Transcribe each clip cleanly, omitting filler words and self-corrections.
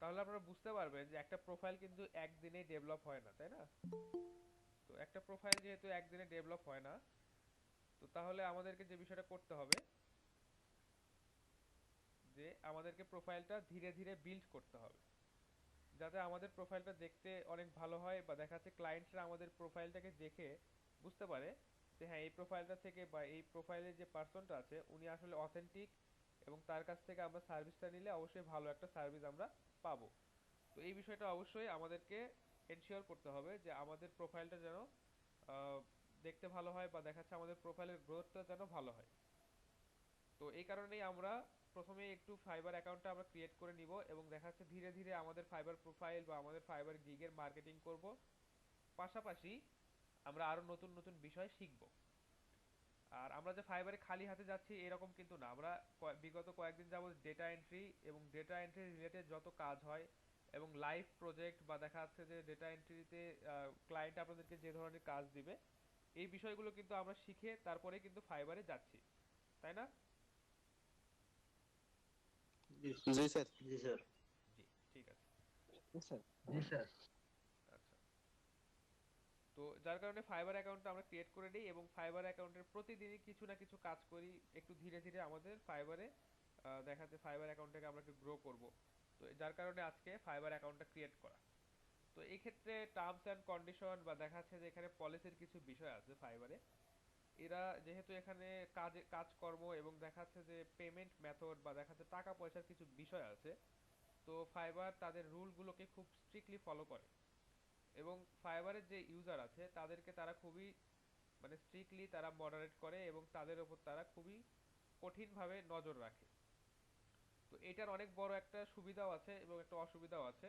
তাহলে আপনারা বুঝতে পারবেন যে একটা প্রোফাইল কিন্তু একদিনেই ডেভেলপ হয় না, তাই না? তো একটা প্রোফাইল যেহেতু একদিনে ডেভেলপ হয় না, তো তাহলে আমাদেরকে যে বিষয়টা করতে হবে যে আমাদেরকে প্রোফাইলটা ধীরে ধীরে বিল্ড করতে হবে, যাতে আমাদের প্রোফাইলটা দেখতে অনেক ভালো হয়, বা দেখা যাচ্ছে ক্লায়েন্টরা আমাদের প্রোফাইলটাকে দেখে বুঝতে পারে যে হ্যাঁ, এই প্রোফাইলটা থেকে বা এই প্রোফাইলের যে পার্সনটা আছে উনি আসলে অথেন্টিক, এবং তার কাছ থেকে আমরা সার্ভিসটা নিলে অবশ্যই ভালো একটা সার্ভিস আমরা পাবো। তো এই বিষয়টা অবশ্যই আমাদেরকে এনশিওর করতে হবে যে আমাদের প্রোফাইলটা যেন আহ, দেখতে ভালো হয়, বা দেখা যাচ্ছে আমাদের প্রোফাইলের গ্রোথটা যেন ভালো হয়। তো এই কারণেই আমরা প্রথমে একটু ফাইবার অ্যাকাউন্টটা আমরা ক্রিয়েট করে নিব, এবং দেখা যাচ্ছে ধীরে ধীরে আমাদের ফাইবার প্রোফাইল বা আমাদের ফাইবার গিগের মার্কেটিং করব। পাশাপাশি আমরা আরো নতুন নতুন বিষয় শিখব। আর আমরা যে ফাইবারে খালি হাতে যাচ্ছি এরকম কিন্তু না, আমরা বিগত কয়েকদিন যাবত ডেটা এন্ট্রি এবং ডেটা এন্ট্রি রিলেটেড যত কাজ হয়, এবং লাইভ প্রজেক্ট বা দেখা যাচ্ছে যে ডেটা এন্ট্রিতে ক্লায়েন্ট আপনাদেরকে যে ধরনের কাজ দিবে, এই বিষয়গুলো কিন্তু আমরা শিখে তারপরে কিন্তু ফাইবারে যাচ্ছি, তাই না? জি জি স্যার। জি স্যার। জি, ঠিক আছে। জি স্যার। জি স্যার। আচ্ছা, তো যার কারণে ফাইবার অ্যাকাউন্টটা আমরা ক্রিয়েট করে নিই, এবং ফাইবার অ্যাকাউন্টের প্রতিদিনই কিছু না কিছু কাজ করি, একটু ধীরে ধীরে আমাদের ফাইবারে দেখা যাচ্ছে ফাইবার অ্যাকাউন্টটাকে আমরা একটু গ্রো করব। তো যার কারণে আজকে ফাইবার অ্যাকাউন্টটা ক্রিয়েট করা। তো এই ক্ষেত্রে টার্মস অ্যান্ড কন্ডিশন বা দেখা যাচ্ছে যে এখানে পলিসির কিছু বিষয় আছে ফাইবারে। এরা যেহেতু এখানে কাজকর্ম এবং দেখা যাচ্ছে যে পেমেন্ট মেথড বা দেখা যাচ্ছে টাকা পয়সার কিছু বিষয় আছে, তো ফাইবার তাদের রুলগুলোকে খুব স্ট্রিক্টলি ফলো করে। এবং ফাইবারের যে ইউজার আছে তাদেরকে তারা খুবই মানে স্ট্রিক্টলি তারা মডারেট করে, এবং তাদের উপর তারা খুবই কঠিনভাবে নজর রাখে। তো এটার অনেক বড় একটা সুবিধাও আছে এবং একটা অসুবিধাও আছে।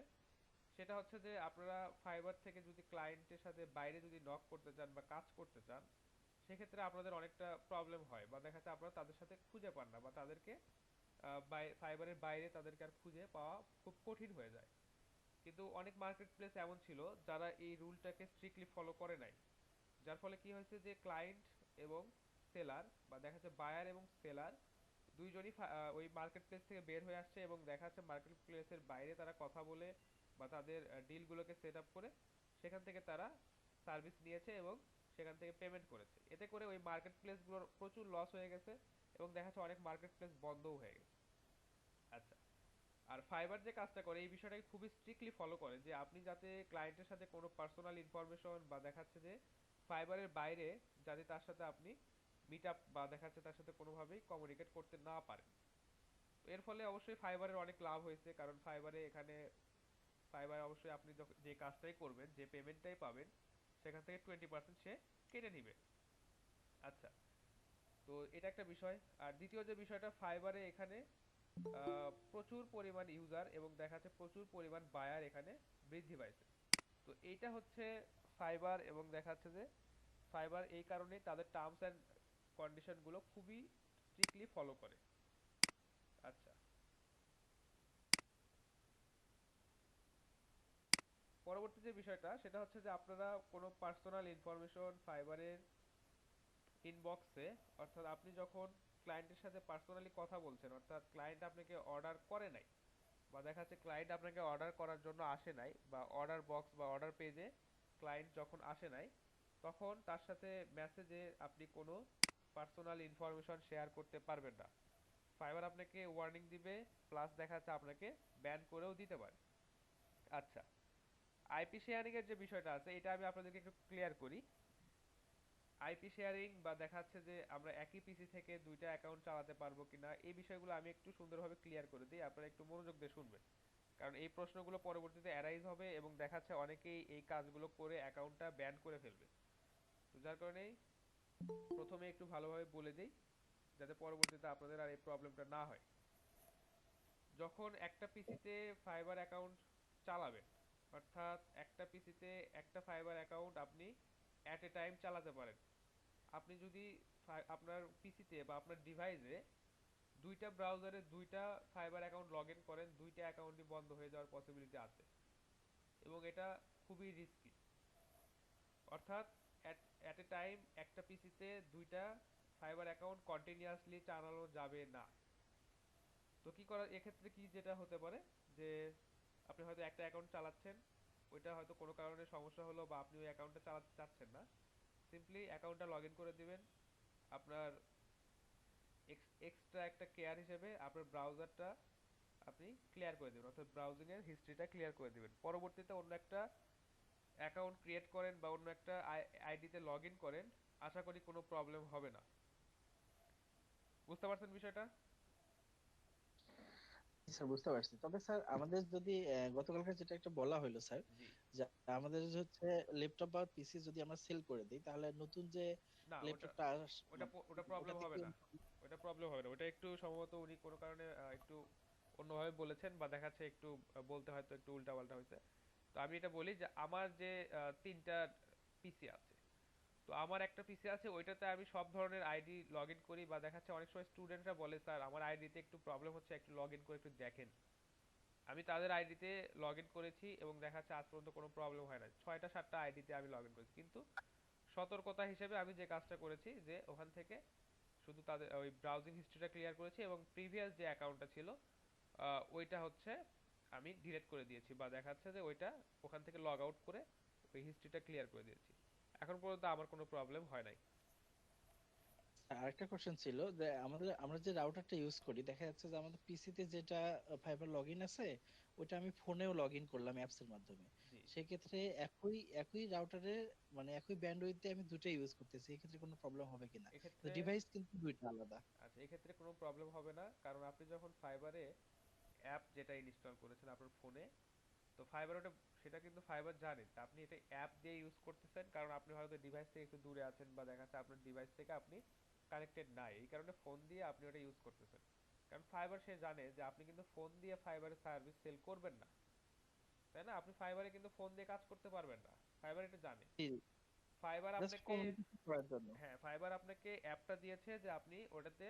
সেটা হচ্ছে যে আপনারা ফাইবার থেকে যদি ক্লায়েন্টের সাথে বাইরে যদি নক করতে চান বা কাজ করতে চান, সেক্ষেত্রে আপনাদের অনেকটা প্রবলেম হয়, বা দেখা যাচ্ছে আপনারা তাদের সাথে খুঁজে পান না, বা তাদেরকে ফাইবারের বাইরে তাদেরকে আর খুঁজে পাওয়া খুব কঠিন হয়ে যায়। কিন্তু অনেক মার্কেট প্লেস এমন ছিল যারা এই রুলটাকে স্ট্রিক্টলি ফলো করে নাই, যার ফলে কি হয়েছে যে ক্লায়েন্ট এবং সেলার বা দেখা যাচ্ছে বায়ার এবং সেলার দুইজনই ওই মার্কেট প্লেস থেকে বের হয়ে আসছে, এবং দেখা যাচ্ছে মার্কেট প্লেসের বাইরে তারা কথা বলে বা তাদের ডিলগুলোকে সেট আপ করে সেখান থেকে তারা সার্ভিস নিয়েছে এবং সেখান থেকে পেমেন্ট করেছে। এতে করে ওই মার্কেট প্লেসগুলোর প্রচুর লস হয়ে গেছে, এবং দেখা যাচ্ছে অনেক মার্কেট প্লেস বন্ধও হয়ে গেছে। আচ্ছা, আর ফাইবার যে কাজটা করে এই বিষয়টাকে খুবই স্ট্রিক্টলি ফলো করে যে আপনি যাতে ক্লায়েন্টের সাথে কোনো পার্সোনাল ইনফরমেশন বা দেখাচ্ছে যে ফাইবারের বাইরে যাতে তার সাথে আপনি মিট আপ বা দেখাচ্ছে তার সাথে কোনোভাবেই কমিউনিকেট করতে না পারেন। তো এর ফলে অবশ্যই ফাইবারের অনেক লাভ হয়েছে, কারণ ফাইবারে এখানে ফাইবার অবশ্যই আপনি যে কাজটাই করবেন যে পেমেন্টটাই পাবেন সেখান থেকে 20% সে কেটে নিবে। আচ্ছা, তো এটা একটা বিষয়। আর দ্বিতীয় যে বিষয়টা, ফাইবারে এখানে প্রচুর পরিমাণ ইউজার এবং দেখা যাচ্ছে প্রচুর পরিমাণ বায়ার এখানে বৃদ্ধি পাইছে। তো এইটা হচ্ছে ফাইবার, এবং দেখা যাচ্ছে যে ফাইবার এই কারণেই তাদের টার্মস অ্যান্ড কন্ডিশন গুলো খুবই স্ট্রিক্টলি ফলো করে। আচ্ছা, পরবর্তী যে বিষয়টা সেটা হচ্ছে যে আপনারা কোনো পার্সোনাল ইনফরমেশন ফাইবারের ইনবক্সে, অর্থাৎ আপনি যখন ক্লায়েন্টের সাথে পার্সোনালি কথা বলছেন, অর্থাৎ ক্লায়েন্ট আপনাকে অর্ডার করে নাই বা দেখা যাচ্ছে ক্লায়েন্ট আপনাকে অর্ডার করার জন্য আসে নাই, বা অর্ডার বক্স বা অর্ডার পেজে ক্লায়েন্ট যখন আসে নাই, তখন তার সাথে মেসেজে আপনি কোনো পার্সোনাল ইনফরমেশন শেয়ার করতে পারবেন না। ফাইবার আপনাকে ওয়ার্নিং দিবে, প্লাস দেখা যাচ্ছে আপনাকে ব্যান করেও দিতে পারে। আচ্ছা, আইপি শেয়ারিং এর যে বিষয়টা আছে এটা আমি আপনাদেরকে একটু ক্লিয়ার করি। আইপি শেয়ারিং বা দেখা যাচ্ছে যে আমরা একই পিসি থেকে দুইটা অ্যাকাউন্ট চালাতে পারবো কিনা, এই বিষয়গুলো আমি একটু সুন্দরভাবে ক্লিয়ার করে দিই, আপনারা একটু মনোযোগ দিয়ে শুনবেন। কারণ এই প্রশ্নগুলো পরবর্তীতে অ্যারাইজ হবে এবং দেখা যাচ্ছে অনেকেই এই কাজগুলো করে অ্যাকাউন্টটা ব্যান করে ফেলবে। তো যার কারণেই প্রথমে একটু ভালোভাবে বলে দিই, যাতে পরবর্তীতে আপনাদের আর এই প্রবলেমটা না হয়। যখন একটা পিসিতে ফাইবার অ্যাকাউন্ট চালাবেন, অর্থাৎ একটা পিসিতে একটা ফাইবার অ্যাকাউন্ট আপনি অ্যাট এ টাইম চালাতে পারেন। আপনি যদি আপনার পিসিতে বা আপনার ডিভাইসে দুইটা ব্রাউজারে দুইটা ফাইবার অ্যাকাউন্ট লগ ইন করেন, দুইটা অ্যাকাউন্টই বন্ধ হয়ে যাওয়ার পসিবিলিটি আছে, এবং এটা খুবই রিস্কি। অর্থাৎ অ্যাট এ টাইম একটা পিসিতে দুইটা ফাইবার অ্যাকাউন্ট কন্টিনিউয়াসলি চালানো যাবে না। তো কি করা এক্ষেত্রে কি যেটা হতে পারে যে আপনি হয়তো একটা অ্যাকাউন্ট চালাচ্ছেন, ওইটা হয়তো কোনো কারণে সমস্যা হলো বা আপনি ওই অ্যাকাউন্টটা চালাতে চাচ্ছেন না, সিম্পলি অ্যাকাউন্টটা লগ ইন করে দিবেন। আপনার এক্সট্রা একটা কেয়ার হিসেবে আপনার ব্রাউজারটা আপনি ক্লিয়ার করে দেবেন, অর্থাৎ ব্রাউজিং এর হিস্ট্রিটা ক্লিয়ার করে দিবেন। পরবর্তীতে অন্য একটা অ্যাকাউন্ট ক্রিয়েট করেন বা অন্য একটা আইডিতে লগ ইন করেন, আশা করি কোনো প্রবলেম হবে না। বুঝতে পারছেন বিষয়টা? স্যার বুঝতে পারছি। তবে স্যার আমাদের যদি গতকালকে যেটা একটা বলা হলো স্যার, জি। যে আমাদের যে হচ্ছে ল্যাপটপ বা পিসি যদি আমরা সেল করে দিই, তাহলে নতুন যে না, ওটা ল্যাপটপটা ওটা মানে ওটা প্রবলেম ওটাতে হবে কি না। ওটা প্রবলেম হবে না, ওটা একটু সম্ভবত উনি কোনো কারণে একটু অন্যভাবে বলেছেন বা দেখাচ্ছে একটু বলতে হয়তো একটু উল্টা পাল্টা হয়েছে। তো আমি এটা বলি যে আমার যে তিনটা পিসি আছে, তো আমার একটা পিসি আছে ওইটাতে আমি সব ধরনের আইডি লগ ইন করি, বা দেখাচ্ছে অনেক সময় স্টুডেন্টরা বলে স্যার আমার আইডিতে একটু প্রবলেম হচ্ছে, একটু লগ ইন করে একটু দেখেন। আমি তাদের আইডিতে লগ ইন করেছি এবং দেখাচ্ছে আজ পর্যন্ত কোনো প্রবলেম হয় না, 6টা 7টা আইডিতে আমি লগ ইন করেছি। কিন্তু সতর্কতা হিসেবে আমি যে কাজটা করেছি যে ওখান থেকে শুধু তাদের ওই ব্রাউজিং হিস্ট্রিটা ক্লিয়ার করেছি এবং প্রিভিয়াস যে অ্যাকাউন্টটা ছিল ওইটা হচ্ছে আমি ডিলিট করে দিয়েছি, বা দেখাচ্ছে যে ওইটা ওখান থেকে লগ আউট করে ওই হিস্ট্রিটা ক্লিয়ার করে দিয়েছি। এখন পর্যন্ত আমার কোনো প্রবলেম হয় নাই। আরেকটা কোশ্চেন ছিল যে আমরা যে রাউটারটা ইউজ করি, দেখা যাচ্ছে যে আমাদের পিসিতে যেটা ফাইবার লগইন আছে, ওটা আমি ফোনেও লগ ইন করলাম অ্যাপস এর মাধ্যমে। জি। সেক্ষেত্রে একই একই রাউটারে মানে একই ব্যান্ডউইথে আমি দুটো ইউজ করতেছি, এক্ষেত্রে কোনো প্রবলেম হবে কিনা? এক্ষেত্রে ডিভাইস কিন্তু দুইটা আলাদা। আচ্ছা, এক্ষেত্রে কোনো প্রবলেম হবে না, কারণ আপনি যখন ফাইবারে অ্যাপ যেটা ইনস্টল করেছেন আপনার ফোনে, তো ফাইবার ওটা সেটা কিন্তু ফাইবার জানে যে আপনি এটা অ্যাপ দিয়ে ইউজ করতেছেন, কারণ আপনি হয়তো ডিভাইস থেকে একটু দূরে আছেন বা দেখা যাচ্ছে আপনার ডিভাইস থেকে আপনি কানেক্টেড নাই, এই কারণে ফোন দিয়ে আপনি ওটা ইউজ করতেছেন। কারণ ফাইবার সে জানে যে আপনি কিন্তু ফোন দিয়ে ফাইবারের সার্ভিস সেল করবেন না, তাই না? আপনি ফাইবারে কিন্তু ফোন দিয়ে কাজ করতে পারবেন না, ফাইবার এটা জানে। ফাইবার জাস্ট আপনাকে, কমিউনিকেশন করার জন্য। হ্যাঁ, ফাইবার আপনাকে অ্যাপটা দিয়েছে যে আপনি ওটাতে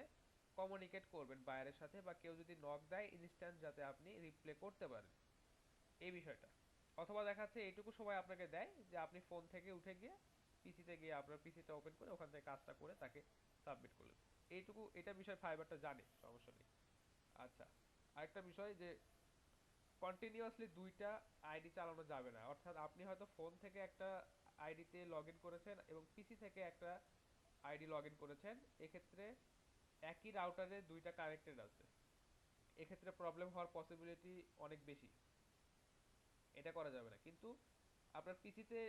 কমিউনিকেট করবেন বাইরের সাথে, বা কেউ যদি নক দেয় ইনস্ট্যান্ট যাতে আপনি রিপ্লে করতে পারেন, এই বিষয়টা। অথবা দেখা যাচ্ছে এইটুকু সময় আপনাকে দেয় যে আপনি ফোন থেকে উঠে গিয়ে পিসিতে গিয়ে আপনার পিসিটা ওপেন করে ওখান থেকে কাজটা করে তাকে সাবমিট করলেন। এইটুকু, এটা বিষয় ফাইবারটা জানে, সমস্যা নেই। আচ্ছা, আরেকটা বিষয় যে কন্টিনিউয়াসলি দুইটা আইডি চালানো যাবে না, অর্থাৎ আপনি হয়তো ফোন থেকে একটা আইডিতে লগ ইন করেছেন এবং পিসি থেকে একটা আইডি লগ ইন করেছেন, এক্ষেত্রে একই রাউটারে দুইটা কানেক্টেড আছে, এক্ষেত্রে প্রবলেম হওয়ার পসিবিলিটি অনেক বেশি, এটা করা যাবে না। কিন্তু আপনার পিসিতে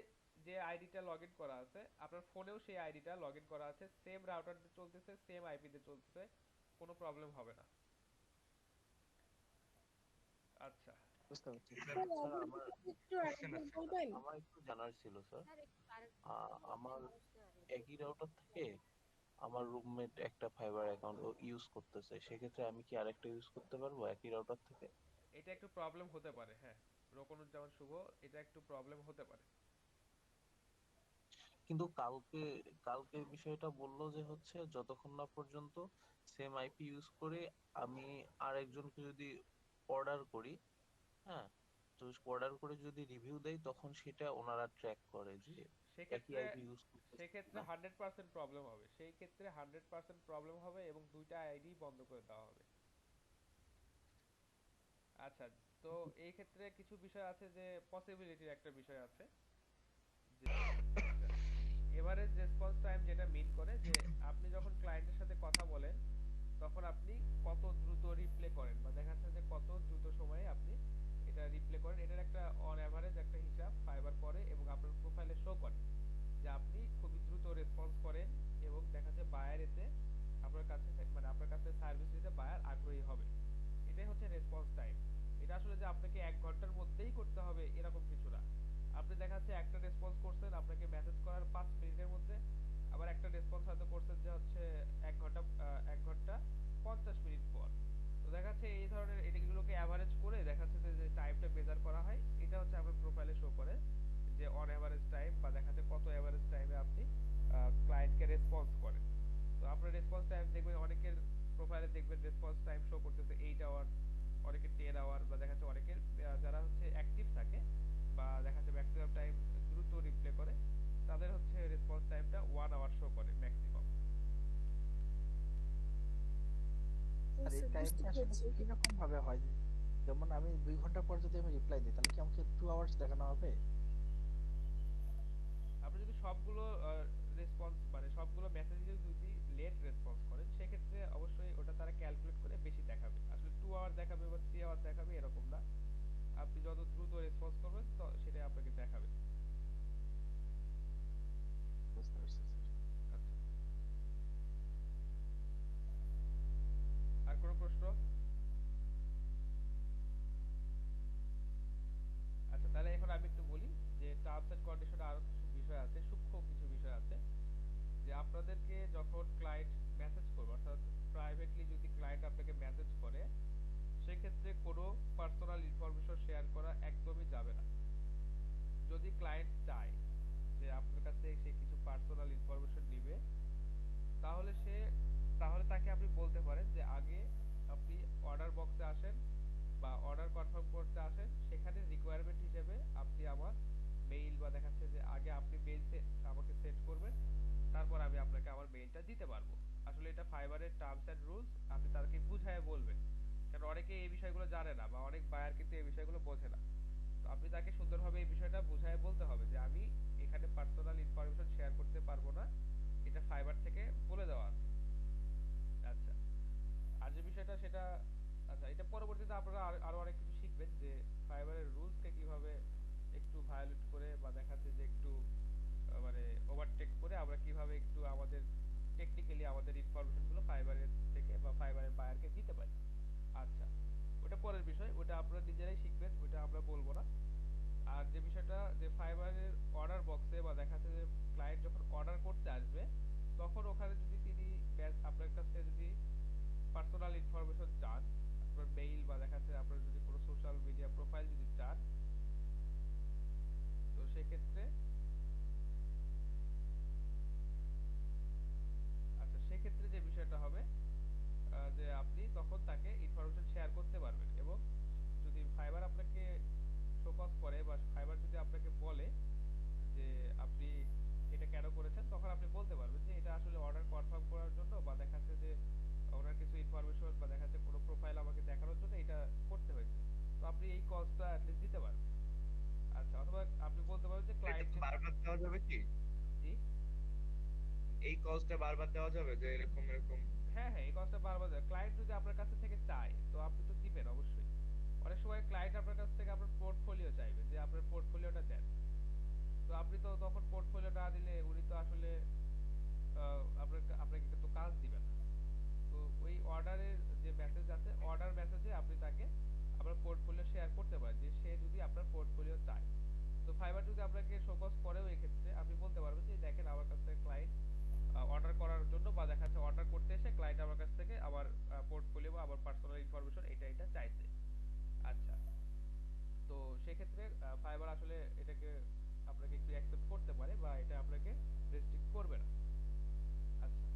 যে আইডিটা লগ ইন করা আছে আপনার ফোনেও সেই আইডিটা লগ ইন করা আছে, সেম রাউটার দিয়ে চলতেছে, সেম আইপি দিয়ে চলতেছে, কোনো প্রবলেম হবে না। আচ্ছা। বুঝতে পারছি স্যার। স্যার স্যার আমার আমার একটু কোশ্চেন আরেকবার আছে, বলবেন? আমার একটু জানার ছিল স্যার। স্যার একটু আরেকবার আমার বসতে পারেন। একই রাউটার থেকে আমার রুমমেট একটা ফাইবার অ্যাকাউন্ট ইউজ করতেছে, সেক্ষেত্রে আমি কি আরেকটা ইউজ করতে পারবো একই রাউটার থেকে? এটা একটু প্রবলেম হতে পারে, হ্যাঁ, রোকনুজ্জামান শুভ, এটা একটু প্রবলেম হতে পারে। কিন্তু কালকে কালকে বিষয়টা বললো যে হচ্ছে যতক্ষণ না পর্যন্ত সেম আইপি ইউজ করে আমি আরেকজনকে যদি অর্ডার করি, হ্যাঁ, তো অর্ডার করে যদি রিভিউ দেয় তখন সেটা ওনারা ট্র্যাক করে যে একই সেক্ষেত্রে আইপি ইউজ করতেছে সেক্ষেত্রে না। 100% প্রবলেম হবে, সেই ক্ষেত্রে 100% প্রবলেম হবে এবং দুইটা আইডি বন্ধ করে দেওয়া হবে। আচ্ছা, তো এই ক্ষেত্রে কিছু বিষয় আছে যে পসিবিলিটির একটা বিষয় আছে, যে এভারেজ রেসপন্স টাইম যেটা মিন করে যে আপনি যখন ক্লায়েন্টের সাথে কথা বলেন তখন আপনি কত দ্রুত রিপ্লে করেন, বা দেখা যাচ্ছে যে কত দ্রুত সময়ে আপনি এটা রিপ্লে করেন, এটার একটা অন অ্যাভারেজ একটা হিসাব ফাইবার করে এবং আপনার প্রোফাইলে শো করে যে আপনি খুবই দ্রুত রেসপন্স করেন, এবং দেখা যাচ্ছে বায়ার এতে আপনার কাছে মানে আপনার কাছে সার্ভিস দিতে বায়ার আগ্রহী হবে। এটাই হচ্ছে রেসপন্স টাইম। এটা আসলে যে আপনাকে 1 ঘন্টার মধ্যেই করতে হবে এরকম কিছু না। আপনি দেখা যাচ্ছে একটা রেসপন্স করছেন আপনাকে মেসেজ করার 5 মিনিটের মধ্যে, আবার একটা রেসপন্স হয়তো করছেন যে হচ্ছে 1 ঘন্টা 1 ঘন্টা 50 মিনিট পর। তো দেখা যাচ্ছে এই ধরনের এগুলোকে অ্যাভারেজ করে দেখা যাচ্ছে যে টাইমটা মেজার করা হয়, এটা হচ্ছে আপনার প্রোফাইলে শো করে যে অন অ্যাভারেজ টাইম, বা দেখা যাচ্ছে কত অ্যাভারেজ টাইমে আপনি ক্লায়েন্টকে রেসপন্স করেন। তো আপনার রেসপন্স টাইম দেখবেন অনেকের প্রোফাইলে দেখবেন রেসপন্স টাইম শো করতেছে 8 আওয়ার, অনেকের 10 আওয়ার, বা দেখা যাচ্ছে অনেকের যারা হচ্ছে অ্যাক্টিভ থাকে বা দেখা যাচ্ছে ম্যাক্সিমাম টাইম দ্রুত রিপ্লে করে তাদের হচ্ছে রেসপন্স টাইমটা 1 আওয়ার শো করে ম্যাক্সিমাম। আর এই স্যার বুঝতে টাইমটা আসলে পেরেছি। কিরকম ভাবে হয়? যেমন আমি 2 ঘন্টা পর যদি আমি রিপ্লাই রেসপন্স দেখানো হবে? আপনি যদি সবগুলো রেসপন্স মানে সবগুলো মেসেজে যদি লেট রেসপন্স করেন সেক্ষেত্রে অবশ্যই ওটা তারা ক্যালকুলেট করে বেশি দেখাবে। আসলে 2 আওয়ার দেখাবে বা 3 আওয়ার দেখাবে এরকম না, আপনি যত দ্রুত রেসপন্স করবেন তো সেটাই আপনাকে দেখাবে। বুঝতে পারছি স্যার। আচ্ছা, আর কোনো প্রশ্ন? আচ্ছা, তাহলে এখন আমি একটু বলি যে টার্মস এন্ড কন্ডিশনে আরো কিছু বিষয় আছে, সূক্ষ্ম কিছু বিষয় আছে। যে আপনাদেরকে যখন ক্লায়েন্ট মেসেজ করবে, অর্থাৎ প্রাইভেটলি যদি ক্লায়েন্ট আপনাকে মেসেজ করে, সেক্ষেত্রে কোনো পার্সোনাল ইনফরমেশন শেয়ার করা একদমই যাবে না। যদি ক্লায়েন্ট চায় যে আপনার কাছে সে কিছু পার্সোনাল ইনফরমেশন নিবে, তাহলে তাহলে তাকে আপনি বলতে পারেন যে আগে আপনি অর্ডার বক্সে আসেন বা অর্ডার কনফার্ম করতে আসেন, সেখানে রিকোয়ারমেন্ট হিসেবে আপনি আমার মেইল বা দেখাচ্ছে যে আগে আপনি মেইল আমাকে সেন্ড করবেন, তারপর আমি আপনাকে আমার মেইলটা দিতে পারবো। আসলে এটা ফাইবারের টার্মস এন্ড রুলস, আপনি তাদেরকে বুঝায় বলবেন। কারণ অনেকে এই বিষয়গুলো জানে না বা অনেক বায়ার কিন্তু এই বিষয়গুলো বোঝে না। তো আপনি তাকে সুন্দরভাবে এই বিষয়টা বুঝায় বলতে হবে যে আমি এখানে পার্সোনাল ইনফরমেশন শেয়ার করতে পারবো না, এটা ফাইবার থেকে বলে দেওয়া আছে। আচ্ছা, আর যে বিষয়টা সেটা, আচ্ছা এটা পরবর্তীতে আপনারা আরো অনেক কিছু শিখবেন যে ফাইবারের রুলসকে কিভাবে একটু ভায়োলেট করে বা দেখাচ্ছে যে একটু মানে ওভারটেক করে আমরা কিভাবে একটু আমাদের টেকনিক্যালি আমাদের ইনফরমেশন গুলো ফাইবারের থেকে বা ফাইবারের বায়ারকে দিতে পারি। আচ্ছা, ওটা পরের বিষয়, ওটা আপনারা নিজেরাই শিখবেন, ওটা আমরা বলবো না। আর যে বিষয়টা যে ফাইবারের অর্ডার বক্সে বা দেখাচ্ছে যে ক্লায়েন্ট যখন অর্ডার করতে আসবে, তখন ওখানে যদি তিনি আপনার কাছে যদি পার্সোনাল ইনফরমেশন চান, আপনার মেইল বা দেখাচ্ছে আপনার যদি কোনো সোশ্যাল মিডিয়া প্রোফাইল যদি চান, তো সেক্ষেত্রে, আচ্ছা সেক্ষেত্রে যে বিষয়টা হবে যে আপনি তখন তাকে ইনফরমেশন শেয়ার করতে পারবেন। এবং যদি ফাইবার আপনাকে শোকজ করে বা ফাইবার যদি আপনাকে বলে যে আপনি এটা কেন করেছেন, তখন আপনি বলতে পারবেন যে এটা আসলে অর্ডার কনফার্ম করার জন্য বা দেখাচ্ছে যে ওনার কিছু ইনফরমেশন বা দেখাচ্ছে কোনো প্রোফাইল আমাকে দেখানোর জন্য এটা করতে হয়েছে। তো আপনি এই কজটা অ্যাটলিস্ট দিতে পারবেন। আচ্ছা, অথবা আপনি বলতে পারেন যে এটা ক্লায়েন্ট তো যে, বারবার দেওয়া যাবে কি? জি, এই কজটা বারবার দেওয়া যাবে যে এরকম এরকম? হ্যাঁ হ্যাঁ, এই কজটা বারবার ক্লায়েন্ট যদি আপনার কাছে থেকে চায় তো আপনি তো দিবেন অবশ্যই। অনেক সময় ক্লায়েন্ট আপনার কাছ থেকে আপনার পোর্টফোলিও চাইবে যে আপনার পোর্টফোলিওটা দেন। তো আপনি তো তখন পোর্টফোলিও না দিলে উনি তো আসলে আপনাকে তো কাজ দিবেন না। তো ওই অর্ডারের যে মেসেজ আছে, অর্ডার মেসেজে আপনি তাকে আপনার পোর্টফোলিও শেয়ার করতে পারেন যে সে যদি আপনার পোর্টফোলিও চায়। তো ফাইবার যদি আপনাকে শোকজ করেও এই ক্ষেত্রে আপনি বলতে পারবেন যে দেখেন আমার কাছ থেকে ক্লায়েন্ট অর্ডার করার জন্য বা দেখা যাচ্ছে অর্ডার করতে এসে ক্লায়েন্ট আমার কাছ থেকে আমার পোর্টফোলিও বা আমার পার্সোনাল ইনফরমেশন এটা এটা চাইছে। আচ্ছা, তো সেক্ষেত্রে ফাইবার আসলে এটাকে আপনাকে একটু অ্যাকসেপ্ট করতে পারে বা এটা আপনাকে রেস্ট্রিক্ট করবে না। আচ্ছা,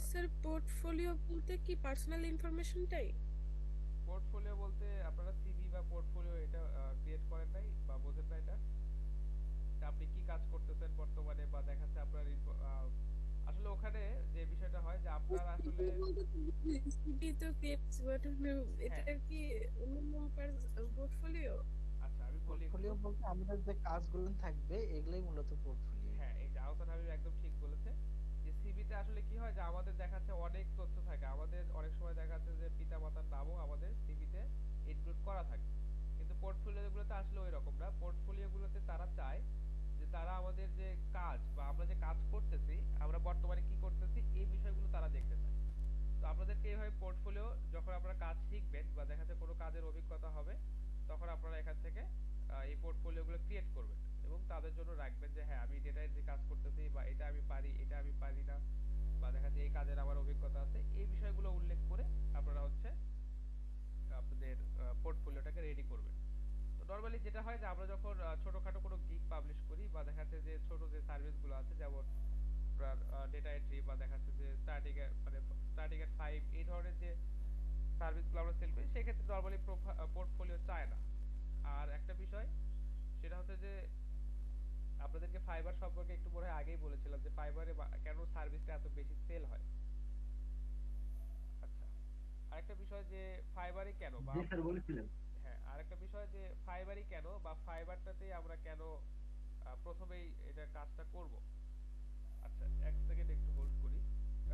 স্যার পোর্টফোলিও বলতে কি পার্সোনাল ইনফরমেশনটাই? পোর্টফোলিও বলতে আপনারা সিভি বা পোর্টফোলিও এটা ক্রিয়েট করেন নাই বা বোঝেন না এটা? তা আপনি কি কাজ করতেছেন বর্তমানে বা দেখাচ্ছে আপনার আসলে ওখানে যে বিষয়টা হয় যে আপনার আসলে, সিভি তো ক্রিয়েটস বাট এটা হ্যাঁ, কি অন্য পোর্টফোলিও? আচ্ছা আমি বলি একটু। পোর্টফোলিও বলতে আমাদের যে কাজগুলো থাকবে এগুলোই মূলত পোর্টফোলিও। হ্যাঁ, এই যে আহসান হাবিব একদম ঠিক বলেছে যে সিভিতে আসলে কি হয় যে আমাদের দেখাচ্ছে অনেক তথ্য থাকে, আমাদের অনেক সময় দেখাচ্ছে যে পিতামাতার নামও আমাদের সিভিতে ইনক্লুড করা থাকে। কিন্তু পোর্টফোলিও গুলোতে আসলে ওই রকম না। পোর্টফোলিও গুলোতে তারা চায় যে তারা আমাদের যে কাজ বা আমরা যে কাজ করতেছি, আমরা বর্তমানে কি করতেছি এই বিষয়গুলো তারা দেখতে চায়। তো আপনাদেরকে এইভাবে পোর্টফোলিও, যখন আপনারা কাজ শিখবেন বা দেখা যাচ্ছে কোনো কাজের অভিজ্ঞতা হবে, তখন আপনারা এখান থেকে এই পোর্টফোলিও গুলো ক্রিয়েট করবেন এবং তাদের জন্য রাখবেন যে হ্যাঁ আমি ডেটা এন্ট্রি কাজ করতেছি বা এটা আমি পারি, এটা আমি পারি না, বা দেখা যাচ্ছে এই কাজের আমার অভিজ্ঞতা আছে, এই বিষয়গুলো উল্লেখ করে আপনারা হচ্ছে আপনাদের পোর্টফোলিওটাকে রেডি করবেন। তো নরমালি যেটা হয় যে আমরা যখন ছোটখাটো কোনো গিগ পাবলিশ করি বা দেখা যাচ্ছে যে ছোট যে সার্ভিসগুলো আছে, যেমন আপনার ডেটা এন্ট্রি বা দেখা যাচ্ছে যে স্টার্টিং এট 5 এই ধরনের যে সার্ভিসগুলো আমরা সেল করি, সেক্ষেত্রে নরমালি পোর্টফোলিও চায় না। আর একটা বিষয় সেটা হচ্ছে যে আপনাদেরকে ফাইবার সম্পর্কে একটু মনে হয় আগেই বলেছিলাম যে ফাইবারে কেন সার্ভিসটা এত বেশি সেল হয়। আচ্ছা, আরেকটা বিষয় যে ফাইবারে কেন বা জি স্যার বলেছিলেন। হ্যাঁ, আরেকটা বিষয় যে ফাইবারই কেন বা ফাইবারটাতেই আমরা কেন প্রথমেই এটা কাজটা করব। আচ্ছা, এক সেকেন্ড একটু হোল্ড করি।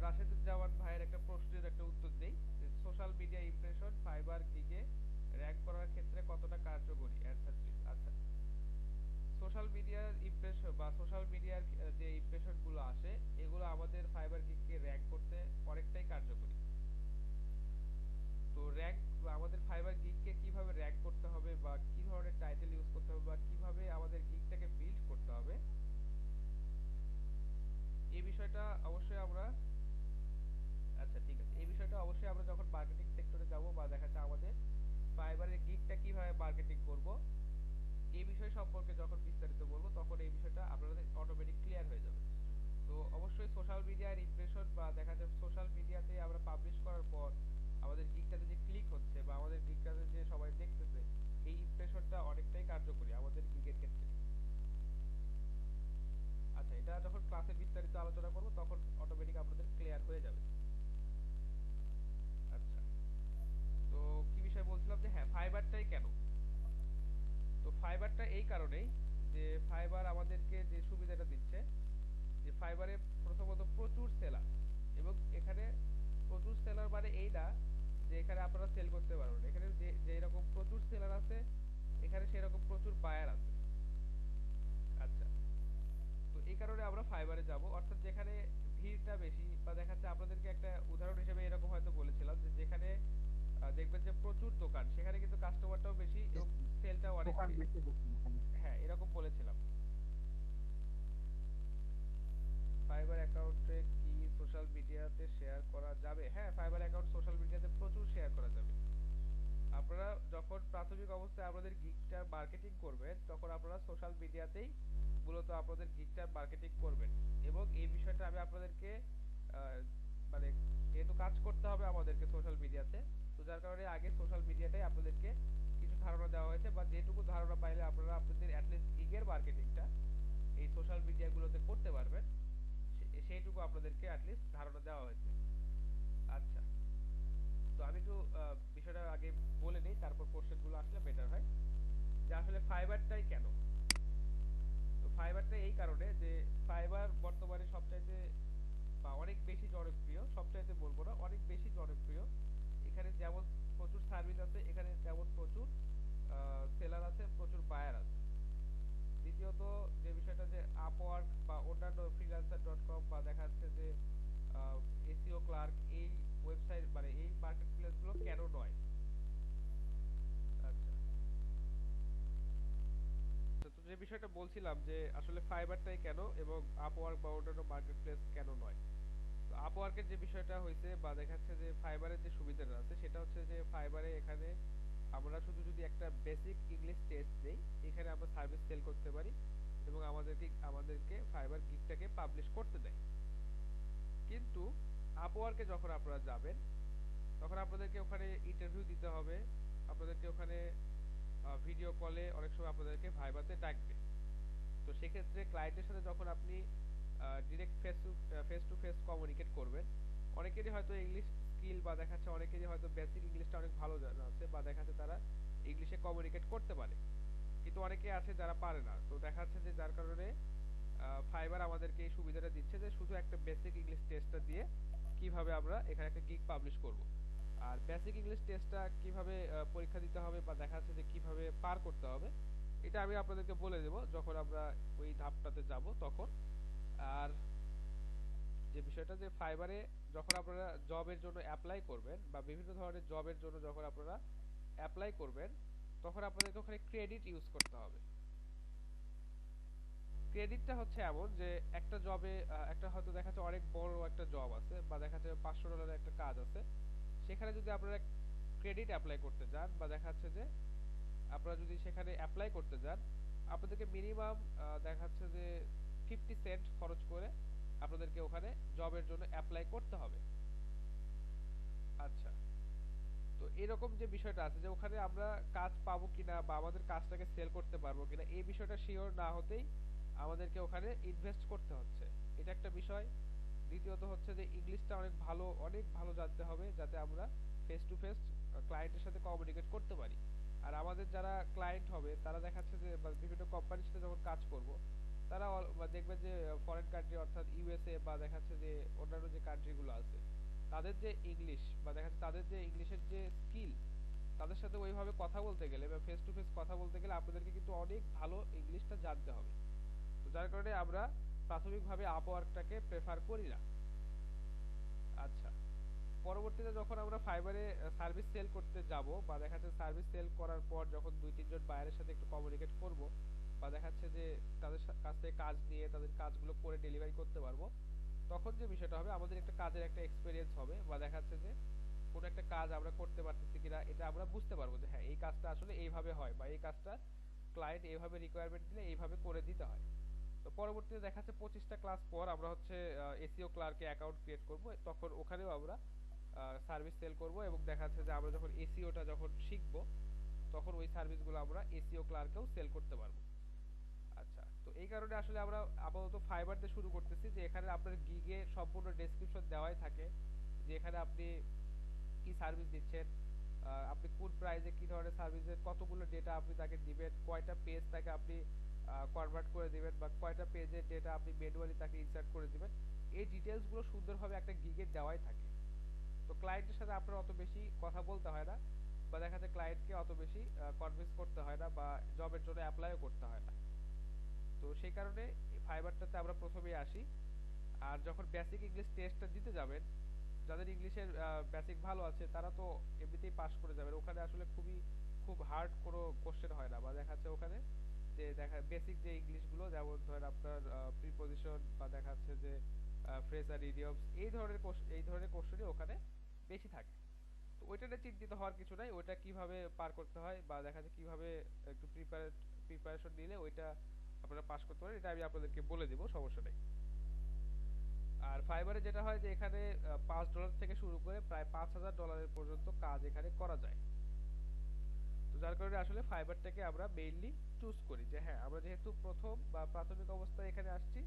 রাশেদুজ্জামান ভাইয়ের একটা প্রশ্নের একটা উত্তর দেই যে সোশ্যাল মিডিয়া ইমপ্রেশন ফাইবার গিগে র‍্যাঙ্ক করার ক্ষেত্রে কতটা কার্যকরী, অ্যানসার প্লিজ। আচ্ছা, সোশ্যাল মিডিয়ার ইমপ্রেশন বা সোশ্যাল মিডিয়ার যে ইমপ্রেশন গুলো আসে এগুলো আমাদের ফাইবার গিগকে র‍্যাঙ্ক করতে অনেকটাই কার্যকরী। তো র‍্যাঙ্ক আমাদের ফাইবার গিগকে কিভাবে র‍্যাঙ্ক করতে হবে বা কি ধরনের টাইটেল ইউজ করতে হবে বা কিভাবে আমাদের গিগটাকে বিল্ড করতে হবে এই বিষয়টা অবশ্যই আমরা, আচ্ছা ঠিক আছে, এই বিষয়টা অবশ্যই আমরা যখন মার্কেটিং সেক্টরে যাব বা দেখা যাচ্ছে আমাদের ফাইবারের গিগটা কিভাবে মার্কেটিং করব এই বিষয় সম্পর্কে যখন বিস্তারিত বলবো তখন এই বিষয়টা আপনাদের অটোমেটিক ক্লিয়ার হয়ে যাবে। তো অবশ্যই সোশ্যাল মিডিয়ার ইমপ্রেশন বা দেখা যায় সোশ্যাল মিডিয়াতে আমরা পাবলিশ করার পর আমাদের গিগটাতে যে ক্লিক হচ্ছে বা আমাদের গিগটাতে যে সবাই দেখতেছে এই ইমপ্রেশনটা অনেকটাই কার্যকরী আমাদের গিগের ক্ষেত্রে। আচ্ছা, এটা যখন ক্লাসে বিস্তারিত আলোচনা করব তখন অটোমেটিক আপনাদের ক্লিয়ার হয়ে যাবে। আচ্ছা, তো কি বিষয় বলছিলাম যে হ্যাঁ ফাইবারটাই কেন। তো ফাইবারটা এই কারণেই যে ফাইবার আমাদেরকে যে সুবিধাটা দিচ্ছে যে ফাইবারে প্রথমত প্রচুর সেলার, এবং এখানে প্রচুর সেলার মানে এই না যে এখানে আপনারা সেল করতে পারবেন, এখানে যে যেরকম প্রচুর সেলার আছে এখানে সেরকম প্রচুর বায়ার আছে। আচ্ছা, তো এই কারণে আমরা ফাইবারে যাব, অর্থাৎ যেখানে ভিড়টা বেশি বা দেখা যাচ্ছে আপনাদেরকে একটা উদাহরণ হিসেবে এরকম হয়তো বলেছিলাম যে যেখানে দেখবেন যে প্রচুর দোকান সেখানে কিন্তু কাস্টমারটাও বেশি এবং সেলটাও অনেক দোকান বেশি বেশি এখানে। হ্যাঁ এরকম বলেছিলাম। ফাইবার অ্যাকাউন্টে কি সোশ্যাল মিডিয়াতে শেয়ার করা যাবে? হ্যাঁ, ফাইবার অ্যাকাউন্ট সোশ্যাল মিডিয়াতে প্রচুর শেয়ার করা যাবে। আপনারা যখন প্রাথমিক অবস্থায় আপনাদের গিগটার মার্কেটিং করবেন তখন আপনারা সোশ্যাল মিডিয়াতেই মূলত আপনাদের গিগটার মার্কেটিং করবেন, এবং এই বিষয়টা আমি আপনাদেরকে আহ, মানে যেহেতু কাজ করতে হবে আমাদেরকে সোশ্যাল মিডিয়াতে, তো যার কারণে আগে সোশ্যাল মিডিয়াটাই আপনাদেরকে কিছু ধারণা দেওয়া হয়েছে বা যেটুকু ধারণা পাইলে আপনারা আপনাদের অ্যাটলিস্ট গিগের মার্কেটিংটা এই সোশ্যাল মিডিয়াগুলোতে করতে পারবেন সেইটুকু আপনাদেরকে অ্যাটলিস্ট ধারণা দেওয়া হয়েছে। আচ্ছা, তো আমি একটু বিষয়টা আগে বলে নিই তারপর কোশ্চেনগুলো আসলে বেটার হয় যে আসলে ফাইবারটাই কেন। তো ফাইবারটা এই কারণে যে ফাইবার বর্তমানে সবচাইতে বা অনেক বেশি জনপ্রিয়, সবচাইতে বলবো না, অনেক বেশি জনপ্রিয়। এখানে যেমন প্রচুর সার্ভিস আছে এখানে তেমন প্রচুর সেলার আছে, প্রচুর বায়ার আছে। দ্বিতীয়ত যে বিষয়টা যে আপওয়ার্ক বা অন্যান্য ফ্রিল্যান্সার.কম বা দেখা যাচ্ছে যে এসইও ক্লার্ক এই ওয়েবসাইট মানে এই মার্কেট প্লেসগুলো কেন নয়। আচ্ছা, তো যে বিষয়টা বলছিলাম যে আসলে ফাইবারটাই কেন এবং আপওয়ার্ক বা অন্যান্য মার্কেট প্লেস কেন নয়। তো আপওয়ার্কের যে বিষয়টা হয়েছে বা দেখা যাচ্ছে যে ফাইবারের যে সুবিধাটা আছে সেটা হচ্ছে যে ফাইবারে এখানে আমরা শুধু যদি একটা বেসিক ইংলিশ টেস্ট দেই এখানে আমরা সার্ভিস সেল করতে পারি এবং আমাদেরকে ফাইবার গিগটাকে পাবলিশ করতে দেয়। কিন্তু আপওয়ার্কে যখন আপনারা যাবেন তখন আপনাদেরকে ওখানে ইন্টারভিউ দিতে হবে, আপনাদেরকে ওখানে ভিডিও কলে অনেক সময় আপনাদেরকে ভাইভাতে ডাকবে। তো সেক্ষেত্রে ক্লায়েন্টের সাথে যখন আপনি direct face to face communicate করবেন, অনেকেরই হয়তো ইংলিশ স্কিল বা দেখা যাচ্ছে অনেকেরই হয়তো বেসিক ইংলিশটা অনেক ভালো জানা আছে বা দেখা যাচ্ছে তারা ইংলিশে কমিউনিকেট করতে পারে, কিন্তু অনেকে আছে যারা পারে না। তো দেখা যাচ্ছে যে যার কারণে ফাইবার আমাদেরকে এই সুবিধাটা দিচ্ছে যে শুধু একটা বেসিক ইংলিশ টেস্টটা দিয়ে কিভাবে আমরা এখানে একটা গিগ পাবলিশ করব। আর বেসিক ইংলিশ টেস্টটা কিভাবে পরীক্ষা দিতে হবে বা দেখা যাচ্ছে যে কিভাবে পার করতে হবে এটা আমি আপনাদেরকে বলে দেব যখন আমরা ওই ধাপটাতে যাব তখন। আর যে বিষয়টা যে ফাইবারে যখন আপনারা জবের জন্য অ্যাপ্লাই করবেন বা বিভিন্ন ধরনের জবের জন্য যখন আপনারা অ্যাপ্লাই করবেন তখন আপনাদেরকে ওখানে ক্রেডিট ইউজ করতে হবে। ক্রেডিটটা হচ্ছে এমন যে একটা জবে একটা হয়তো দেখা যাচ্ছে অনেক বড় একটা জব আছে বা দেখা যাচ্ছে $500 একটা কাজ আছে, সেখানে যদি আপনারা ক্রেডিট অ্যাপ্লাই করতে যান বা দেখা যাচ্ছে যে আপনারা যদি সেখানে অ্যাপ্লাই করতে যান আপনাদেরকে মিনিমাম দেখা যাচ্ছে যে 50 সেন্ট খরচ করে আপনাদেরকে ওখানে জবের জন্য অ্যাপ্লাই করতে হবে। আচ্ছা, তো এরকম যে বিষয়টা আছে যে ওখানে আমরা কাজ পাবো কিনা বা আমাদের কাজটাকে সেল করতে পারবো কিনা এই বিষয়টা শিওর না হতেই আমাদেরকে ওখানে ইনভেস্ট করতে হচ্ছে, এটা একটা বিষয়। দ্বিতীয়ত হচ্ছে যে ইংলিশটা অনেক ভালো জানতে হবে যাতে আমরা ফেস টু ফেস ক্লায়েন্টের সাথে কমিউনিকেট করতে পারি। আর আমাদের যারা ক্লায়েন্ট হবে তারা দেখাচ্ছে যে বা বিভিন্ন কোম্পানির সাথে যখন কাজ করব, তারা বা দেখবেন যে ফরেন কান্ট্রি অর্থাৎ ইউএসএ বা দেখাচ্ছে যে অন্যান্য যে কান্ট্রিগুলো আছে, তাদের যে ইংলিশ বা দেখাচ্ছে তাদের যে ইংলিশের যে স্কিল, তাদের সাথে ওইভাবে কথা বলতে গেলে বা ফেস টু ফেস কথা বলতে গেলে আপনাদেরকে কিন্তু অনেক ভালো ইংলিশটা জানতে হবে। তো যার কারণে আমরা প্রাথমিকভাবে আপওয়ার্কটাকে প্রেফার করি না। আচ্ছা, পরবর্তীতে যখন আমরা ফাইবারে সার্ভিস সেল করতে যাব বা দেখা যাচ্ছে সার্ভিস সেল করার পর যখন দুই তিনজন বায়ারের সাথে একটু কমিউনিকেট করব বা দেখা যাচ্ছে যে তাদের কাছ থেকে কাজ নিয়ে তাদের কাজগুলো করে ডেলিভারি করতে পারবো, তখন যে বিষয়টা হবে আমাদের একটা কাজের একটা এক্সপিরিয়েন্স হবে বা দেখা যাচ্ছে যে কোনো একটা কাজ আমরা করতে পারতেছি কিনা এটা আমরা বুঝতে পারবো যে হ্যাঁ এই কাজটা আসলে এইভাবে হয় বা এই কাজটা ক্লায়েন্ট এইভাবে রিকোয়ারমেন্ট দিলে এইভাবে করে দিতে হয়। তো পরবর্তীতে দেখা যাচ্ছে 25টা ক্লাস পর আমরা হচ্ছে এসইও ক্লার্কে অ্যাকাউন্ট ক্রিয়েট করব, তখন ওখানেও আমরা সার্ভিস সেল করব এবং দেখা যাচ্ছে যে আমরা যখন এসইওটা যখন শিখবো তখন ওই সার্ভিসগুলো আমরা এসইও ক্লার্কেও সেল করতে পারবো। আচ্ছা, তো এই কারণে আসলে আমরা আপাতত ফাইবার দিয়ে শুরু করতেছি, যে এখানে আপনার গিগে সম্পূর্ণ ডেসক্রিপশন দেওয়াই থাকে, যে এখানে আপনি কি সার্ভিস দিচ্ছেন, আপনি কোন প্রাইসে কি ধরনের সার্ভিসের কতগুলো ডেটা আপনি তাকে দিবেন, কয়টা পেজ তাকে আপনি কনভার্ট করে দিবেন বা কয়টা পেজের ডেটা আপনি ম্যানুয়ালি তাকে ইনসার্ট করে দিবেন, এই ডিটেলসগুলো সুন্দরভাবে একটা গিগে দেওয়াই থাকে। তো ক্লায়েন্টের সাথে আপনার অত বেশি কথা বলতে হয় না বা দেখা যায় ক্লায়েন্টকে অত বেশি কনভিন্স করতে হয় না বা জবের জন্য অ্যাপ্লাইও করতে হয় না। তো সেই কারণে ফাইবারটাতে আমরা প্রথমেই আসি। আর যখন বেসিক ইংলিশ টেস্টটা দিতে যাবেন, যাদের ইংলিশের বেসিক ভালো আছে তারা তো এমনিতেই পাস করে যাবেন, ওখানে আসলে খুব হার্ড কোনো কোশ্চেন হয় না বা দেখা যাচ্ছে ওখানে যে দেখা বেসিক যে ইংলিশগুলো যেমন ধরেন আপনার প্রিপজিশন বা দেখা যাচ্ছে যে ফ্রেজ আর ইডিয়মস এই ধরনের কোশ্চেনই ওখানে বেশি থাকে। তো ওইটা নিয়ে চিন্তিত হওয়ার কিছু নাই, ওইটা কিভাবে পার করতে হয় বা দেখা যাচ্ছে কিভাবে একটু প্রিপারেশন নিলে ওইটা আপনারা পাস করতে পারেন এটা আমি আপনাদেরকে বলে দিব, সমস্যা নেই। আর ফাইবারে যেটা হয় যে এখানে $5 থেকে শুরু করে প্রায় $5,000 পর্যন্ত কাজ এখানে করা যায়। তো যার কারণে আসলে ফাইবারটাকে আমরা মেইনলি চুজ করি যে হ্যাঁ আমরা যেহেতু প্রথম বা প্রাথমিক অবস্থায় এখানে আসছি,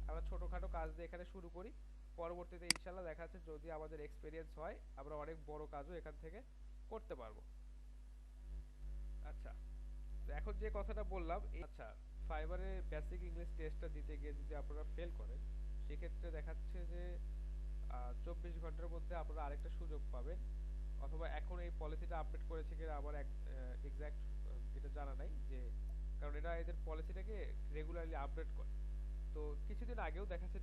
আমরা ছোটখাটো কাজ দিয়ে এখানে শুরু করি, পরবর্তীতে ইনশাল্লাহ দেখা যাচ্ছে যদি আমাদের এক্সপিরিয়েন্স হয় আমরা অনেক বড় কাজও এখান থেকে করতে পারবো। আচ্ছা, তো এখন যে কথাটা বললাম আচ্ছা, ফাইবারে বেসিক ইংলিশ টেস্টটা দিতে গিয়ে যদি আপনারা ফেল করেন, সেক্ষেত্রে দেখাচ্ছে যে 24 ঘন্টার মধ্যে আপনারা আরেকটা সুযোগ পাবেন, অথবা এখন এই পলিসিটা আপডেট করেছে কিনা আমার এক্সাক্ট এটা জানা নাই, যে কারণ এটা এদের পলিসিটাকে রেগুলারলি আপডেট করে। তো কিছুদিন আগেও দেখাচ্ছে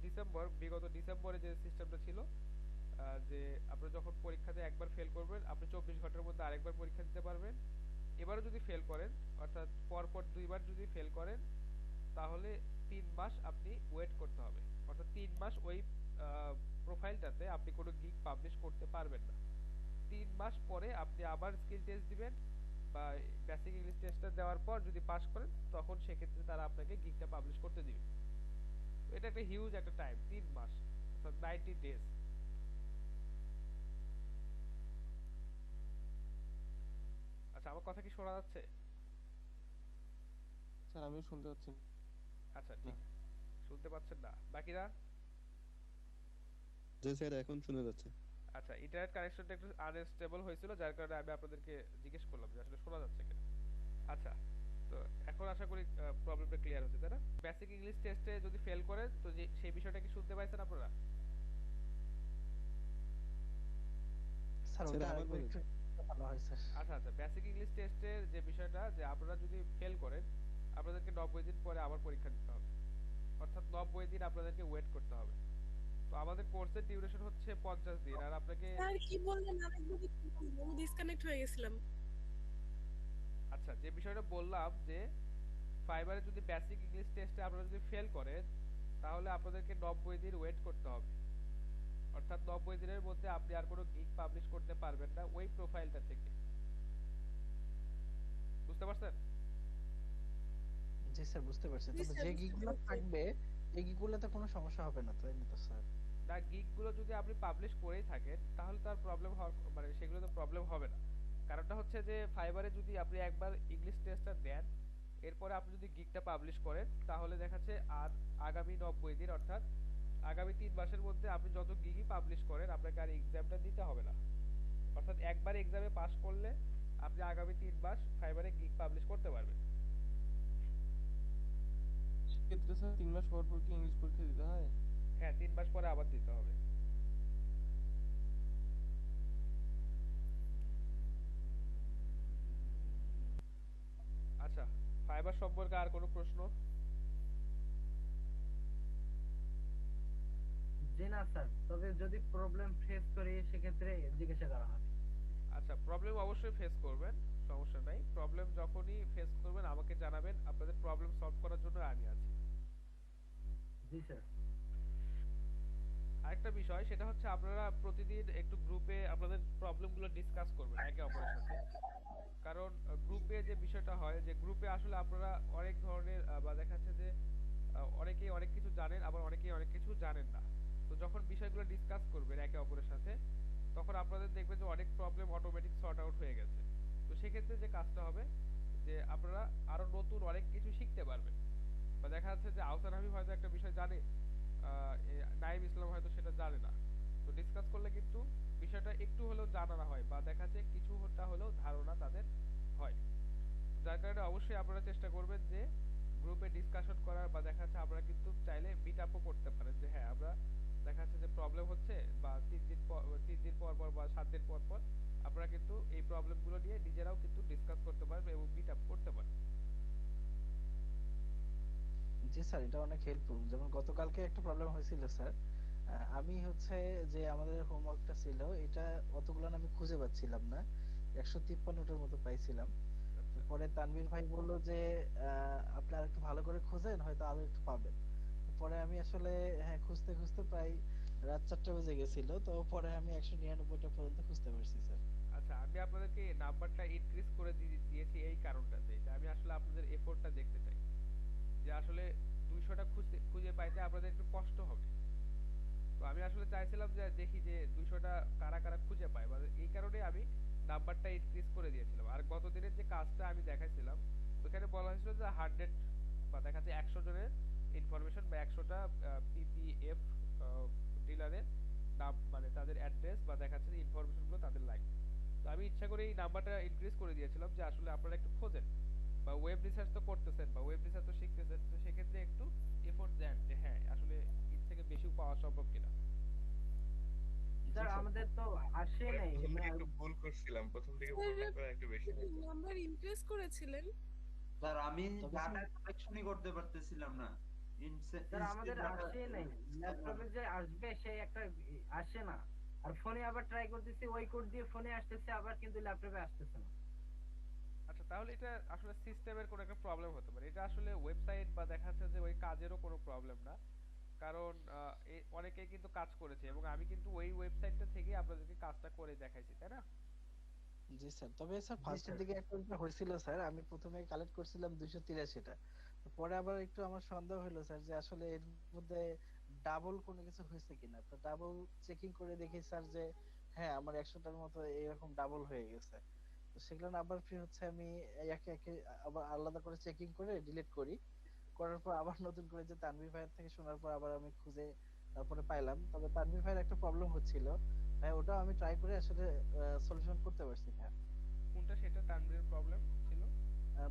বিগত ডিসেম্বরে যে সিস্টেমটা ছিল, যে আপনি যখন পরীক্ষাতে একবার ফেল করবেন আপনি 24 ঘন্টার মধ্যে আরেকবার পরীক্ষা দিতে পারবেন। এবারও যদি ফেল করেন অর্থাৎ পরপর দুইবার যদি ফেল করেন তাহলে 3 মাস আপনি ওয়েট করতে হবে, অর্থাৎ 3 মাস ওই প্রোফাইলটাতে আপনি কোনো গিগ পাবলিশ করতে পারবেন না। 3 মাস পরে আপনি আবার স্কিল টেস্ট দিবেন বা বেসিক ইংলিশ টেস্টটা দেওয়ার পর যদি পাস করেন তখন সেক্ষেত্রে তারা আপনাকে গিগটা পাবলিশ করতে দিবে। তো এটা একটা হিউজ একটা টাইম, 3 মাস অর্থাৎ 90 ডেজ। আচ্ছা, আমার কথা কি শোনা যাচ্ছে? স্যার আমি শুনতে পাচ্ছি না। আচ্ছা ঠিক, শুনতে পাচ্ছেন না বাকিরা? জি স্যার, এখন শোনা যাচ্ছে। আচ্ছা, ইন্টারনেট কানেকশনটা একটু আনস্টেবল হয়েছিল যার কারণে আমি আপনাদেরকে জিজ্ঞেস করলাম যে আসলে শোনা যাচ্ছে কিনা। আচ্ছা, তো এখন আশা করি প্রবলেমটা ক্লিয়ার হচ্ছে, তাই না? বেসিক ইংলিশ টেস্টে যদি ফেল করেন তো যে সেই বিষয়টা কি শুনতে পাইছেন আপনারা? স্যার স্যার ওটা আবার আরেকবার বলুন। একটু ভালো হয় স্যার। আচ্ছা আচ্ছা, বেসিক ইংলিশ টেস্টের যে বিষয়টা যে আপনারা যদি ফেল করেন আপনাদেরকে 90 দিন পরে আবার পরীক্ষা দিতে হবে, অর্থাৎ 90 দিন আপনাদেরকে ওয়েট করতে হবে। তো আমাদের কোর্সের ডিউরেশন হচ্ছে 50 দিন, আর আপনাকে স্যার কি বললেন আরেকবার একটু বলুন, আমি ডিসকানেক্ট হয়ে গেছিলাম। আচ্ছা, যে বিষয়টা বললাম যে ফাইবারে যদি বেসিক ইংলিশ টেস্টে আপনারা যদি ফেল করেন তাহলে আপনাদেরকে 90 দিন ওয়েট করতে হবে, অর্থাৎ 90 দিনের মধ্যে আপনি আর কোনো গিগ পাবলিশ করতে পারবেন না ওই প্রোফাইলটা থেকে। বুঝতে পারছেন? জি স্যার বুঝতে পারছি, জি তবে স্যার যে বুঝতে গিগুলো পেরেছি। থাকবে এই গিগুলোতে কোনো সমস্যা হবে না তাই না তো স্যার? না, গিগগুলো যদি আপনি পাবলিশ করেই থাকেন তাহলে তার প্রবলেম হওয়ার মানে সেগুলোতে প্রবলেম হবে না। কারণটা হচ্ছে যে ফাইবারে যদি আপনি একবার ইংলিশ টেস্টটা দেন এরপরে আপনি যদি গিগটা পাবলিশ করেন তাহলে দেখাচ্ছে আর আগামী 90 দিন অর্থাৎ আগামী 3 মাসের মধ্যে আপনি যত গিগই পাবলিশ করেন আপনাকে আর এক্সামটা দিতে হবে না। অর্থাৎ একবার এক্সামে পাস করলে আপনি আগামী 3 মাস ফাইবারে গিগ পাবলিশ করতে পারবেন। সেক্ষেত্রে স্যার 3 মাস পর পর কি ইংলিশ পরীক্ষা দিতে হয়? হ্যাঁ, 3 মাস পরে আবার দিতে হবে। আচ্ছা, ফাইবার সম্পর্কে আর কোনো প্রশ্ন? জি না স্যার, তবে যদি প্রবলেম ফেস করি সেক্ষেত্রে জিজ্ঞাসা করা হবে। আচ্ছা, প্রবলেম অবশ্যই ফেস করবেন, সমস্যা নাই। প্রবলেম যখনই ফেস করবেন আমাকে জানাবেন, আপনাদের প্রবলেম সলভ করার জন্য আমি আছি। জি স্যার। আরেকটা বিষয়, সেটা হচ্ছে আপনারা প্রতিদিন একটু গ্রুপে আপনাদের প্রবলেমগুলো ডিসকাস করবেন একে অপরের সাথে। কারণ গ্রুপে যে বিষয়টা হয়, যে গ্রুপে আসলে আপনারা অনেক ধরনের বা দেখা যাচ্ছে যে অনেকেই অনেক কিছু জানেন, আবার অনেকেই অনেক কিছু জানেন না। তো যখন বিষয়গুলো ডিসকাস করবেন একে অপরের সাথে, তখন আপনাদের দেখবেন যে অনেক প্রবলেম অটোমেটিক সর্ট আউট হয়ে গেছে। তো সেক্ষেত্রে যে কাজটা হবে, যে আপনারা আরো নতুন অনেক কিছু শিখতে পারবেন। বা দেখা যাচ্ছে যে আহসান হাবিব হয়তো একটা বিষয় জানে, নাইম ইসলাম হয়তো সেটা জানে না। তো ডিসকাস করলে কিন্তু বিষয়টা একটু হলেও জানা হয়, বা দেখা যাচ্ছে কিছুটা হলেও ধারণা তাদের হয়। যার কারণে অবশ্যই আপনারা চেষ্টা করবেন যে গ্রুপে ডিসকাশন করার, বা দেখা যাচ্ছে আপনারা কিন্তু চাইলে মিট আপও করতে পারেন, যে হ্যাঁ আমরা দেখা যাচ্ছে যে প্রবলেম হচ্ছে, বা 3 দিন পর পর বা 7 দিন পর পর আপনারা কিন্তু এই প্রবলেমগুলো নিয়ে নিজেরাও কিন্তু ডিসকাস করতে পারবেন এবং মিট আপ করতে পারবেন। জি স্যার, এটা অনেক হেল্পফুল। যেমন গতকালকে একটা প্রবলেম হয়েছিল স্যার, আমি হচ্ছে যে আমাদের হোমওয়ার্কটা ছিল এটা অতগুলো আমি খুঁজে পাচ্ছিলাম না, 153টার মতো পাইছিলাম। তো আচ্ছা পরে তানভীর ভাই বললো যে আপনি আর একটু ভালো করে খুঁজেন, হয়তো আরো একটু পাবেন। তো পরে আমি আসলে হ্যাঁ খুঁজতে খুঁজতে প্রায় রাত 4টা বেজে গেছিল, তো পরে আমি 199টা পর্যন্ত খুঁজতে পারছি স্যার। আচ্ছা, আমি আপনাদেরকে নাম্বারটা ইনক্রিজ করে দিয়েছি এই কারণটাতে, যে আমি আসলে আপনাদের এফোর্টটা দেখতে চাই, যে আসলে 200টা খুঁজতে খুঁজে পাইতে আপনাদের একটু কষ্ট হবে। তো আমি আসলে চাইছিলাম যে দেখি যে 200টা কারা কারা খুঁজে পায়, বা এই কারণে আমি নাম্বারটা ইনক্রিজ করে দিয়েছিলাম। আর গত দিনের যে কাজটা আমি দেখাইছিলাম, ওখানে বলা হয়েছিল যে 100, বা দেখা যাচ্ছে 100 জনের ইনফরমেশন, বা 100টা পিপিএফ ডিলারের নাম, মানে তাদের অ্যাড্রেস, বা দেখা যাচ্ছে ইনফরমেশন গুলো তাদের লাগবে। তো আমি ইচ্ছা করে এই নাম্বারটা ইনক্রিজ করে দিয়েছিলাম, যে আসলে আপনারা একটু খোঁজেন, বা ওয়েব রিসার্চ তো করতেছেন, বা ওয়েব রিসার্চ তো শিখতেছেন, তো সেক্ষেত্রে একটু এফোর্ট দেন, যে হ্যাঁ আসলে এর থেকে বেশিও পাওয়া সম্ভব কিনা। জি স্যার স্যার। আমাদের তো আসে মানে নাই প্রথম দিকে মানে একটু ভুল করছিলাম, প্রথম দিকে স্যার ভুলটা করে একটু বেশি হয়েছে। নাম্বার ইনক্রিজ করেছিলেন? স্যার আমি তবে স্যার ডাটা কালেকশনই করতে পারতেছিলাম না। স্যার ইনস্টেড আমাদের ডাটা আসে নাই, ল্যাপটপে যে আসবে সেই একটা আসে না। আর ফোনে আবার ট্রাই করতেছি, ওই কোড দিয়ে ফোনে আসতেছে আবার, কিন্তু ল্যাপটপে আসতেছে না। আচ্ছা, তাহলে এটা আসলে সিস্টেমের কোনো একটা প্রবলেম হতে পারে, এটা আসলে ওয়েবসাইট বা দেখা যাচ্ছে যে ওই কাজেরও কোনো প্রবলেম না। কারণ অনেকেই কিন্তু কাজ করেছে, এবং আমি কিন্তু ওই ওয়েবসাইটটা থেকে আপনাদেরকে কাজটা করে দেখাইছি, তাই না? জি স্যার, তবে স্যার জি ফার্স্টের স্যার। দিকে একটা যেটা হয়েছিল স্যার, আমি প্রথমে কালেক্ট করছিলাম 283টা। তো পরে আবার একটু আমার সন্দেহ হলো স্যার যে আসলে এর মধ্যে ডাবল কোনো কিছু হয়েছে কিনা। তো ডাবল চেকিং করে দেখি স্যার যে হ্যাঁ আমার 100টার মতো এরকম ডাবল হয়ে গেছে। তো সেগুলো আবার ফির হচ্ছে আমি একে একে আবার আলাদা করে চেকিং করে ডিলিট করি। করার পর আবার নতুন করে যে তানভীর ভাইয়ের থেকে শোনার পর আবার আমি খুঁজে তারপরে পাইলাম। তবে তানভীর ভাইয়ের একটা প্রবলেম হচ্ছিল ভাই, ওটাও আমি ট্রাই করে আসলে সলিউশন করতে পারছি ভাই। কোনটা সেটা তানভীরের প্রবলেম ছিল?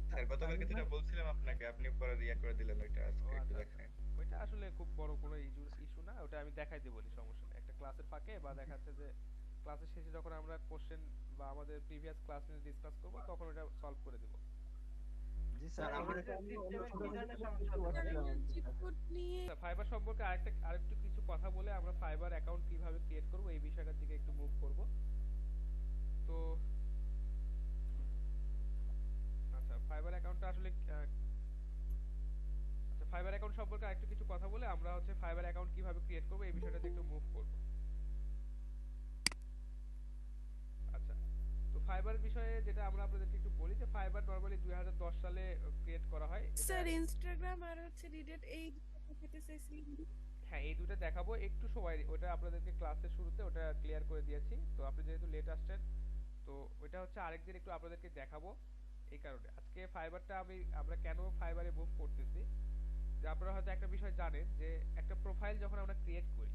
স্যার গতকালকে তানভীর যেটা ভাই, বলছিলাম আপনাকে, আপনি পরে ইয়া করে দিলেন, ওইটা ও আজকে একটু আচ্ছা আচ্ছা, দেখেন। ওইটা আসলে খুব বড় কোনো ইস্যু না, ওটা আমি দেখাই দিব, বলি সমস্যা নেই। একটা ক্লাসের ফাঁকে, বা দেখা যাচ্ছে যে ক্লাসের শেষে যখন আমরা কোশ্চেন বা আমাদের প্রিভিয়াস ক্লাস নিয়ে ডিসকাস করব, তখন ওটা সলভ করে দিব। জি স্যার, স্যার আমার আমাদের এটা আমি অন্য সিস্টেমে ছোট কি ছোট ধরনের করে সমস্যা বুঝতে হতে স্যার পারে? পারছিলাম আমার আর কি জিপ স্যার। কোড নিয়ে আচ্ছা, ফাইবার সম্পর্কে আরেকটু কিছু কথা বলে আমরা ফাইবার অ্যাকাউন্ট কিভাবে ক্রিয়েট করব এই বিষয়টার দিকে একটু মুভ করব। তো আচ্ছা, ফাইবার অ্যাকাউন্টটা আসলে আচ্ছা, ফাইবার অ্যাকাউন্ট সম্পর্কে আরেকটু কিছু কথা বলে আমরা হচ্ছে ফাইবার অ্যাকাউন্ট কিভাবে ক্রিয়েট করব এই বিষয়টাতে একটু মুভ করব। আচ্ছা, তো ফাইবার বিষয়ে যেটা আমরা আপনাদেরকে একটু বলি, যে ফাইবার নরমালি 2010 সালে ক্রিয়েট করা হয় এটা। স্যার ইনস্টাগ্রাম আর হচ্ছে রিডেট এই দেখাতে চাইছিলাম। হ্যাঁ, এই দুটো দেখাবো, একটু সময়, ওটা আপনাদেরকে ক্লাসের শুরুতে ওটা ক্লিয়ার করে দিয়েছি। তো আপনি যেহেতু লেট আসছেন, তো ওইটা হচ্ছে আরেকদিন একটু আপনাদেরকে দেখাবো। এই কারণে আজকে ফাইবারটা আমরা কেন ফাইবারে মুভ করতেছি, যে আপনারা হয়তো একটা বিষয় জানেন, যে একটা প্রোফাইল যখন আমরা ক্রিয়েট করি,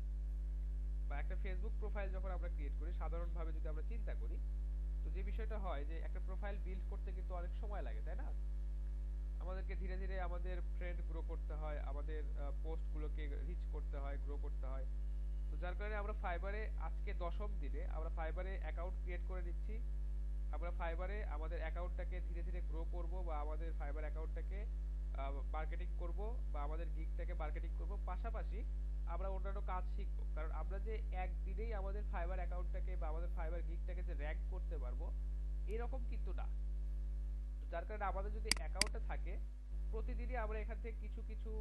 বা একটা ফেসবুক প্রোফাইল যখন আমরা ক্রিয়েট করি, সাধারণভাবে যদি আমরা চিন্তা করি, তো যে বিষয়টা হয় যে একটা প্রোফাইল বিল্ড করতে কিন্তু অনেক সময় লাগে, তাই না? আমাদেরকে ধীরে ধীরে আমাদের ট্রেন্ড গ্রো করতে হয়, আমাদের পোস্টগুলোকে রিচ করতে হয়, গ্রো করতে হয়। তো যার কারণে আমরা ফাইবারে আজকে 10ম দিনে আমরা ফাইবারে অ্যাকাউন্ট ক্রিয়েট করে নিচ্ছি। আমরা ফাইবারে আমাদের অ্যাকাউন্টটাকে ধীরে ধীরে গ্রো করব, বা আমাদের ফাইবার অ্যাকাউন্টটাকে মার্কেটিং করব, বা আমাদের গিগটাকে মার্কেটিং করব। পাশাপাশি আমরা অন্যান্য কাজ শিখবো, কারণ আমরা যে একদিনেই আমাদের ফাইবার অ্যাকাউন্টটাকে বা আমাদের ফাইবার গিগটাকে যে র্যাঙ্ক করতে পারবো এরকম কিন্তু না। তো যার কারণে আমাদের যদি অ্যাকাউন্টে থাকে, প্রতিদিনই আমরা এখান থেকে কিছু কিছু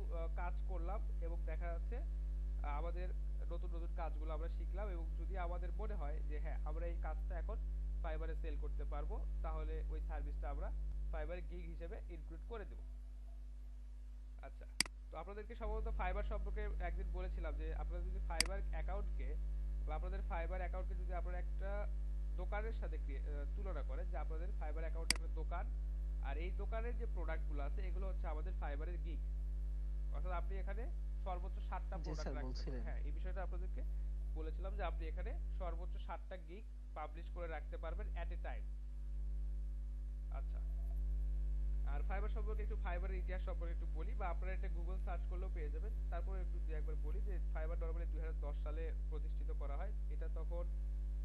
কাজ করলাম, এবং দেখা যাচ্ছে আমাদের নতুন নতুন কাজগুলো আমরা শিখলাম, এবং যদি আমাদের মনে হয় যে হ্যাঁ আমরা এই কাজটা এখন ফাইবারে সেল করতে পারবো, তাহলে ওই সার্ভিসটা আমরা ফাইবার গিগ হিসেবে ইনক্লুড করে দেব। আচ্ছা, তো আপনাদেরকে সম্ভবত ফাইবার সম্পর্কে একদিন বলেছিলাম যে আপনারা যদি ফাইবার অ্যাকাউন্টকে বা আপনাদের ফাইবার অ্যাকাউন্টকে যদি আপনারা একটা দোকানের সাথে তুলনা করেন, যে আপনাদের ফাইবার অ্যাকাউন্ট একটা দোকান, আর এই দোকানের যে প্রোডাক্টগুলো আছে এগুলো হচ্ছে আমাদের ফাইবারের গিগ। অর্থাৎ আপনি এখানে সর্বোচ্চ 7টা জি প্রোডাক্ট স্যার রাখতে বলছিলেন। পারবেন। হ্যাঁ, এই বিষয়টা আপনাদেরকে বলেছিলাম যে আপনি এখানে সর্বোচ্চ 7টা গিগ পাবলিশ করে রাখতে পারবেন এট এ টাইম। আচ্ছা, আর ফাইবার সম্পর্কে একটু, ফাইবারের ইতিহাস সম্পর্কে একটু বলি, বা আপনারা এটা গুগল সার্চ করলেও পেয়ে যাবেন। তারপরে একটু একবার বলি যে ফাইবার নরমালি 2010 সালে প্রতিষ্ঠিত করা হয়। এটা তখন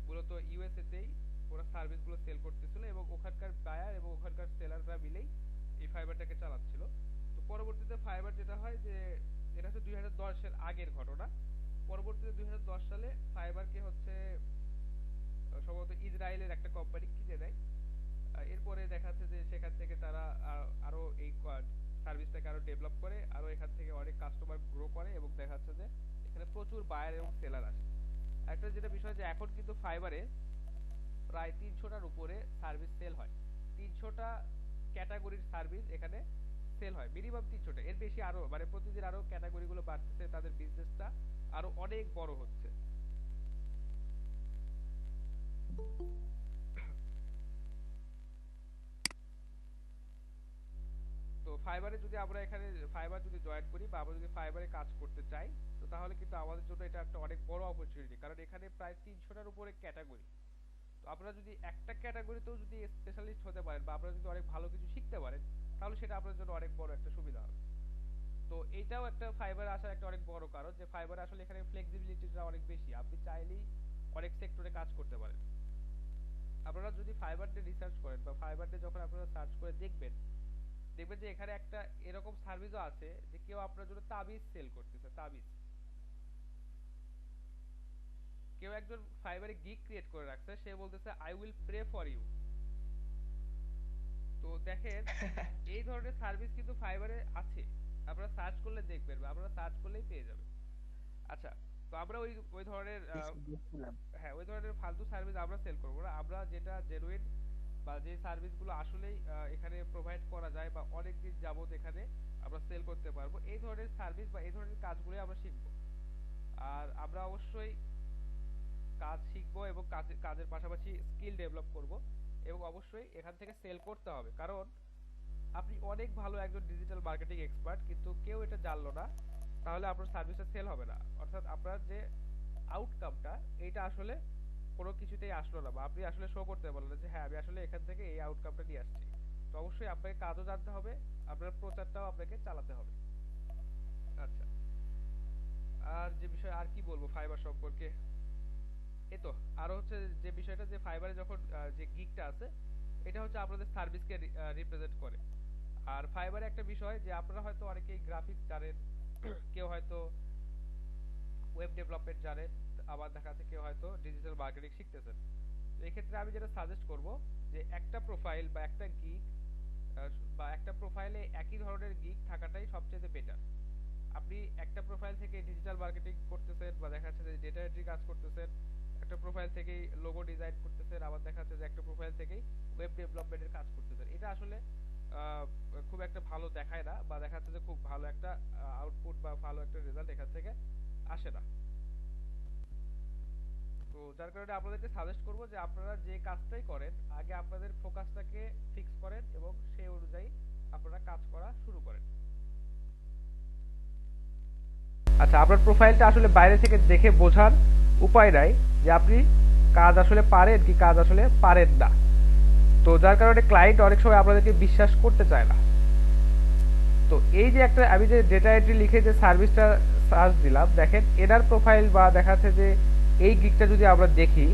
মূলত ইউএসএ তেই ওরা সার্ভিসগুলো সেল করতেছিল, এবং ওখানকার বায়ার এবং ওখানকার সেলাররা মিলেই এই ফাইবারটাকে চালাচ্ছিল। তো পরবর্তীতে ফাইবার যেটা হয় যে এটা হচ্ছে 2010 এর আগের ঘটনা। পরবর্তীতে 2010 সালে ফাইবারকে হচ্ছে সম্ভবত ইসরায়েলের একটা কোম্পানি কিনে নেয়। এরপরে দেখা যাচ্ছে যে সেখান থেকে তারা আরো এই সার্ভিসটাকে আরো ডেভেলপ করে, আরো এখান থেকে অনেক কাস্টমার গ্রো করে, এবং দেখা যাচ্ছে যে এখানে প্রচুর বায়ার এবং সেলার আসে। একটা যেটা বিষয় যে এখন কিন্তু ফাইবারে প্রায় 300টার উপরে সার্ভিস সেল হয়। 300টা ক্যাটাগরির সার্ভিস এখানে সেল হয়, মিনিমাম 300টা। এর বেশি আরো, মানে প্রতিদিন আরো ক্যাটাগরিগুলো বাড়তেছে, তাদের বিজনেসটা আরো অনেক বড় হচ্ছে। তো ফাইবারে যদি আমরা এখানে ফাইবার যদি জয়েন করি, বা আমরা যদি ফাইবারে কাজ করতে চাই, তো তাহলে কিন্তু আমাদের জন্য এটা একটা অনেক বড় অপরচুনিটি, কারণ এখানে প্রায় 300টার উপরে ক্যাটাগরি। তো আপনারা যদি একটা ক্যাটাগরিতেও যদি স্পেশালিস্ট হতে পারেন, বা আপনারা যদি অনেক ভালো কিছু শিখতে পারেন, তাহলে সেটা আপনার জন্য অনেক বড় একটা সুবিধা হবে। তো এইটাও একটা ফাইবারে আসার একটা অনেক বড় কারণ, যে ফাইবারে আসলে এখানে ফ্লেক্সিবিলিটিটা অনেক বেশি, আপনি চাইলেই অনেক সেক্টরে কাজ করতে পারেন। আপনারা যদি ফাইবার নিয়ে রিসার্চ করেন, বা ফাইবার নিয়ে যখন আপনারা সার্চ করে দেখবেন, দেখবেন যে এখানে একটা এরকম সার্ভিসও আছে যে কেউ আপনার জন্য তাবিজ সেল করতেছে। তাবিজ কেউ একজন ফাইবারে গিগ ক্রিয়েট করে রাখছে, সে বলতেছে I will pray for you. তো দেখেন এই ধরনের সার্ভিস কিন্তু ফাইবারে আছে, আপনারা সার্চ করলে দেখবেন, বা আপনারা সার্চ করলেই পেয়ে যাবেন। আচ্ছা, তো আমরা ওই ওই ধরনের হ্যাঁ, ওই ধরনের ফালতু সার্ভিস আমরা সেল করবো না। আমরা যেটা জেনুইন, বা যে সার্ভিসগুলো আসলেই এখানে প্রোভাইড করা যায়, বা অনেক দিন যাবত এখানে আমরা সেল করতে পারবো, এই ধরনের সার্ভিস বা এই ধরনের কাজগুলো আমরা শিখবো। আর আমরা অবশ্যই কাজ শিখবো, এবং কাজের পাশাপাশি স্কিল ডেভেলপ করব, এবং অবশ্যই এখান থেকে সেল করতে হবে। কারণ আপনি অনেক ভালো একজন ডিজিটাল মার্কেটিং এক্সপার্ট, কিন্তু কেউ এটা জানলো না, তাহলে আপনার সার্ভিসটা সেল হবে না। অর্থাৎ আপনার যে আউটকামটা, এইটা আসলে কোনো কিছুতেই আসলো না, বা আপনি আসলে শো করতে পারলেন যে হ্যাঁ আমি আসলে এখান থেকে এই আউটকামটা নিয়ে আসছি। তো অবশ্যই আপনাকে কাজও জানতে হবে, আপনার প্রচারটাও আপনাকে চালাতে হবে। আচ্ছা, আর যে বিষয় আর কি বলবো ফাইবার সম্পর্কে, এই তো আরো হচ্ছে যে বিষয়টা, যে ফাইবারে যখন যে গিগটা আছে, এটা হচ্ছে আপনাদের সার্ভিসকে রিপ্রেজেন্ট করে। আর ফাইবারে একটা বিষয় যে আপনারা হয়তো অনেকেই গ্রাফিক্স জানেন, কেউ হয়তো ওয়েব ডেভেলপমেন্ট জানেন, আবার দেখা যাচ্ছে কেউ হয়তো ডিজিটাল মার্কেটিং শিখতেছেন। তো এই ক্ষেত্রে আমি যেটা সাজেস্ট করব, যে একটা প্রোফাইল বা একটা গিগ, বা একটা প্রোফাইলে একই ধরনের গিগ থাকাটাই সবচেয়ে বেটার। আপনি একটা প্রোফাইল থেকে ডিজিটাল মার্কেটিং করতেছেন, বা দেখা যাচ্ছে যে ডেটা এন্ট্রি কাজ করতেছেন, একটা প্রোফাইল থেকেই লোগো ডিজাইন করতেছেন, আবার দেখা যাচ্ছে যে একটা প্রোফাইল থেকেই ওয়েব ডেভেলপমেন্টের কাজ করতেছেন। এটা আসলে খুব একটা ভালো দেখায় না, বা দেখা যাচ্ছে যে খুব ভালো একটা আউটপুট বা ভালো একটা রেজাল্ট এখান থেকে আসে না। তো যার কারণে আপনাদেরকে সাজেস্ট করব যে আপনারা যে কাজটাই করেন, আগে আপনাদের ফোকাসটাকে ফিক্স করেন, এবং সেই অনুযায়ী আপনারা কাজ করা শুরু করেন। আচ্ছা, আপনার প্রোফাইলটা আসলে বাইরে থেকে দেখে বোঝার উপায় নাই যে আপনি কাজ আসলে পারেন কি কাজ আসলে পারেন না। তো যার কারণে ক্লায়েন্ট অনেক সময় আপনাদেরকে বিশ্বাস করতে চায় না। তো এই যে একটা আমি যে ডেটা এন্ট্রি লিখে যে সার্ভিসটা সার্চ দিলাম, দেখেন এনার প্রোফাইল বা দেখাচ্ছে যে এই গিগটা যদি আমরা দেখি,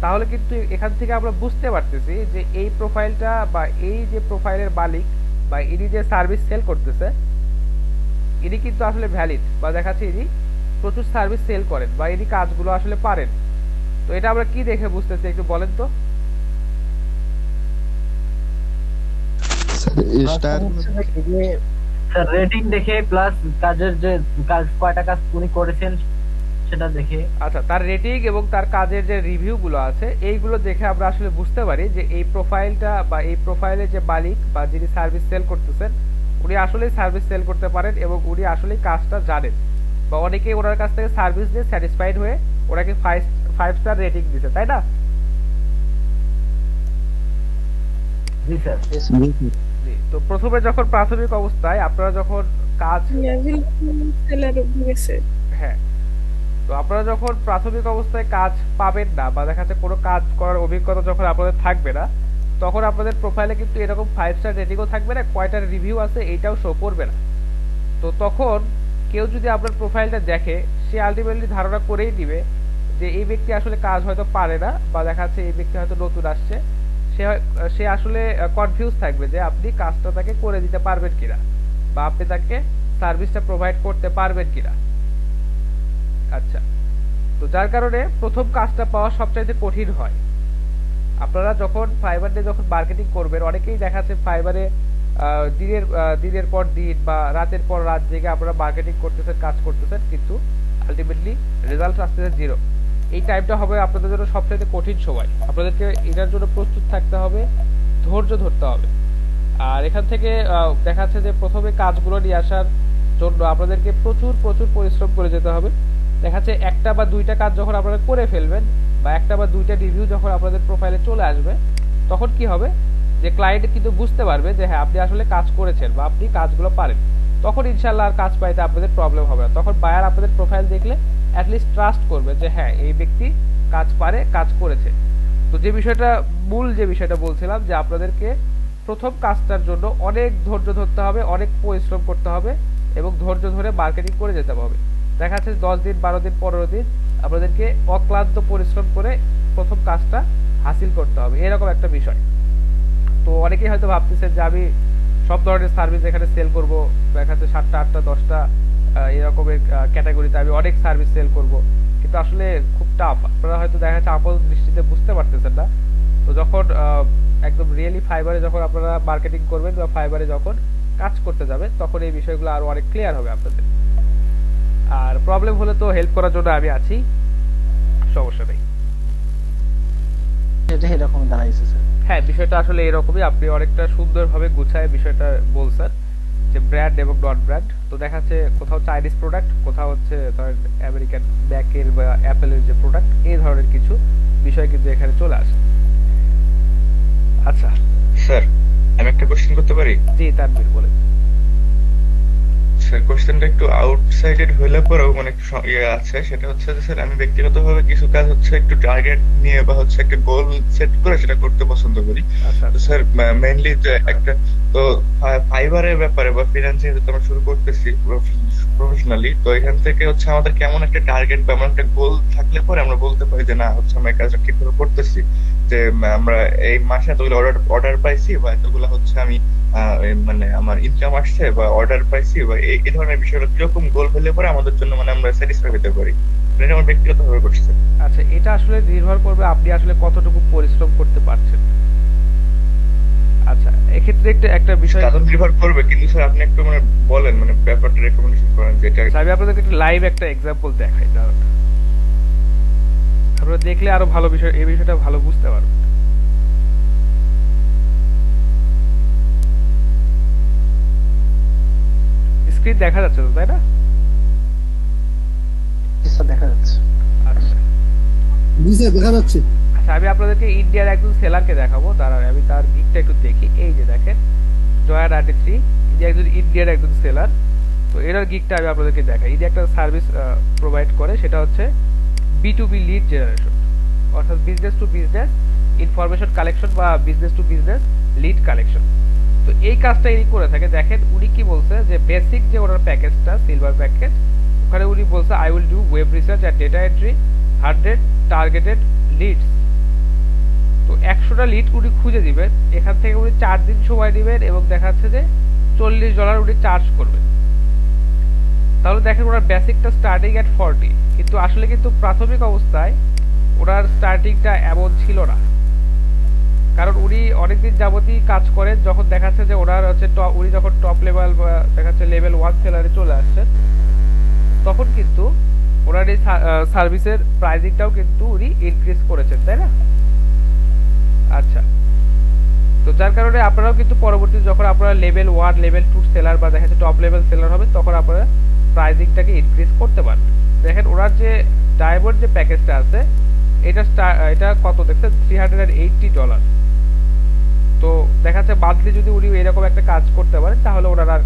তাহলে কিন্তু এখান থেকে আমরা বুঝতে পারতেছি যে এই প্রোফাইলটা বা এই যে প্রোফাইলের মালিক বা ইনি যে সার্ভিস সেল করতেছে, ইনি কিন্তু আসলে ভ্যালিড বা দেখাচ্ছে ইনি প্রচুর সার্ভিস সেল করেন বা ইনি কাজগুলো আসলে পারেন। তো এটা আমরা কি দেখে বুঝতেছি একটু বলেন তো? স্যার রেটিং দেখে প্লাস কাজের যে কয়টা কাজ উনি করেছেন সেটা দেখে। আচ্ছা, তার রেটিং এবং তার কাজের যে রিভিউ গুলো আছে এইগুলো দেখে আমরা আসলে বুঝতে পারি যে এই প্রোফাইলটা বা এই প্রোফাইলের যে মালিক বা যিনি সার্ভিস সেল করতেছেন উনি আসলেই সার্ভিস সেল করতে পারেন এবং উনি আসলেই কাজটা জানেন, বা অনেকেই ওনার কাছ থেকে সার্ভিস দিয়ে স্যাটিসফাইড হয়ে ওনাকে 5 স্টার রেটিং দিছে, তাই না? জি স্যার। জি। তো প্রথমে যখন প্রাথমিক অবস্থায় আপনারা যখন কাজ সেলার গেছে। হ্যাঁ, তো আপনারা যখন প্রাথমিক অবস্থায় কাজ পাবেন না বা দেখা যাচ্ছে কোনো কাজ করার অভিজ্ঞতা যখন আপনাদের থাকবে না, তখন আপনাদের প্রোফাইলে কিন্তু এরকম 5 স্টার রেটিংও থাকবে না, কয়টার রিভিউ আছে এইটাও শো করবে না। তো তখন কেউ যদি আপনার প্রোফাইলটা দেখে, সে আলটিমেটলি ধারণা করেই দিবে যে এই ব্যক্তি আসলে কাজ হয়তো পারে না, বা দেখা যাচ্ছে এই ব্যক্তি হয়তো নতুন আসছে, সে আসলে কনফিউজ থাকবে যে আপনি কাজটা তাকে করে দিতে পারবেন কিনা বা আপনি তাকে সার্ভিসটা প্রোভাইড করতে পারবেন কিনা। আচ্ছা, তো যার কারণে প্রথম কাজটা পাওয়া সবচাইতে কঠিন হয়। আপনারা যখন ফাইবার নিয়ে যখন মার্কেটিং করবেন, অনেকেই দেখা যাচ্ছে ফাইবারে দিনের পর দিন বা রাতের পর রাত জেগে আপনারা মার্কেটিং করতেছেন, কাজ করতেছেন, কিন্তু আলটিমেটলি রেজাল্ট আসতেছে 0। এই টাইমটা হবে আপনাদের জন্য সবচাইতে কঠিন সময়। আপনাদেরকে এটার জন্য প্রস্তুত থাকতে হবে, ধৈর্য ধরতে হবে। আর এখান থেকে দেখা যাচ্ছে যে প্রথমে কাজগুলো নিয়ে আসার জন্য আপনাদেরকে প্রচুর প্রচুর পরিশ্রম করে যেতে হবে। দেখা যাচ্ছে একটা বা দুইটা কাজ যখন আপনারা করে ফেলবেন বা একটা বা দুইটা রিভিউ যখন আপনাদের প্রোফাইলে চলে আসবে, তখন কি হবে যে ক্লায়েন্ট কিন্তু বুঝতে পারবে যে হ্যাঁ আপনি আসলে কাজ করেছেন বা আপনি কাজগুলো পারেন। তখন ইনশাল্লাহ আর কাজ পাইতে আপনাদের প্রবলেম হবে না। তখন বায়ার আপনাদের প্রোফাইল দেখলে অ্যাটলিস্ট ট্রাস্ট করবে যে হ্যাঁ এই ব্যক্তি কাজ পারে, কাজ করেছে। তো যে বিষয়টা মূল যে বিষয়টা বলছিলাম যে আপনাদেরকে প্রথম কাজটার জন্য অনেক ধৈর্য ধরতে হবে, অনেক পরিশ্রম করতে হবে এবং ধৈর্য ধরে মার্কেটিং করে যেতে হবে। দেখা যাচ্ছে 10 দিন 12 দিন 15 দিন আপনাদেরকে অক্লান্ত পরিশ্রম করে প্রথম কাজটা হাসিল করতে হবে, এরকম একটা বিষয়। তো অনেকেই হয়তো ভাবতেছেন যে আমি সব ধরনের সার্ভিস এখানে সেল করব, দেখা যাচ্ছে 7টা 8টা 10টা এরকমের ক্যাটাগরিতে আমি অনেক সার্ভিস সেল করব, কিন্তু আসলে খুব টাফ। আপনারা হয়তো দেখা যাচ্ছে আপাত দৃষ্টিতে বুঝতে পারতেছেন না। তো যখন একদম রিয়েলি ফাইবারে যখন আপনারা মার্কেটিং করবেন বা ফাইবারে যখন কাজ করতে যাবেন, তখন এই বিষয়গুলো আরো অনেক ক্লিয়ার হবে আপনাদের। আর প্রবলেম হলে তো হেল্প করার জন্য আমি আছি, সমস্যা নেই। এটা এরকম দাঁড়াইছে স্যার। হ্যাঁ, বিষয়টা আসলে এরকমই। আপনি অনেকটা সুন্দরভাবে গুছায় বিষয়টা বলছেন যে ব্র্যান্ড এবং নন ব্র্যান্ড। তো দেখা যাচ্ছে কোথাও চাইনিজ প্রোডাক্ট, কোথাও হচ্ছে ধরেন আমেরিকান ব্যাকের বা অ্যাপেলের যে প্রোডাক্ট, এই ধরনের কিছু বিষয় কিন্তু এখানে চলে আসে। আচ্ছা স্যার, আমি একটা কোশ্চেন করতে পারি? জি তানভীর বলেন। স্যার, কোশ্চেনটা একটু আউটসাইডেড হইলে পরেও মানে একটু ইয়ে আছে, সেটা হচ্ছে যে স্যার আমি ব্যক্তিগতভাবে কিছু কাজ হচ্ছে একটু টার্গেট নিয়ে বা হচ্ছে একটা গোল সেট করে সেটা করতে পছন্দ করি। আচ্ছা তো স্যার মেইনলি যে একটা তো ফাইবারের ব্যাপারে বা ফ্রিল্যান্সিং যেটা আমরা শুরু করতেছি প্রফেশনালি, তো এখান থেকে হচ্ছে আমাদের কেমন একটা টার্গেট বা এমন একটা গোল থাকলে পরে আমরা বলতে পারি যে না হচ্ছে আমরা এই কাজটা ঠিকভাবে করতেছি, যে আমরা এই মাসে এতগুলো অর্ডার পাইছি বা এতগুলো হচ্ছে আমি মানে আমার ইনকাম আসছে বা অর্ডার পাইছি বা এই ধরনের বিষয়গুলো কিরকম গোল হলে পরে আমাদের জন্য মানে আমরা স্যাটিসফাই হতে পারি, এটা আমার ব্যক্তিগতভাবে করছি। আচ্ছা, এটা আসলে নির্ভর করবে আপনি আসলে কতটুকু পরিশ্রম করতে পারছেন। আচ্ছা, এক্ষেত্রে একটা বিষয় তাদের নির্ভর করবে, কিন্তু স্যার আপনি একটু মানে বলেন, মানে ব্যাপারটা রেকমেন্ডেশন করেন যে এটা। আমি আপনাদেরকে একটা লাইভ একটা এক্সাম্পল দেখাই, দাঁড়ান। আপনারা দেখলে আরো ভালো বিষয়, এই বিষয়টা ভালো বুঝতে পারবেন। স্ক্রিন দেখা যাচ্ছে তো, তাই না? স্যার দেখা যাচ্ছে। আচ্ছা জি স্যার দেখা যাচ্ছে। আচ্ছা, আমি আপনাদেরকে ইন্ডিয়ার একজন সেলারকে দেখাবো, দাঁড়ান আমি তার গিকটা একটু দেখি। এই যে দেখেন জয়ান 93, ইনি একজন ইন্ডিয়ার একজন সেলার। তো এটার গিকটা আমি আপনাদেরকে দেখাই। ইনি একটা সার্ভিস প্রোভাইড করে, সেটা হচ্ছে B2B লিড জেনারেশন, অর্থাৎ business to business information collection বা business to business lead collection. তো এই কাজটা ইনি করে থাকে। দেখেন উনি কি বলছে যে বেসিক যে ওনার প্যাকেজটা সিলভার প্যাকেজ, ওখানে উনি বলছে I will do web research and data entry 100 targeted leads. তো 100টা লিড উনি খুঁজে দিবেন, এখান থেকে উনি 4 দিন সময় নেবেন এবং দেখা যাচ্ছে যে $40 উনি চার্জ করবেন। তাহলে দেখেন ওনার বেসিকটা স্টার্টিং এট 40, কিন্তু আসলে কিন্তু প্রাথমিক অবস্থায় ওনার স্টার্টিংটা এমন ছিল না, কারণ উনি অনেকদিন যাবতই কাজ করেন। যখন দেখাচ্ছে যে ওনার হচ্ছে উনি যখন টপ লেভেল দেখাচ্ছে লেভেল 1 সেলারে চলে আসছেন, তখন কিন্তু ওনার এই সার্ভিসের প্রাইসিংটাও কিন্তু উনি ইনক্রিজ করেছেন, তাই না? আচ্ছা, তো যার কারণে আপনারাও কিন্তু পরবর্তীতে যখন আপনারা লেভেল 1 লেভেল 2 সেলার বা দেখা যাচ্ছে টপ লেভেল সেলার হবে, তখন আপনারা প্রাইসিংটাকে ইনক্রিজ করতে পারবেন। দেখেন ওনার যে ডায়মন্ড যে প্যাকেজটা আছে, এটা কত দেখছেন, $380। তো দেখা যাচ্ছে মান্থলি যদি উনি এরকম একটা কাজ করতে পারেন, তাহলে ওনার আর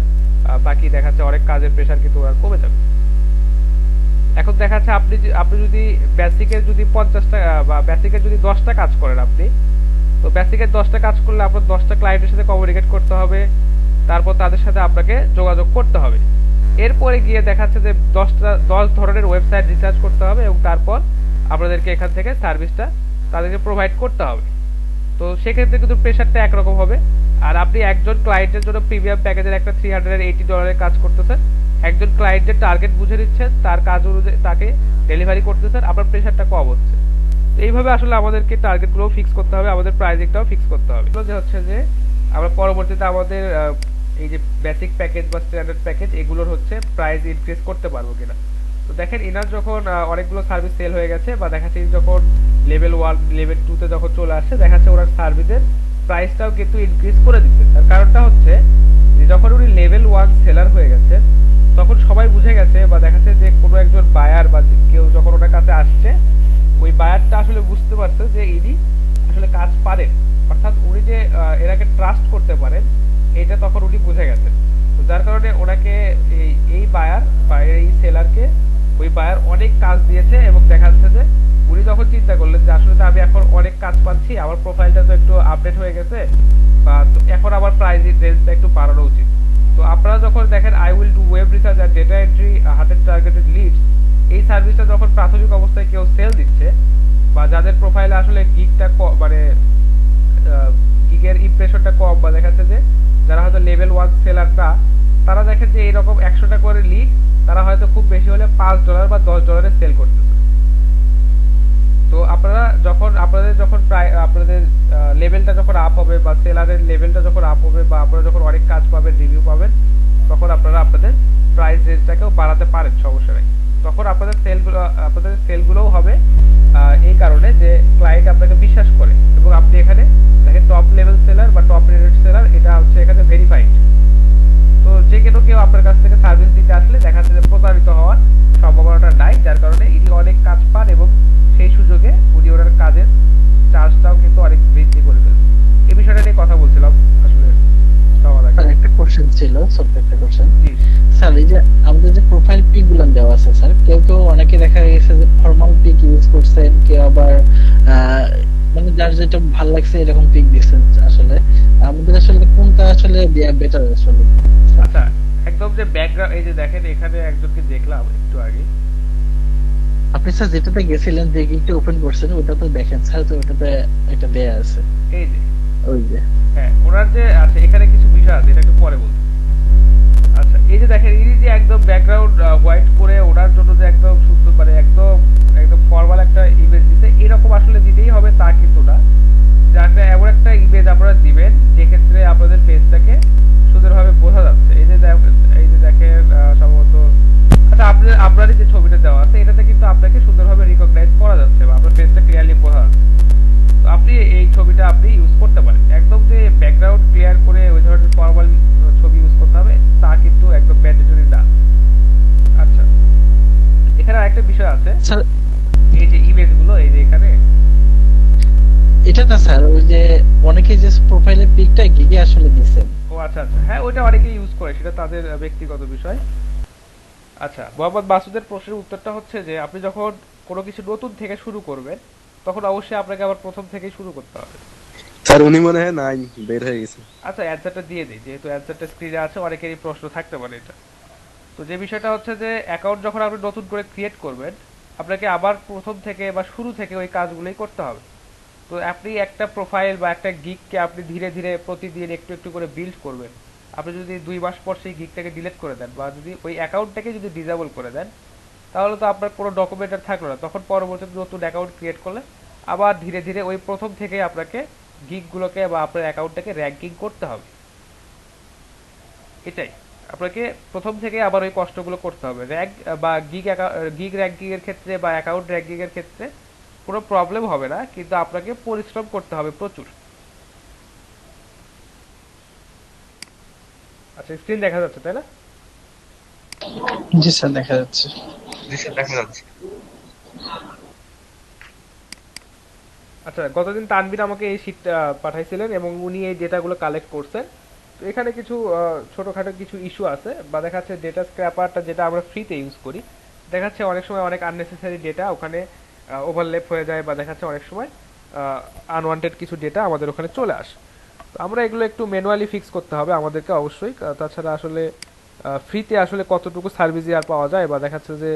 বাকি দেখা যাচ্ছে অনেক কাজের প্রেশার কিন্তু ওনার কমে যাবে। এখন দেখা যাচ্ছে আপনি যদি বেসিকের যদি 50টা বা বেসিকের যদি 10টা কাজ করেন আপনি, তো বেসিকের 10টা কাজ করলে আপনার 10টা ক্লায়েন্টের সাথে কমিউনিকেট করতে হবে, তারপর তাদের সাথে আপনাকে যোগাযোগ করতে হবে। এরপরে গিয়ে দেখাচ্ছে যে 10 ধরনের ওয়েবসাইট রিসার্চ করতে হবে এবং তারপর আপনাদেরকে এখান থেকে সার্ভিসটা তাদেরকে প্রোভাইড করতে হবে। তো সেক্ষেত্রে কিন্তু প্রেশারটা একরকম হবে। আর আপনি একজন ক্লায়েন্টের জন্য প্রিমিয়াম প্যাকেজের একটা $380 কাজ করতেছেন, একজন ক্লায়েন্টের টার্গেট বুঝে নিচ্ছেন, তার কাজ অনুযায়ী তাকে ডেলিভারি করতেছেন, আপনার প্রেশারটা কম হচ্ছে। এইভাবে আসলে আমাদেরকে টার্গেটগুলো ফিক্স করতে হবে, আমাদের প্রাইসিংটাও ফিক্স করতে হবে। যে হচ্ছে যে আমরা পরবর্তীতে আমাদের এই যে বেসিক প্যাকেজ বা স্ট্যান্ডার্ড প্যাকেজ এগুলোর হচ্ছে প্রাইস ইনক্রিজ করতে পারবো কিনা। তো দেখেন ইনার যখন অনেকগুলো সার্ভিস সেল হয়ে গেছে বা দেখাচ্ছে যখন লেভেল 1 লেভেল 2 তে যখন চলে আসছে, দেখাচ্ছে ওনার সার্ভিসের প্রাইসটাও কিন্তু ইনক্রিজ করে দিচ্ছে। তার কারণটা হচ্ছে যে যখন উনি লেভেল 1 সেলার হয়ে গেছেন, তখন সবাই বুঝে গেছে বা দেখাচ্ছে যে কোনো একজন বায়ার বা কেউ যখন ওনার কাছে আসছে, ওই বায়ারটা আসলে বুঝতে পারছে যে ইনি আসলে কাজ পারেন, অর্থাৎ উনি যে এনাকে ট্রাস্ট করতে পারেন, এটা তখন উনি বুঝে গেছেন। তো যার কারণে ওনাকে এই বায়ার বা এই সেলারকে ওই বায়ার অনেক কাজ দিয়েছে এবং দেখা যাচ্ছে যে উনি যখন চিন্তা করলেন যে আসলে তো আমি এখন অনেক কাজ পাচ্ছি, আমার প্রোফাইলটা তো একটু আপডেট হয়ে গেছে, বা এখন আমার প্রাইস রেঞ্জটা একটু বাড়ানো উচিত। তো আপনারা যখন দেখেন I will do web research আর ডেটা এন্ট্রি 100 টার্গেটেড লিডস, এই সার্ভিসটা যখন প্রাথমিক অবস্থায় কেউ সেল দিচ্ছে বা যাদের প্রোফাইলে আসলে গিগটা মানে গিগের ইমপ্রেশনটা কম, বা দেখাচ্ছে যে যারা হয়তো লেভেল 1 সেলার না, তারা দেখেন যে এরকম 100টা করে লিড তারা হয়তো খুব বেশি হলে $5 বা $10 সেল করতেছে। তো আপনারা যখন আপনাদের লেভেলটা যখন আপ হবে বা সেলারের লেভেলটা যখন আপ হবে বা আপনারা যখন অনেক কাজ পাবেন, রিভিউ পাবেন, তখন আপনারা আপনাদের প্রাইস রেঞ্জটাকেও বাড়াতে পারেন, সমস্যা নেই। তখন আপনাদের সেলগুলোও হবে এই কারণে যে ক্লায়েন্ট আপনাকে বিশ্বাস করে এবং আপনি এখানে দেখেন টপ লেভেল সেলার বা টপ রেটেড সেলার, এটা হচ্ছে এখানে ভেরিফাইড। তো যে কেউ আপনার কাছ থেকে সার্ভিস দিতে আসলে দেখা যাচ্ছে যে প্রতারিত হওয়ার সম্ভাবনাটা নাই, যার কারণে ইনি অনেক কাজ পান এবং সেই সুযোগে উনি ওনার কাজের চার্জটাও কিন্তু অনেক বৃদ্ধি করে ফেলেন। এই বিষয়টা নিয়ে কথা বলছিলাম আসলে সবার আগে। একটা কোশ্চেন ছিল, ছোট্ট একটা কোশ্চেন স্যার। এই যে আমাদের যে প্রোফাইল পিক গুলো দেওয়া আছে স্যার, কেউ অনেকে দেখা গেছে যে ফর্মাল পিক ইউজ করছেন, কেউ আবার মানে যার যেটা ভালো লাগছে এরকম পিক দিচ্ছেন। আসলে আমাদের আসলে কোনটা আসলে বেটার আসলে? আচ্ছা, একদম যে ব্যাকগ্রাউন্ড, এই যে দেখেন এখানে একজনকে দেখলাম একটু আগে, আপনি স্যার যেটাতে গেছিলেন যে গিকটা ওপেন করছেন ওটা তো দেখেন স্যার, তো ওটাতে এটা দেয়া আছে, এই যে ওই যে হ্যাঁ ওনার যে আছে এখানে কিছু বিষয় আছে, এটা একটু পরে বলছি। আচ্ছা, এই যে দেখেন ইনি যে একদম ব্যাকগ্রাউন্ড হোয়াইট করে ওনার জন্য যে একদম সুন্দর মানে একদম ফর্মাল একটা ইমেজ দিতে, এরকম আসলে দিতেই হবে তা কিন্তু না। যাতে এমন একটা ইমেজ আপনারা দিবেন যে ক্ষেত্রে আপনাদের পেজটাকে সুন্দরভাবে বোঝা যাচ্ছে। এই যে দেখেন সম্ভবত, আচ্ছা আপনারই যে ছবিটা দেওয়া আছে এটাতে কিন্তু আপনাকে সুন্দরভাবে রিকগনাইজ করা যাচ্ছে বা আপনার পেজটা ক্লিয়ারলি বোঝা যাচ্ছে। তো আপনি এই ছবিটা আপনি ইউজ করতে পারেন। একদম যে ব্যাকগ্রাউন্ড ক্লিয়ার করে ওই ধরনের ফর্মাল ছবি ইউজ করতে হবে তা কিন্তু একদম ম্যান্ডেটরি না। আচ্ছা, এখানে আরেকটা বিষয় আছে, এই যে ইমেজগুলো এই যে এখানে, এটা না স্যার ওই যে অনেকে যে প্রোফাইলের পিকটা গিগে আসলে দিবেন। ও আচ্ছা আচ্ছা, হ্যাঁ ওইটা অনেকে ইউজ করে, সেটা তাদের ব্যক্তিগত বিষয়। আচ্ছা, মোহাম্মদ মাসুদের প্রশ্নের উত্তরটা হচ্ছে যে আপনি যখন কোনো কিছু নতুন থেকে শুরু করবেন, তখন অবশ্যই আপনাকে আবার প্রথম থেকেই শুরু করতে হবে। স্যার উনি মনে হয় নাই, বের হয়ে গেছে। আচ্ছা অ্যান্সারটা দিয়ে দিই, যেহেতু অ্যান্সারটা স্ক্রিনে আছে, অনেকেরই প্রশ্ন থাকতে পারে এটা। তো যে বিষয়টা হচ্ছে যে অ্যাকাউন্ট যখন আপনি নতুন করে ক্রিয়েট করবেন, আপনাকে আবার প্রথম থেকে বা শুরু থেকে ওই কাজগুলোই করতে হবে। তো আপনি একটা প্রোফাইল বা একটা গিগকে আপনি ধীরে ধীরে প্রতিদিন একটু একটু করে বিল্ড করবেন। আপনি যদি 2 মাস পর সেই গিগটাকে ডিলিট করে দেন, বা যদি ওই অ্যাকাউন্টটাকে যদি ডিসেবল করে দেন, তাহলে তো আপনার কোনো ডকুমেন্ট আর থাকলো না। তখন পরবর্তীতে নতুন অ্যাকাউন্ট ক্রিয়েট করলে আবার ধীরে ধীরে ওই প্রথম থেকে আপনাকে গিগগুলোকে বা আপনার অ্যাকাউন্টটাকে র্যাঙ্কিং করতে হবে। এটাই আপনাকে প্রথম থেকে আবার ওই কষ্টগুলো করতে হবে। র্যাঙ্ক বা গিগ র্যাঙ্কিং এর ক্ষেত্রে বা অ্যাকাউন্ট র্যাঙ্কিং এর ক্ষেত্রে কোনো প্রবলেম হবে না, কিন্তু আপনাকে পরিশ্রম করতে হবে প্রচুর। আচ্ছা স্ক্রিন দেখা যাচ্ছে তাই না? জি স্যার দেখা যাচ্ছে। জি স্যার দেখা যাচ্ছে। আচ্ছা গতদিন তানভীর আমাকে এই শীটটা পাঠাইছিলেন এবং উনি এই ডেটাগুলো কালেক্ট করছেন। তো এখানে কিছু ছোটখাটো কিছু ইস্যু আছে, বা দেখা যাচ্ছে ডেটা স্ক্র্যাপারটা যেটা আমরা ফ্রিতে ইউজ করি, দেখা যাচ্ছে অনেক সময় অনেক আননেসেসারি ডেটা ওখানে ওভারলেপ হয়ে যায়, বা দেখা যাচ্ছে অনেক সময় আনওয়ান্টেড কিছু ডেটা আমাদের ওখানে চলে আসে। তো আমরা এগুলো একটু ম্যানুয়ালি ফিক্স করতে হবে আমাদেরকে অবশ্যই। তাছাড়া আসলে ফ্রিতে আসলে কতটুকু সার্ভিসই আর পাওয়া যায়, বা দেখা যাচ্ছে যে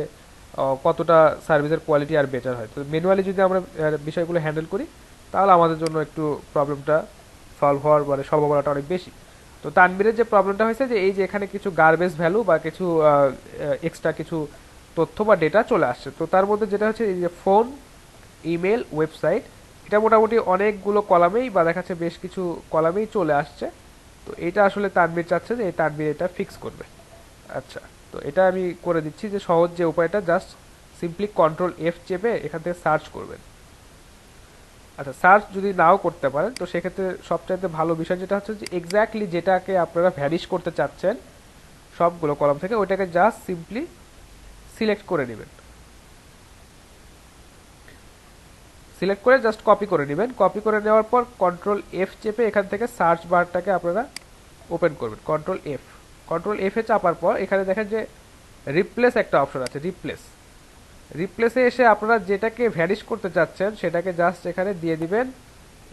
কতটা সার্ভিসের কোয়ালিটি আর বেটার হয়। তো ম্যানুয়ালি যদি আমরা বিষয়গুলো হ্যান্ডেল করি, তাহলে আমাদের জন্য একটু প্রবলেমটা সলভ হওয়ার মানে সম্ভাবনাটা অনেক বেশি। তো তানভীরের যে প্রবলেমটা হয়েছে যে এই যে এখানে কিছু গার্বেজ ভ্যালু বা কিছু এক্সট্রা কিছু তথ্য বা ডেটা চলে আসছে। তো তার মধ্যে যেটা হচ্ছে এই যে ফোন, ইমেল, ওয়েবসাইট, এটা মোটামুটি অনেকগুলো কলামেই বা দেখা যাচ্ছে বেশ কিছু কলামেই চলে আসছে। তো এটা আসলে তানভীর চাচ্ছে যে এই তানভীর এটা ফিক্স করবে। আচ্ছা তো এটা আমি করে দিচ্ছি, যে সহজ যে উপায়টা, জাস্ট সিম্পলি কন্ট্রোল এফ চেপে এখান থেকে সার্চ করবেন। আচ্ছা সার্চ যদি নাও করতে পারেন, তো সেক্ষেত্রে সবচাইতে ভালো বিষয় যেটা হচ্ছে যে এক্স্যাক্টলি যেটাকে আপনারা ভ্যানিশ করতে চাচ্ছেন সবগুলো কলাম থেকে, ওইটাকে জাস্ট সিম্পলি সিলেক্ট করে নেবেন। সিলেক্ট করে জাস্ট কপি করে নেবেন। কপি করে নেওয়ার পর কন্ট্রোল এফ চেপে এখান থেকে সার্চ বারটাকে আপনারা ওপেন করবেন। কন্ট্রোল এফ এ চাপার পর এখানে দেখেন যে রিপ্লেস একটা অপশন আছে, রিপ্লেসে এসে আপনারা যেটাকে ভ্যানিশ করতে চাচ্ছেন সেটাকে জাস্ট এখানে দিয়ে দিবেন,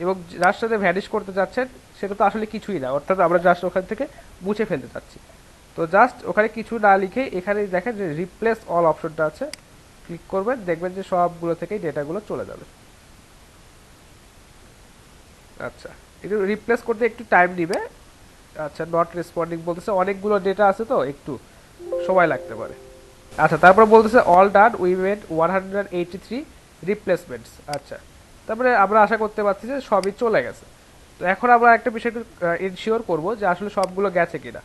এবং যার সাথে ভ্যানিশ করতে চাচ্ছেন সেটা তো আসলে কিছুই না, অর্থাৎ আমরা জাস্ট ওখান থেকে মুছে ফেলতে চাচ্ছি। তো জাস্ট ওখানে কিছু না লিখে এখানে দেখেন যে রিপ্লেস অল অপশনটা আছে, ক্লিক করবেন, দেখবেন যে সবগুলো থেকেই ডেটাগুলো চলে যাবে। আচ্ছা একটু রিপ্লেস করতে একটু টাইম নিবে। আচ্ছা নট রেসপন্ডিং বলতেছে, অনেকগুলো ডেটা আছে তো একটু সময় লাগতে পারে। আচ্ছা তারপর বলতেছে অল ডান, উই মেড 183 রিপ্লেসমেন্টস। আচ্ছা তারপরে আমরা আশা করতে পারছি যে সবই চলে গেছে। তো এখন আমরা একটা বিষয় ইনশিওর করব যে আসলে সবগুলো গেছে কিনা।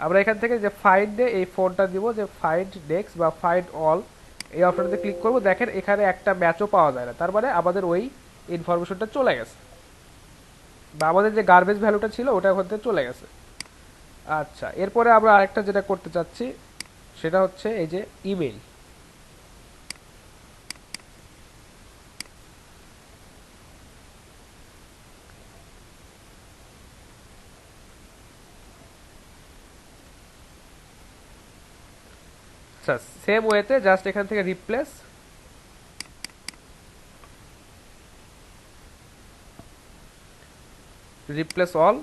আমরা এখান থেকে যে ফাইন্ডে এই ফোনটা দিব, যে ফাইন্ড নেক্সট বা ফাইন্ড অল, এই অপশনটাতে ক্লিক করব। দেখেন এখানে একটা ম্যাচও পাওয়া যায় না, তার মানে আমাদের ওই ইনফরমেশনটা চলে গেছে, বা আমাদের যে গার্বেজ ভ্যালুটা ছিল ওটা ওখান থেকে চলে গেছে। আচ্ছা এরপরে আমরা আরেকটা যেটা করতে চাচ্ছি সেটা হচ্ছে এই যে ইমেল। আচ্ছা সেম ওয়েতে জাস্ট এখান থেকে রিপ্লেস অল,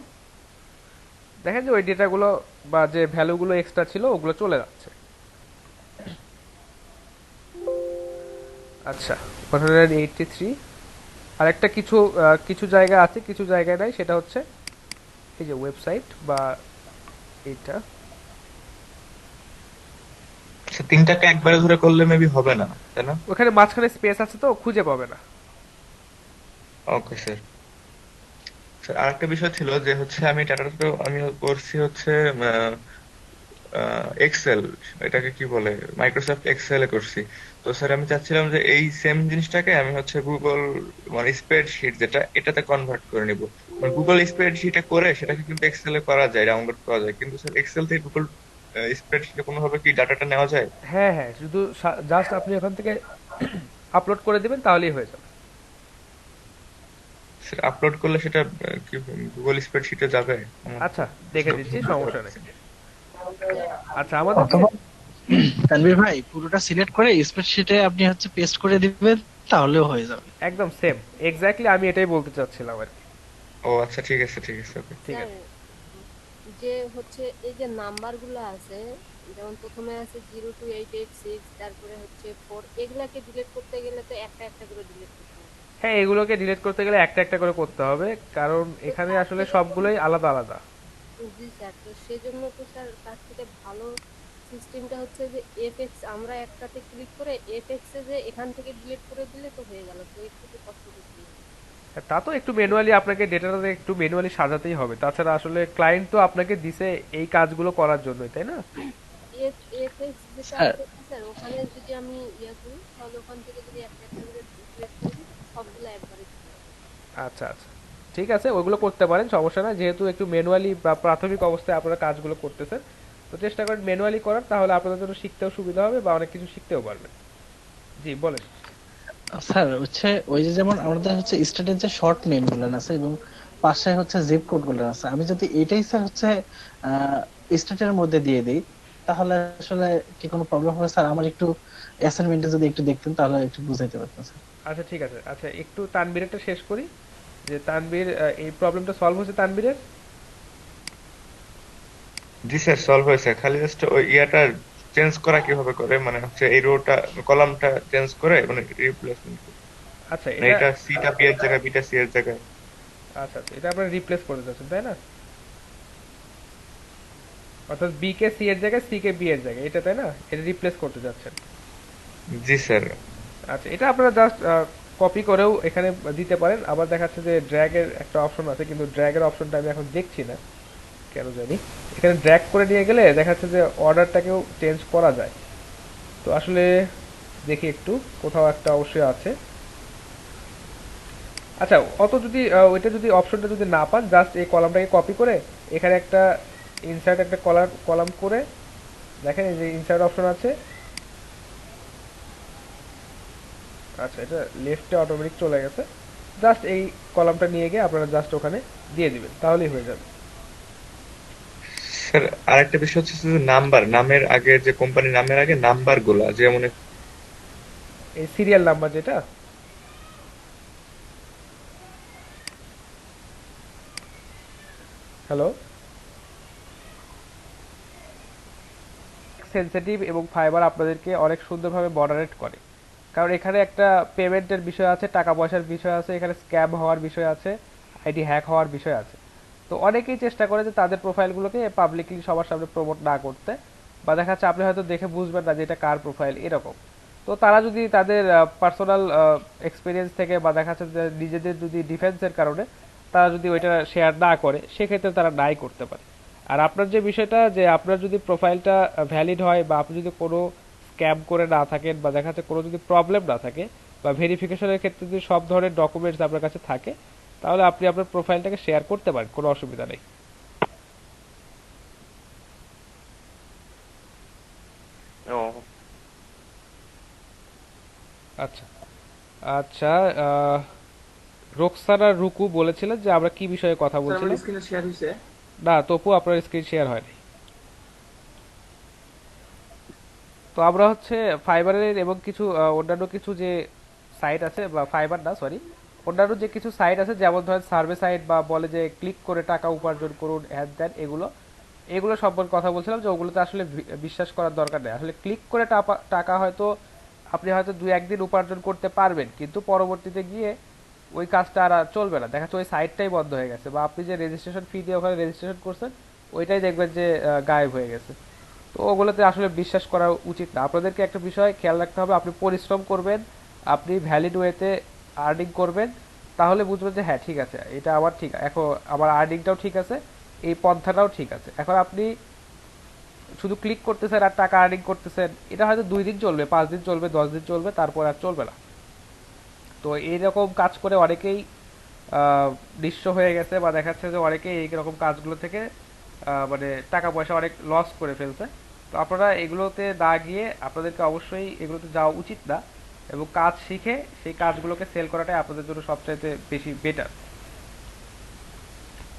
দেখেন যে ওই ডেটাগুলো বা যে ভ্যালুগুলো এক্সট্রা ছিল ওগুলো চলে যাচ্ছে। আচ্ছা 183। আর একটা কিছু কিছু জায়গায় আছে কিছু জায়গায় নাই, সেটা হচ্ছে এই যে ওয়েবসাইট বা এইটা। আচ্ছা তিনটাকে একবারে ধরে করলে মেবি হবে না, তাই না? ওখানে মাঝখানে স্পেস আছে তো খুঁজে পাবে না। Okay sir. স্যার আরেকটা বিষয় ছিল যে হচ্ছে আমি ডাটাটা তো আমি করছি হচ্ছে এক্সেল, এটাকে কি বলে, মাইক্রোসফট এক্সেল এ করছি। তো স্যার আমি চাচ্ছিলাম যে এই সেম জিনিসটাকে আমি হচ্ছে গুগল মানে স্প্রেডশিট যেটা, এটাতে কনভার্ট করে নিব। মানে গুগল স্প্রেডশিটে করে সেটাকে কিন্তু এক্সেল এ করা যায়, ডাউনলোড করা যায়, কিন্তু স্যার এক্সেল থেকে গুগল স্প্রেডশিটে কোনোভাবে কি ডাটাটা নেওয়া যায়? হ্যাঁ হ্যাঁ, শুধু জাস্ট আপনি ওখান থেকে আপলোড করে দিবেন তাহলেই হয়ে যাবে। স্যার আপলোড করলে সেটা কি গুগল স্প্রেডশিটে যাবে? আচ্ছা দেখে দিচ্ছি, সমস্যা নেই। আচ্ছা আমাদের অথবা তানভীর ভাই পুরোটা সিলেক্ট করে স্প্রেডশিটে আপনি হচ্ছে পেস্ট করে দিবেন, তাহলেও হয়ে যাবে। একদম সেম, এক্স্যাক্টলি আমি এটাই বলতে চাচ্ছিলাম আর কি। ও আচ্ছা, ঠিক আছে ঠিক আছে, ওকে। ঠিক স্যার আছে। যে হচ্ছে এই যে নাম্বারগুলো আছে, যেমন প্রথমে আছে 02886, তারপরে হচ্ছে 4, এগুলাকে ডিলিট করতে গেলে তো একটা একটা করে ডিলিট করতে হবে। হ্যাঁ, এগুলোকে ডিলিট করতে গেলে একটা একটা করে করতে হবে, কারণ তো এখানে তার আসলে থেকে সবগুলোই আলাদা আলাদা। জি স্যার, তো সেজন্য তো স্যার তার থেকে ভালো সিস্টেমটা হচ্ছে যে এফএক্স, আমরা একটাতে ক্লিক করে এফএক্স এ যে এখান থেকে ডিলিট করে দিলে তো হয়ে গেল, তো এর থেকে কষ্ট করতে হবে। হ্যাঁ, তা তো একটু ম্যানুয়ালি আপনাকে ডেটাটাতে একটু ম্যানুয়ালি সাজাতেই হবে, তাছাড়া আসলে ক্লায়েন্ট তো আপনাকে দিছে এই কাজগুলো করার জন্যই, তাই না? এফএক্স যেটা স্যার আছে না স্যার, ওখানে যদি আমি ইয়া করি তাহলে ওখান থেকে যদি একটা একটা করে ডিলিট করে দিই সবগুলো একবারে চলে যাবে। আচ্ছা আচ্ছা, ঠিক আছে, ওইগুলো করতে পারেন, সমস্যা না, যেহেতু একটু ম্যানুয়ালি বা প্রাথমিক অবস্থায় আপনারা কাজগুলো করতেছেন, তো চেষ্টা করেন ম্যানুয়ালি করার, তাহলে আপনাদের জন্য শিখতেও সুবিধা হবে বা অনেক কিছু শিখতেও পারবেন। জি বলেন। স্যার হচ্ছে ওই যে যেমন আমাদের হচ্ছে স্টেটের যে শর্ট নেম গুলো আছে এবং পাশে হচ্ছে জিপ কোড গুলো আছে, আমি যদি এটাই স্যার হচ্ছে স্টেটের মধ্যে দিয়ে দিই তাহলে আসলে কি কোনো প্রবলেম হবে স্যার? আমার একটু অ্যাসাইনমেন্টে যদি একটু দেখতেন তাহলে একটু বুঝাইতে পারতাম স্যার। আচ্ছা ঠিক আছে, আচ্ছা একটু তানবীরেরটা শেষ করি, যে তানবীর এই প্রবলেমটা সলভ হয়েছে তানবীরের? জি স্যার, সলভ হয়েছে। খালি জাস্ট ওই ইয়াটা চেঞ্জ করা কিভাবে করে, মানে হচ্ছে এই রোটা কলামটা চেঞ্জ করে মানে রিপ্লেসমেন্ট, আচ্ছা মানে এটা, এটা সিটা বি এর জায়গায় বিটা সি এর জায়গায়। আচ্ছা আচ্ছা, এটা আপনারা রিপ্লেস করতে চাচ্ছেন তাই না? অর্থাৎ বি কে সি এর জায়গায় সি কে বি এর জায়গায়, এটা তাই না? এটা রিপ্লেস করতে যাচ্ছেন। জি স্যার। আচ্ছা, এটা আপনারা জাস্ট কপি করেও এখানে দিতে পারেন, আবার দেখাচ্ছে যে ড্র্যাগ এর একটা অপশন আছে, কিন্তু ড্র্যাগ এর অপশনটা আমি এখন দেখছি না কেন জানি। এখানে ড্র্যাগ করে নিয়ে গেলে দেখাচ্ছে যে অর্ডারটাকেও চেঞ্জ করা যায়, তো আসলে দেখি একটু, কোথাও একটা অবশ্যই আছে। আচ্ছা, অত যদি ওইটা যদি অপশনটা যদি না পান, জাস্ট এই কলামটাকে কপি করে এখানে একটা ইনসার্ট একটা কলাম করে দেখেন, এই যে ইনসার্ট অপশন আছে। আচ্ছা, এটা লেফটে অটোমেটিক চলে গেছে, জাস্ট এই কলামটা নিয়ে গিয়ে আপনারা জাস্ট ওখানে দিয়ে দিবেন, তাহলেই হয়ে যাবে। স্যার আরেকটা বিষয় হচ্ছে যে নাম্বার, নামের আগে যে কোম্পানির নামের আগে নাম্বার গুলা, যেমন এই সিরিয়াল নাম্বার যেটা, হ্যালো, সেনসিটিভ এবং ফাইবার আপনাদেরকে অনেক সুন্দরভাবে মডারেট করে, কারণ এখানে একটা পেমেন্টের বিষয় আছে, টাকা পয়সার বিষয় আছে, এখানে স্ক্যাম হওয়ার বিষয় আছে, আইডি হ্যাক হওয়ার বিষয় আছে। তো অনেকেই চেষ্টা করে যে তাদের প্রোফাইলগুলোকে পাবলিকলি সবার সামনে প্রমোট না করতে, বা দেখা যাচ্ছে আপনি হয়তো দেখে বুঝবেন না যে এটা কার প্রোফাইল এরকম। তো তারা যদি তাদের পার্সোনাল এক্সপিরিয়েন্স থেকে বা দেখা যাচ্ছে যে নিজেদের যদি ডিফেন্সের কারণে তারা যদি ওইটা শেয়ার না করে, সেক্ষেত্রে তারা নাই করতে পারে। আর আপনার যে বিষয়টা, যে আপনার যদি প্রোফাইলটা ভ্যালিড হয় বা আপনি যদি কোনো স্ক্যাম করে না থাকেন বা দেখা যাচ্ছে কোনো যদি প্রবলেম না থাকে বা ভেরিফিকেশনের ক্ষেত্রে যদি সব ধরনের ডকুমেন্টস আপনার কাছে থাকে, তাহলে আপনি আপনার প্রোফাইলটাকে শেয়ার করতে পারেন, কোনো অসুবিধা নেই। ও আচ্ছা আচ্ছা, রোকসানা রুকু বলেছিলেন যে আমরা কি বিষয়ে কথা বলছিলাম? স্ক্রিনে শেয়ার হইছে। না তপু, আপনার স্ক্রিন শেয়ার হয়নি। তো আমরা হচ্ছে ফাইবারের এবং কিছু অন্যান্য কিছু যে সাইট আছে, বা ফাইবার না সরি, অন্যান্য যে কিছু সাইট আছে, যেমন ধরেন সার্ভে সাইট বা বলে যে ক্লিক করে টাকা উপার্জন করুন, হ্যান ত্যান, এগুলো এগুলো সম্পর্কে কথা বলছিলাম, যে ওগুলোতে আসলে বিশ্বাস করার দরকার নেই। আসলে ক্লিক করে টাকা হয়তো আপনি হয়তো 2-1 দিন উপার্জন করতে পারবেন, কিন্তু পরবর্তীতে গিয়ে ওই কাজটা আর চলবে না, দেখা যাচ্ছে ওই সাইটটাই বন্ধ হয়ে গেছে, বা আপনি যে রেজিস্ট্রেশন ফি দিয়ে ওখানে রেজিস্ট্রেশন করছেন ওইটাই দেখবেন যে গায়েব হয়ে গেছে। তো ওগুলোতে আসলে বিশ্বাস করা উচিত না। আপনাদেরকে একটা বিষয় খেয়াল রাখতে হবে, আপনি পরিশ্রম করবেন, আপনি ভ্যালিড ওয়েতে আর্নিং করবেন, তাহলে বুঝবেন যে হ্যাঁ ঠিক আছে, এটা আমার ঠিক, এখন আমার আর্নিংটাও ঠিক আছে, এই পন্থাটাও ঠিক আছে। এখন আপনি শুধু ক্লিক করতেছেন আর টাকা আর্নিং করতেছেন, এটা হয়তো 2 দিন চলবে, 5 দিন চলবে, 10 দিন চলবে, তারপর আর চলবে না। তো এইরকম কাজ করে অনেকেই নিঃস্ব হয়ে গেছে, বা দেখাচ্ছে যে অনেকেই এইরকম কাজগুলো থেকে মানে টাকা পয়সা অনেক লস করে ফেলছে। তো আপনারা এগুলোতে না গিয়ে আপনাদেরকে অবশ্যই এগুলোতে যাওয়া উচিত না, এবং কাজ শিখে সেই কাজগুলোকে সেল করাটাই আপনাদের জন্য সবচাইতে বেশি বেটার।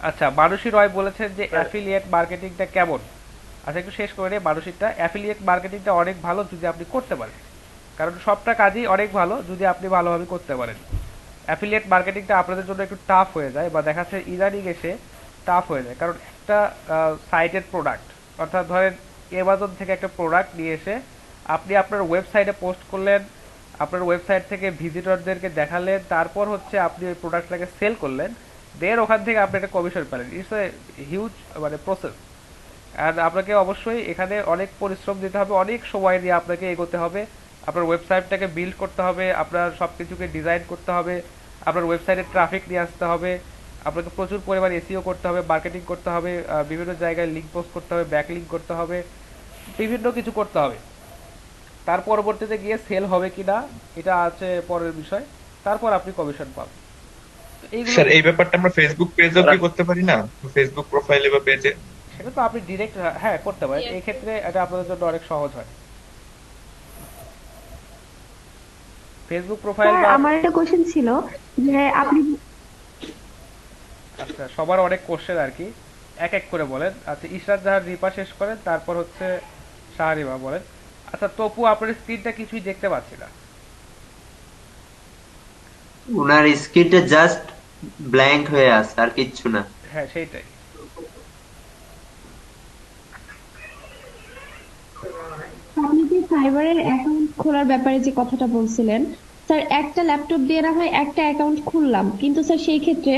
আচ্ছা, মানসী রয় বলেছেন যে অ্যাফিলিয়েট মার্কেটিংটা কেমন? আচ্ছা একটু শেষ করে নিয়ে মানসীটা, অ্যাফিলিয়েট মার্কেটিংটা অনেক ভালো যদি আপনি করতে পারেন। কারণ সবটা কাজই অনেক ভালো যদি আপনি ভালোভাবে করতে পারেন। অ্যাফিলিয়েট মার্কেটিংটা আপনাদের জন্য একটু টাফ হয়ে যায় বা দেখা যাচ্ছে ইদানিং এসে টাফ হয়ে যায়, কারণ একটা সাইটের প্রোডাক্ট, অর্থাৎ ধরেন অ্যামাজন থেকে একটা প্রোডাক্ট নিয়ে এসে আপনি আপনার ওয়েবসাইটে পোস্ট করলেন, আপনার ওয়েবসাইট থেকে ভিজিটরদেরকে দেখালেন, তারপর হচ্ছে আপনি ওই প্রোডাক্টটাকে সেল করলেন, দেন ওখান থেকে আপনি একটা কমিশন পেলেন। ইটস এ হিউজ মানে প্রসেস। আর আপনাকে অবশ্যই এখানে অনেক পরিশ্রম দিতে হবে, অনেক সময় দিয়ে আপনাকে এগোতে হবে, আপনার ওয়েবসাইটটাকে বিল্ড করতে হবে, আপনার সব কিছুকে ডিজাইন করতে হবে, আপনার ওয়েবসাইটে ট্রাফিক নিয়ে আসতে হবে, আপনাকে প্রচুর পরিমাণ এসইও করতে হবে, মার্কেটিং করতে হবে, বিভিন্ন জায়গায় লিঙ্ক পোস্ট করতে হবে, ব্যাক লিঙ্ক করতে হবে, বিভিন্ন কিছু করতে হবে। তার পরবর্তীতে গিয়ে সেল হবে কিনা এটা আছে পরের বিষয়, তারপর আপনি কমিশন পাবেন। তো এইগুলো স্যার এই ব্যাপারটা আমরা ফেসবুক পেজেও কি করতে পারি না? ফেসবুক প্রোফাইলে বা পেজে? সেটা তো আপনি ডিরেক্ট হ্যাঁ করতে পারেন, এই ক্ষেত্রে এটা আপনাদের জন্য অনেক সহজ হয়। ফেসবুক প্রোফাইল বা আমার একটা কোশ্চেন ছিল যে আপনি আচ্ছা, সবার অনেক কোশ্চেন আর কি, এক এক করে বলেন। আচ্ছা, ইশরাত জাহান রিপা শেষ করেন, তারপর হচ্ছে শাহরিমা বলেন। আচ্ছা তপু, আপনার স্ক্রিনটা কিছুই দেখতে পাচ্ছি না। উনার স্ক্রিনটা জাস্ট ব্ল্যাঙ্ক হয়ে আছে, আর কিচ্ছু না। হ্যাঁ সেইটাই। আপনি যে সাইবারের অ্যাকাউন্ট খোলার ব্যাপারে যে কথাটা বলছিলেন, স্যার একটা ল্যাপটপ দিয়ে না হয় একটা অ্যাকাউন্ট খুললাম, কিন্তু স্যার সেই ক্ষেত্রে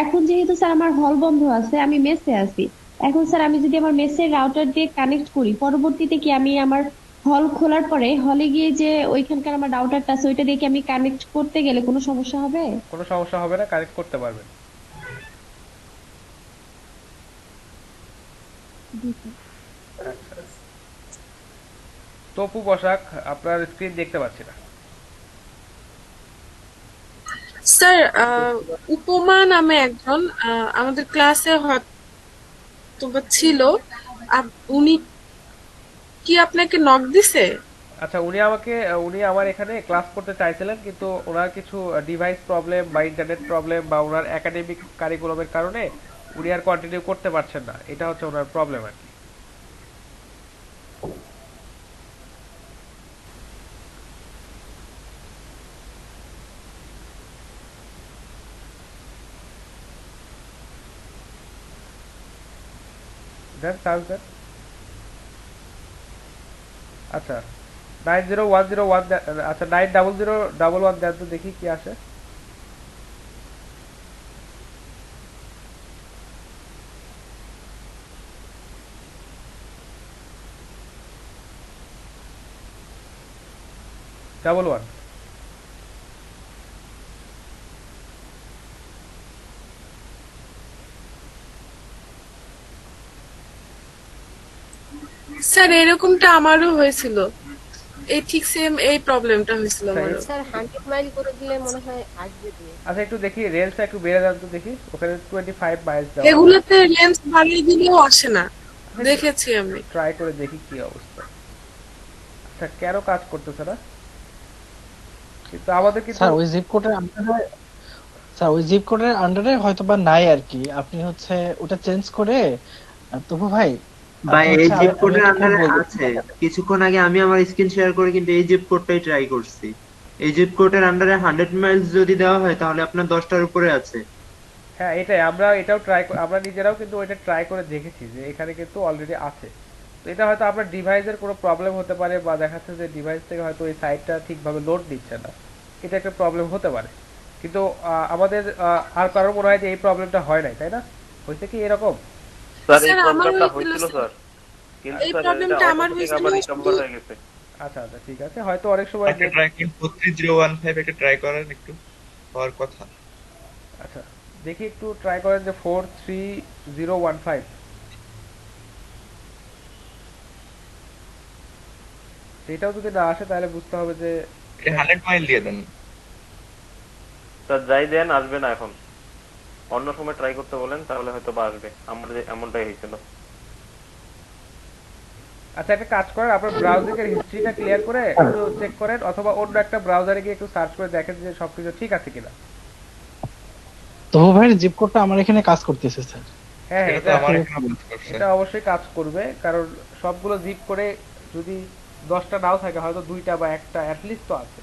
এখন যেহেতু স্যার আমার হল বন্ধ আছে, আমি মেসে আছি, এখন স্যার আমি যদি আমার মেসের রাউটার দিয়ে কানেক্ট করি, পরবর্তীতে কি আমি আমার হল খোলার পরে হলে গিয়ে যে ওইখানকার আমার রাউটারটা আছে ওইটা দিয়ে কি আমি কানেক্ট করতে গেলে কোনো সমস্যা হবে? কোনো সমস্যা হবে না, কানেক্ট করতে পারবেন। আচ্ছা তপু বসাক, আপনার স্ক্রিন দেখতে পাচ্ছি না। স্যার উপমা নামে একজন আমাদের ক্লাসে হয়তো বা ছিল, উনি কি আপনাকে নক দিছে? আচ্ছা উনি আমার এখানে ক্লাস করতে চাইছিলেন, কিন্তু ওনার কিছু ডিভাইস প্রবলেম বা ইন্টারনেট প্রবলেম বা ওনার একাডেমিক কারিকুলামের কারণে উনি আর কন্টিনিউ করতে পারছেন না, এটা হচ্ছে ওনার প্রবলেম আর কি। দেন চার্জ দেন। আচ্ছা 901001, আচ্ছা 900111 দেন তো দেখি কি আসে। Double one. স্যার এরকমটা আমারও হয়েছিল, এই ঠিক সেম এই প্রবলেমটা হয়েছিল আমারও। স্যার 100 মাইল করে দিলে মনে হয় আসবে দিয়ে। আচ্ছা একটু দেখি রেঞ্জটা একটু বেড়ে দেন তো দেখি, ওখানে 25 মাইলস দেওয়া। এগুলোতে রেঞ্জ বাড়িয়ে দিলেও আসে না, দেখেছি আমি। ট্রাই করে দেখি কি অবস্থা। আচ্ছা কেন কাজ করতেছে না? কিন্তু আমাদের কিন্তু স্যার ওই জিপ কোডের আন্ডারে, স্যার ওই জিপ কোডের আন্ডারে হয়তোবা নাই আর কি, আপনি হচ্ছে ওটা চেঞ্জ করে। তবু ভাই ভাই আপনি এই হচ্ছে জিপ আমি কোডের একটা আন্ডারে বলবো। আছে, কিছুক্ষণ আগে আমি আমার স্ক্রিন শেয়ার করে কিন্তু এই জিপ কোডটাই ট্রাই করছি। এই জিপ কোডের আন্ডারে 100 মাইলস যদি দেওয়া হয় তাহলে আপনার 10টার উপরে আছে। হ্যাঁ এটাই, আমরা নিজেরাও কিন্তু ওইটা ট্রাই করে দেখেছি যে এখানে কিন্তু অলরেডি আছে। তো এটা হয়তো আপনার ডিভাইসের কোনো প্রবলেম হতে পারে, বা দেখাচ্ছে যে ডিভাইস থেকে হয়তো ওই সাইটটা ঠিকভাবে লোড নিচ্ছে না, এটা একটা প্রবলেম হতে পারে। কিন্তু আমাদের আর কারোর মনে হয় যে এই প্রবলেমটা হয় নাই, তাই না? হয়েছে কি এরকম? স্যার আমার হয়েছিল স্যার, এই প্রবলেমটা আমার হয়েছিল। আচ্ছা আচ্ছা ঠিক আছে, হয়তো অনেক সময় একটা ট্রাই করুন, 43015 একটা ট্রাই করেন, একটু হওয়ার কথা। আচ্ছা দেখি একটু ট্রাই করেন যে 43015। এটাও যদি না আসে তাহলে বুঝতে হবে যে 100 মাইল দিয়ে দেন। স্যার যাই দেন আসবে না, এখন অন্য সময় ট্রাই করতে বলেন, তাহলে হয়তো বা আসবে। আমার এমনটাই হয়েছিল। আচ্ছা একটা কাজ করেন, আপনার ব্রাউজিং এর হিস্ট্রিটা ক্লিয়ার করে একটু চেক করেন, অথবা অন্য একটা ব্রাউজারে গিয়ে একটু সার্চ করে দেখেন যে সবকিছু ঠিক আছে কিনা। তবু ভাই জিপ কোডটা আমার এখানে কাজ করতেছে স্যার। হ্যাঁ এটা তো আমার এখানে কাজ করছে। এটা অবশ্যই কাজ করবে, কারণ সবগুলো জিপ করে যদি 10টা নাও থাকে, হয়তো 2টা বা 1টা অ্যাটলিস্ট তো আছে।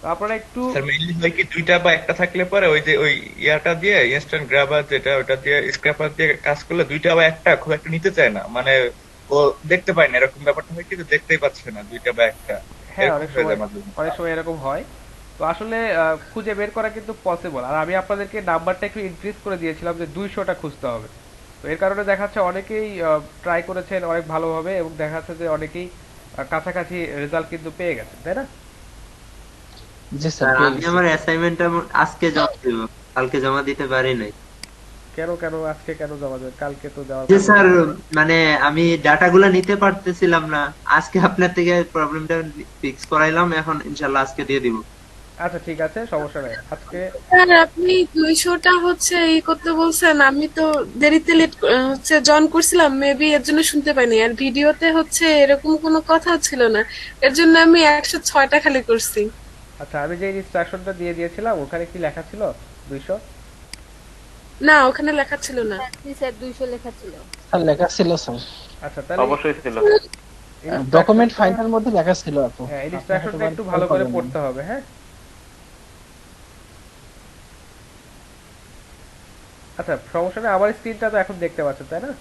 তো আপনারা একটু স্যার মেইনলি হয় কি 2টা বা 1টা থাকলে পরে ওই যে ওই ইয়াটা দিয়ে ইনস্ট্যান্ট গ্রাবার যেটা ওটা দিয়ে স্ক্র্যাপার দিয়ে কাজ করলে 2টা বা 1টা খুব একটা নিতে চায় না, মানে ও দেখতে পায় না, এরকম ব্যাপারটা হয় কি যে দেখতেই পাচ্ছে না 2টা বা 1টা, হ্যাঁ, এরকম অনেক হয়ে সময় যায় মাঝে মাঝে। অনেক সময় এরকম হয়। তো আসলে খুঁজে বের করা কিন্তু পসিবল। আর আমি আপনাদেরকে নাম্বারটা একটু ইনক্রিজ করে দিয়েছিলাম যে 200টা খুঁজতে হবে। তো এর কারণে দেখা যাচ্ছে অনেকেই ট্রাই করেছেন অনেক ভালোভাবে, এবং দেখা যাচ্ছে যে অনেকেই কাছাকাছি রেজাল্ট কিন্তু পেয়ে গেছেন, তাই না? জি স্যার, স্যার পেয়ে আমি গেছি। আমার অ্যাসাইনমেন্টটা আজকে জমা দেব, কালকে জমা দিতে পারি নাই। কেন কেন আজকে কেন জমা দেবেন? কালকে তো দেওয়ার যে কথা স্যার ছিল। মানে আমি ডাটাগুলো নিতে পারতেছিলাম না, আজকে আপনার থেকে প্রবলেমটা ফিক্স করাইলাম, এখন ইনশাল্লাহ আজকে দিয়ে দিব। আচ্ছা ঠিক আছে, সমস্যা নাই। আজকে স্যার আপনি 200টা হচ্ছে ই করতে বলছেন, আমি তো দেরিতে লেট হচ্ছে জয়েন করছিলাম, মেবি এর জন্য শুনতে পাইনি। আর ভিডিওতে হচ্ছে এরকম কোনো কথা ছিল না, এর জন্য আমি 106টা খালি করছি। আচ্ছা, আমি যে ইনস্ট্রাকশনটা দিয়ে দিয়েছিলাম ওখানে কি লেখা ছিল 200? না, ওখানে লেখা ছিল না। জি স্যার 200 লেখা ছিল। স্যার লেখা ছিল স্যার, আচ্ছা তাহলে অবশ্যই ছিল। ডকুমেন্ট ইনস্ট্রাকশনটা, ফাইলের মধ্যে লেখা ছিল আপু। হ্যাঁ আপনি হয়তো ইনস্ট্রাকশনটা একটু খেয়াল ভালো করে করেন নাই। পড়তে হবে, হ্যাঁ। আচ্ছা সমস্যা নেই, আমার স্ক্রিনটা তো এখন দেখতে পাচ্ছেন তাই না?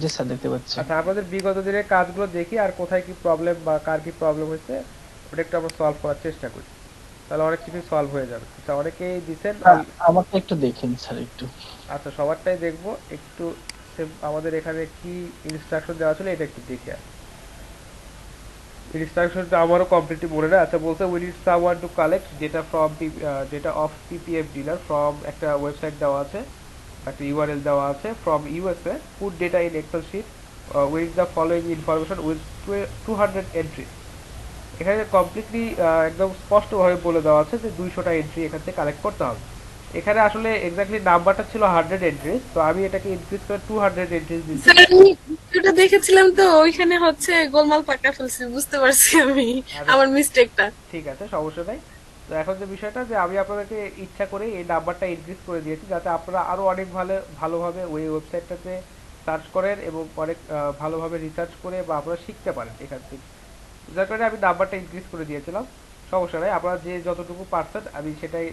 জি স্যার, দেখতে পাচ্ছি। আচ্ছা, আপনাদের বিগত দিনের কাজগুলো দেখি আর কোথায় কি প্রবলেম বা কার কি প্রবলেম হয়েছে ওটা একটু আমরা সলভ করার চেষ্টা করি, তাহলে অনেক কিছু সলভ হয়ে যাবে। আচ্ছা অনেকেই দিচ্ছেন ওই, আমাকে একটু দেখেন স্যার একটু। আচ্ছা সবারটাই দেখবো একটু। আমাদের এখানে কি ইনস্ট্রাকশন দেওয়া ছিল এটা একটু দেখি। আর ইনস্ট্রাকশনটা আমারও কমপ্লিটলি মনে না। আচ্ছা বলছে we need someone to collect data from data of PPF dealer from একটা ওয়েবসাইট দেওয়া আছে, একটা ইউআরএল দেওয়া আছে, from USA, put data in Excel sheet with the following information with 200 entry. এখানে কমপ্লিটলি একদম স্পষ্টভাবে বলে দেওয়া আছে যে 200টা এন্ট্রি এখান থেকে কালেক্ট করতে হবে। এখানে আসলে এক্স্যাক্টলি নাম্বারটা ছিল 100 এন্ট্রিজ, তো আমি এটাকে ইনক্রিজ করে 200 এন্ট্রিজ দিচ্ছি। স্যার আমি ভিডিওটা দেখেছিলাম তো ওইখানে হচ্ছে গোলমাল পাকা ফেলছি, বুঝতে পারছি আমি আমার মিস্টেকটা। ঠিক আছে, সমস্যা নাই। তো এখন যে বিষয়টা যে আমি আপনাদেরকে ইচ্ছা করে এই নাম্বারটা ইনক্রিজ করে দিয়েছি যাতে আপনারা আরো অনেক ভালোভাবে ওই ওয়েবসাইটটাতে সার্চ করেন এবং অনেক ভালোভাবে রিসার্চ করে বা আপনারা শিখতে পারেন এখান থেকে। যার কারণে আমি নাম্বারটা ইনক্রিজ করে দিয়েছিলাম। সমস্যা নাই, আপনারা যে যতটুকু পারছেন আমি সেটাই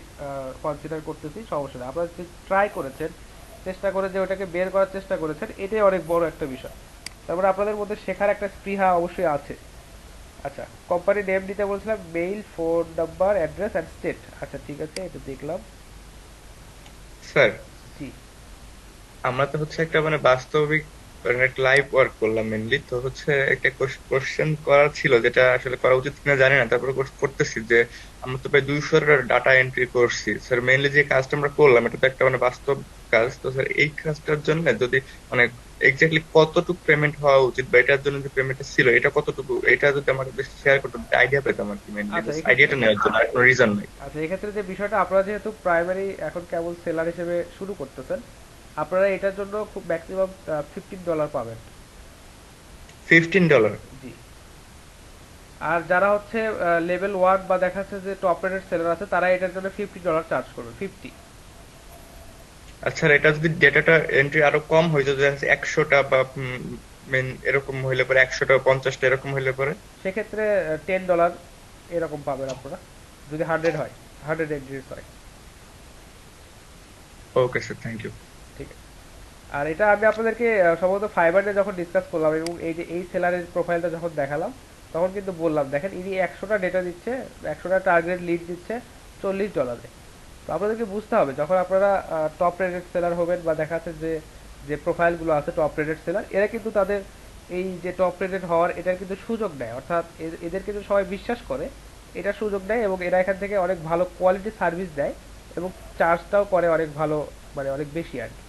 কনসিডার করতেছি, সমস্যা নেই। আপনারা যে ট্রাই করেছেন, চেষ্টা করে যে ওটাকে বের করার চেষ্টা করেছেন, এটাই অনেক বড় একটা বিষয়। তারপরে আপনাদের মধ্যে শেখার একটা স্পৃহা অবশ্যই আছে। আচ্ছা, কোম্পানি নেম দিতে বলছিলাম, mail, phone number, address and state. আচ্ছা ঠিক আছে, এটা দেখলাম। স্যার জি আমরা তো হচ্ছে একটা মানে বাস্তবিক লাইভ ওয়ার্ক করলাম মেনলি, তো হচ্ছে একটা কোশ্চেন করা ছিল যেটা আসলে করা উচিত কিনা জানি না, তারপরে করতেছি যে আমরা তো প্রায় 200 ডাটা এন্ট্রি করছি স্যার। মেইনলি যে কাজটা আমরা করলাম এটা তো একটা মানে বাস্তব কাজ, তো স্যার এই কাজটার জন্য যদি মানে এক্স্যাক্টলি কতটুকু পেমেন্ট হওয়া উচিত বা এটার জন্য যে পেমেন্টটা ছিল এটা কতটুকু, এটা যদি আমাকে বেশি শেয়ার করতে আইডিয়া পেতাম আর কি, মেইনলি আচ্ছা আইডিয়াটা নেওয়ার জন্য, আর কোনো রিজন নাই। আচ্ছা এক্ষেত্রে যে বিষয়টা, আপনারা যেহেতু প্রাইমারি এখন কেবল সেলার হিসেবে শুরু করতেছেন, আপনারা এটার জন্য খুব ম্যাক্সিমাম $15 পাবেন। $15? জি। আর যারা হচ্ছে লেভেল 1 বা দেখা যাচ্ছে যে টপ রেটেড সেলার আছে তারা এটার জন্য $50 চার্জ করবে, 50। আচ্ছা এটা যদি ডেটাটা এন্ট্রি আরো কম হয়ে যায়, 100টা বা মেন এরকম হইলে পরে 100টা 50টা এরকম হইলে পরে সেক্ষেত্রে $10 এরকম পাবেন আপনারা, যদি 100 হয়, 100 এন্ট্রিজ হয়। Okay sir, thank you. ঠিক আছে। আর এটা আমি আপনাদেরকে সম্ভবত ফাইবারে যখন ডিসকাস করলাম এবং এই যে এই সেলারের প্রোফাইলটা যখন দেখালাম তখন কিন্তু বললাম দেখেন ইনি 100টা ডেটা দিচ্ছে, 100টা টার্গেট লিড দিচ্ছে $40। তো আপনাদেরকে বুঝতে হবে যখন আপনারা টপ রেটেড সেলার হবেন বা দেখা যাচ্ছে যে যে প্রোফাইলগুলো আছে টপ রেটেড সেলার, এরা কিন্তু তাদের এই যে টপ রেটেড হওয়ার এটার কিন্তু সুযোগ নেয়, অর্থাৎ এদের কিন্তু সবাই বিশ্বাস করে এটার সুযোগ নেয় এবং এরা এখান থেকে অনেক ভালো কোয়ালিটি সার্ভিস দেয় এবং চার্জটাও করে অনেক ভালো, মানে অনেক বেশি আর কি।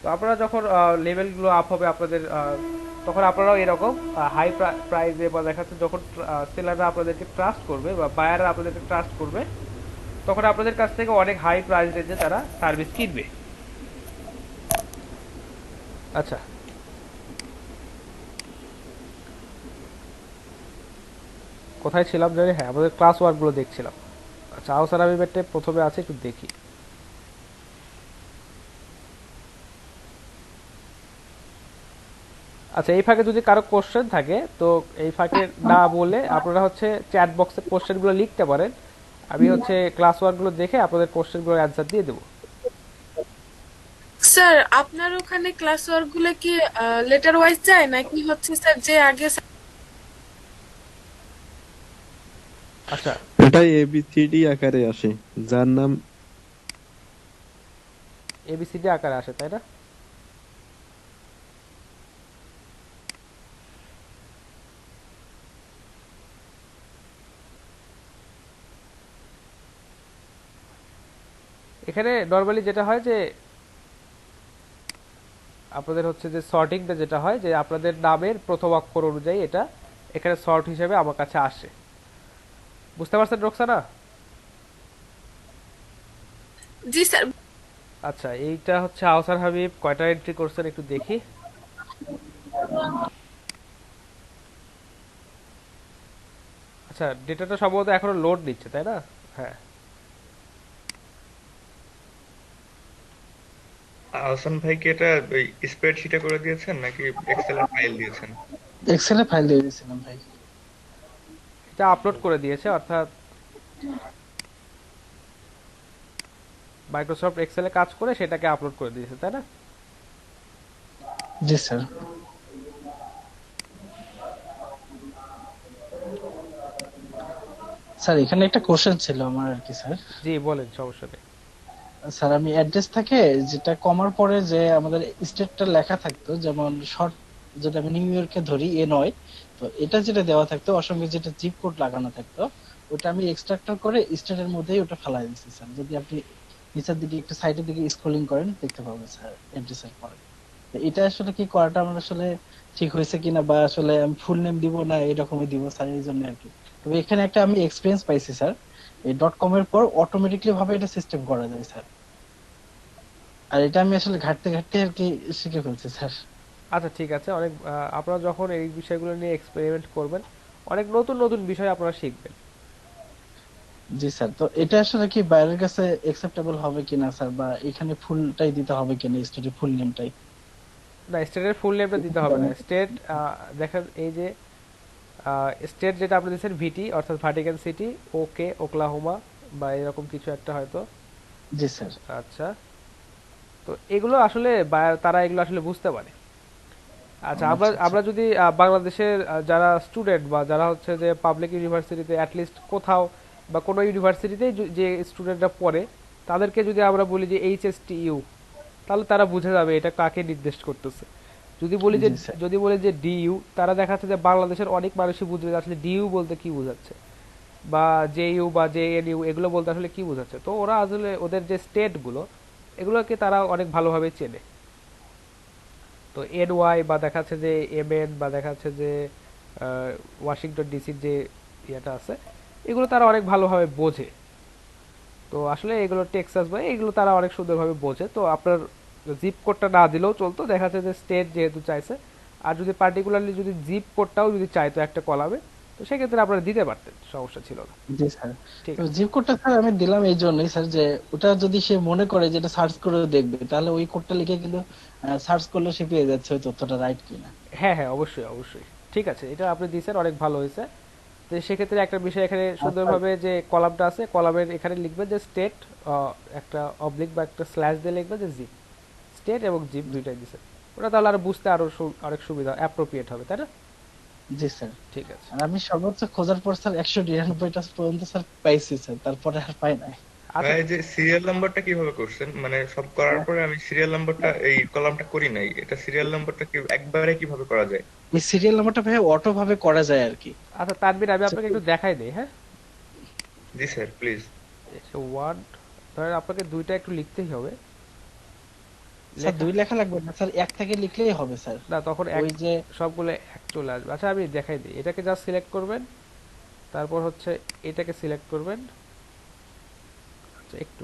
তো আপনারা যখন লেভেলগুলো আপ হবে আপনাদের, তখন আপনারাও এরকম হাই প্রাইসে বা দেখা যাচ্ছে যখন সেলাররা আপনাদেরকে ট্রাস্ট করবে বা বায়াররা আপনাদেরকে ট্রাস্ট করবে, তখন আপনাদের কাছ থেকে অনেক হাই প্রাইস রেঞ্জে তারা সার্ভিস কিনবে। আচ্ছা কোথায় ছিলাম জানি, হ্যাঁ আমাদের ক্লাস ওয়ার্কগুলো দেখছিলাম। আচ্ছা আওসার আমি প্রথমে আছে একটু দেখি। আচ্ছা, এই ফাঁকে যদি কারো কোশ্চেন থাকে তো এই ফাঁকে না বলে আপনারা হচ্ছে চ্যাট বক্সে কোশ্চেনগুলো লিখতে পারেন। আমি হচ্ছে ক্লাস ওয়ার্কগুলো দেখে আপনাদের কোশ্চেনগুলোর অ্যান্সার দিয়ে দেবো। স্যার আপনার ওখানে ক্লাস ওয়ার্ক গুলো কি লেটার ওয়াইজ যায় নাকি হচ্ছে স্যার যে আগে আচ্ছা, এটা এবিসিডি আকারে আসে, যার নাম এবিসিডি আকারে আসে, তাই না? এখানে নরমালি যেটা হয় যে আপনাদের হচ্ছে যে সর্টিংটা যেটা হয় যে আপনাদের নামের প্রথম অক্ষর অনুযায়ী এটা এখানে সর্ট হিসেবে আমার কাছে আসে। বুঝতে পারছেন রোকসানা? জি স্যার। আচ্ছা, এইটা হচ্ছে আহসান হাবিব কয়টা এন্ট্রি করছেন একটু দেখি। আচ্ছা, ডেটাটা সম্ভবত এখনো লোড নিচ্ছে, তাই না? হ্যাঁ। আহসান ভাই কি এটা ওই স্প্রেডশিটে করে দিয়েছেন নাকি এক্সেল এর ফাইল দিয়েছেন? এক্সেল এ ফাইল দিয়ে দিয়েছিলাম ভাই। এটা আপলোড করে দিয়েছে, অর্থাৎ মাইক্রোসফট এক্সেলে কাজ করে সেটাকে আপলোড করে দিয়েছে, তাই না? জি স্যার। স্যার এখানে একটা কোশ্চেন ছিল আমার আর কি স্যার। জি বলেন, সমস্যা নেই। স্যার আমি অ্যাড্রেস থাকে যেটা কমার পরে যে আমাদের স্টেটটা লেখা থাকতো, যেমন শর্ট যেটা আমি নিউ ইয়র্কে ধরি নয়, তো এটা যেটা দেওয়া থাকতো ওর সঙ্গে যেটা জিপ কোড লাগানো থাকতো ওটা আমি এক্সট্রাক্টর করে স্টেটের মধ্যেই ওটা ফেলাই দিয়েছি স্যার। যদি আপনি নিচের দিকে একটু সাইডের দিকে স্ক্রলিং করেন দেখতে পাবেন স্যার অ্যাড্রেসের পরে। তো এটা আসলে কি করাটা আমার আসলে ঠিক হয়েছে কিনা, বা আসলে আমি ফুল নেম দিব না এরকমই দিব স্যার, এই জন্য আর কি। তবে এখানে একটা আমি এক্সপিরিয়েন্স পাইছি স্যার, এই .com এর পর অটোমেটিক্যালি ভাবে এটা সিস্টেম করা যায় স্যার। আর এটা আমি আসলে ঘাটতে ঘাটতে আর কি শিখে ফেলছি স্যার। আচ্ছা ঠিক আছে, অনেক আপনারা যখন এই বিষয়গুলো নিয়ে এক্সপেরিমেন্ট করবেন অনেক নতুন নতুন বিষয় আপনারা শিখবেন। জি স্যার। তো এটা আসলে কি বাইরের কাছে অ্যাকসেপ্টেবল হবে কিনা স্যার, বা এখানে ফুলটাই দিতে হবে কিনা, স্টেটের ফুল নেমটাই? না, স্টেটের ফুল নেমটা দিতে হবে না। স্টেট দেখেন এই যে স্টেট যেটা আপনি দিয়েছেন ভিটি অর্থাৎ ভাটিকান সিটি, ওকে ওকলাহোমা বা এরকম কিছু একটা হয়তো। জি স্যার। আচ্ছা, তো এগুলো আসলে তারা এগুলো আসলে বুঝতে পারে। আচ্ছা, আমরা যদি বাংলাদেশের যারা স্টুডেন্ট বা যারা হচ্ছে যে পাবলিক ইউনিভার্সিটিতে অ্যাটলিস্ট কোথাও বা কোনো ইউনিভার্সিটিতে যে স্টুডেন্টরা পড়ে তাদেরকে যদি আমরা বলি যে HSTU, তাহলে তারা বুঝে যাবে এটা কাকে নির্দেশ করতেছে। যদি বলি যে DU, তারা দেখাচ্ছে যে বাংলাদেশের অনেক মানুষই বুঝবে যে আসলে DU বলতে কি বোঝাচ্ছে, বা JU বা JNU এগুলো বলতে আসলে কি বোঝাচ্ছে। তো ওরা আসলে ওদের যে স্টেটগুলো এগুলোকে তারা অনেক ভালোভাবে চেনে। তো NY বা দেখাচ্ছে যে MN বা দেখাচ্ছে যে ওয়াশিংটন ডিসির যে ইয়েটা আছে এগুলো তারা অনেক ভালোভাবে বোঝে। তো আসলে এগুলো টেক্সাস বা এগুলো তারা অনেক সুন্দরভাবে বোঝে। তো আপনার জিপ কোডটা না দিলেও চলতো, দেখা যাচ্ছে যে স্টেট যেহেতু চাইছে, আর যদি পার্টিকুলারলি যদি জিপ কোডটাও যদি চাইতো একটা কলামে, তো সেক্ষেত্রে আপনারা দিতে পারতেন, সমস্যা ছিল না। জি স্যার। তো জিপ কোডটা স্যার আমি দিলাম এই জন্যই স্যার যে ওটা যদি সে মনে করে যেটা সার্চ করে দেখবে, তাহলে ওই কোডটা লিখে কিন্তু সার্চ করলে সে পেয়ে যাচ্ছে ওই তথ্যটা রাইট কিনা। হ্যাঁ হ্যাঁ, অবশ্যই অবশ্যই, ঠিক আছে, এটা আপনি দিয়েছেন, অনেক ভালো হয়েছে। তো সেক্ষেত্রে একটা বিষয় এখানে সুন্দরভাবে যে কলামটা আছে, কলামের এখানে লিখবেন যে স্টেট, একটা অবলিক বা একটা স্ল্যাশ দিয়ে লিখবেন যে জিপ, স্টেট এবং জিপ দুইটাই দিছে। ওটা তাহলে আর বুঝতে আরো অনেক সুবিধা অ্যাপ্রোপ্রিয়েট হবে, তাই না? জি স্যার। ঠিক আছে। আর আমি সর্বোচ্চ খোঁজার পর স্যার 199টা পর্যন্ত স্যার পাইছি স্যার, তারপরে আর পাই নাই। ভাই যে সিরিয়াল নাম্বারটা কিভাবে করছেন? মানে সব করার পরে আমি সিরিয়াল নাম্বারটা এই কলামটা করি নাই, এটা সিরিয়াল নাম্বারটা কি একবারে কিভাবে করা যায়? এই সিরিয়াল নাম্বারটা ভাই অটো ভাবে করা যায় আর কি। আচ্ছা তানভীর, আমি আপনাকে একটু দেখাই দেই। হ্যাঁ জি স্যার প্লিজ। ওয়ার্ড ধরেন আপনাকে দুইটা একটু লিখতেই হবে। স্যার দুই লেখা লাগবে না স্যার, এক থেকে লিখলেই হবে স্যার। না, তখন ওই যে সবগুলো এক চলে আসবে। আচ্ছা আমি দেখাই দিই, এটাকে জাস্ট সিলেক্ট করবেন, তারপর হচ্ছে এটাকে সিলেক্ট করবেন। আচ্ছা একটু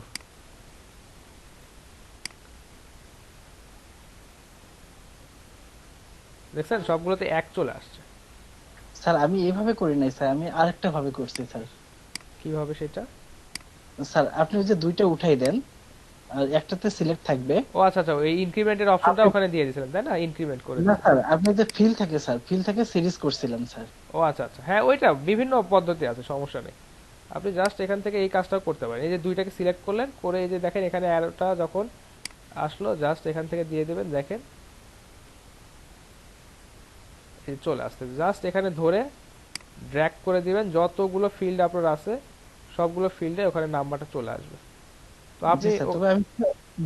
দেখছেন সবগুলোতে এক চলে আসছে। স্যার আমি এইভাবে করি নাই স্যার, আমি আরেকটা ভাবে করছি স্যার। কিভাবে সেটা? স্যার আপনি ওই যে দুইটা উঠাই দেন, আর একটাতে সিলেক্ট থাকবে। ও আচ্ছা আচ্ছা, এই ইনক্রিমেন্টের অপশনটা আপনি ওখানে দিয়ে দিয়েছিলেন তাই না, ইনক্রিমেন্ট করে না দিয়েছিলেন। স্যার, আপনি যে ফিল থাকে স্যার, ফিল থেকে সিরিজ করছিলাম স্যার। ও আচ্ছা আচ্ছা, হ্যাঁ ওইটা বিভিন্ন পদ্ধতি আছে, সমস্যা নেই। আপনি জাস্ট এখান থেকে এই কাজটাও করতে পারেন, এই যে দুইটাকে সিলেক্ট করলেন, করে এই যে দেখেন এখানে অ্যারোটা যখন আসলো জাস্ট এখান থেকে দিয়ে দেবেন, দেখেন এই যে চলে আসছে, জাস্ট এখানে ধরে ড্র্যাগ করে দিবেন, যতগুলো ফিল্ড আপনার আছে সবগুলো ফিল্ডে ওখানে নাম্বারটা চলে আসবে। তো জি আপনি স্যার, তবে আমি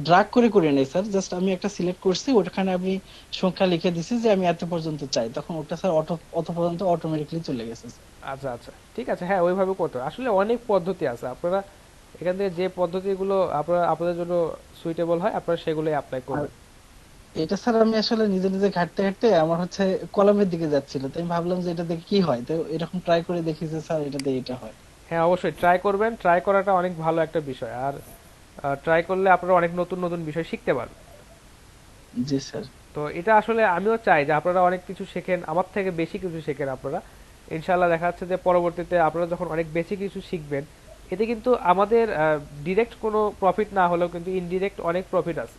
ড্রাগ করে নেই স্যার, জাস্ট আমি একটা সিলেক্ট করছি, ওখানে আমি সংখ্যা লিখে দিছি যে আমি এত পর্যন্ত চাই, তখন ওটা স্যার অত পর্যন্ত অটোমেটিক্যালি চলে গেছে স্যার। আচ্ছা আচ্ছা ঠিক আছে, হ্যাঁ ওইভাবে করতে হবে। আসলে অনেক পদ্ধতি আছে, আপনারা এখান থেকে যে পদ্ধতিগুলো আপনারা আপনাদের জন্য সুইটেবল হয় আপনারা সেগুলোই অ্যাপ্লাই আর করবেন। এটা স্যার আমি আসলে নিজে নিজে ঘাটতে ঘাটতে আমার হচ্ছে কলমের দিকে যাচ্ছিল, তাই আমি ভাবলাম যে এটা দেখে কি হয়, তো এরকম ট্রাই করে দেখি যে স্যার এটা দিয়ে এটা হয়। হ্যাঁ অবশ্যই ট্রাই করবেন, ট্রাই করাটা অনেক ভালো একটা বিষয়, আর ট্রাই করলে আপনারা অনেক নতুন নতুন বিষয় শিখতে পারবেন। জি স্যার। তো এটা আসলে আমিও চাই যে আপনারা অনেক কিছু শেখেন, আমার থেকে বেশি কিছু শেখেন আপনারা। ইনশাআল্লাহ দেখা যাচ্ছে যে পরবর্তীতে আপনারা যখন অনেক বেশি কিছু শিখবেন, এতে কিন্তু আমাদের ডিরেক্ট কোনো প্রফিট না হলেও কিন্তু ইনডিরেক্ট অনেক প্রফিট আছে।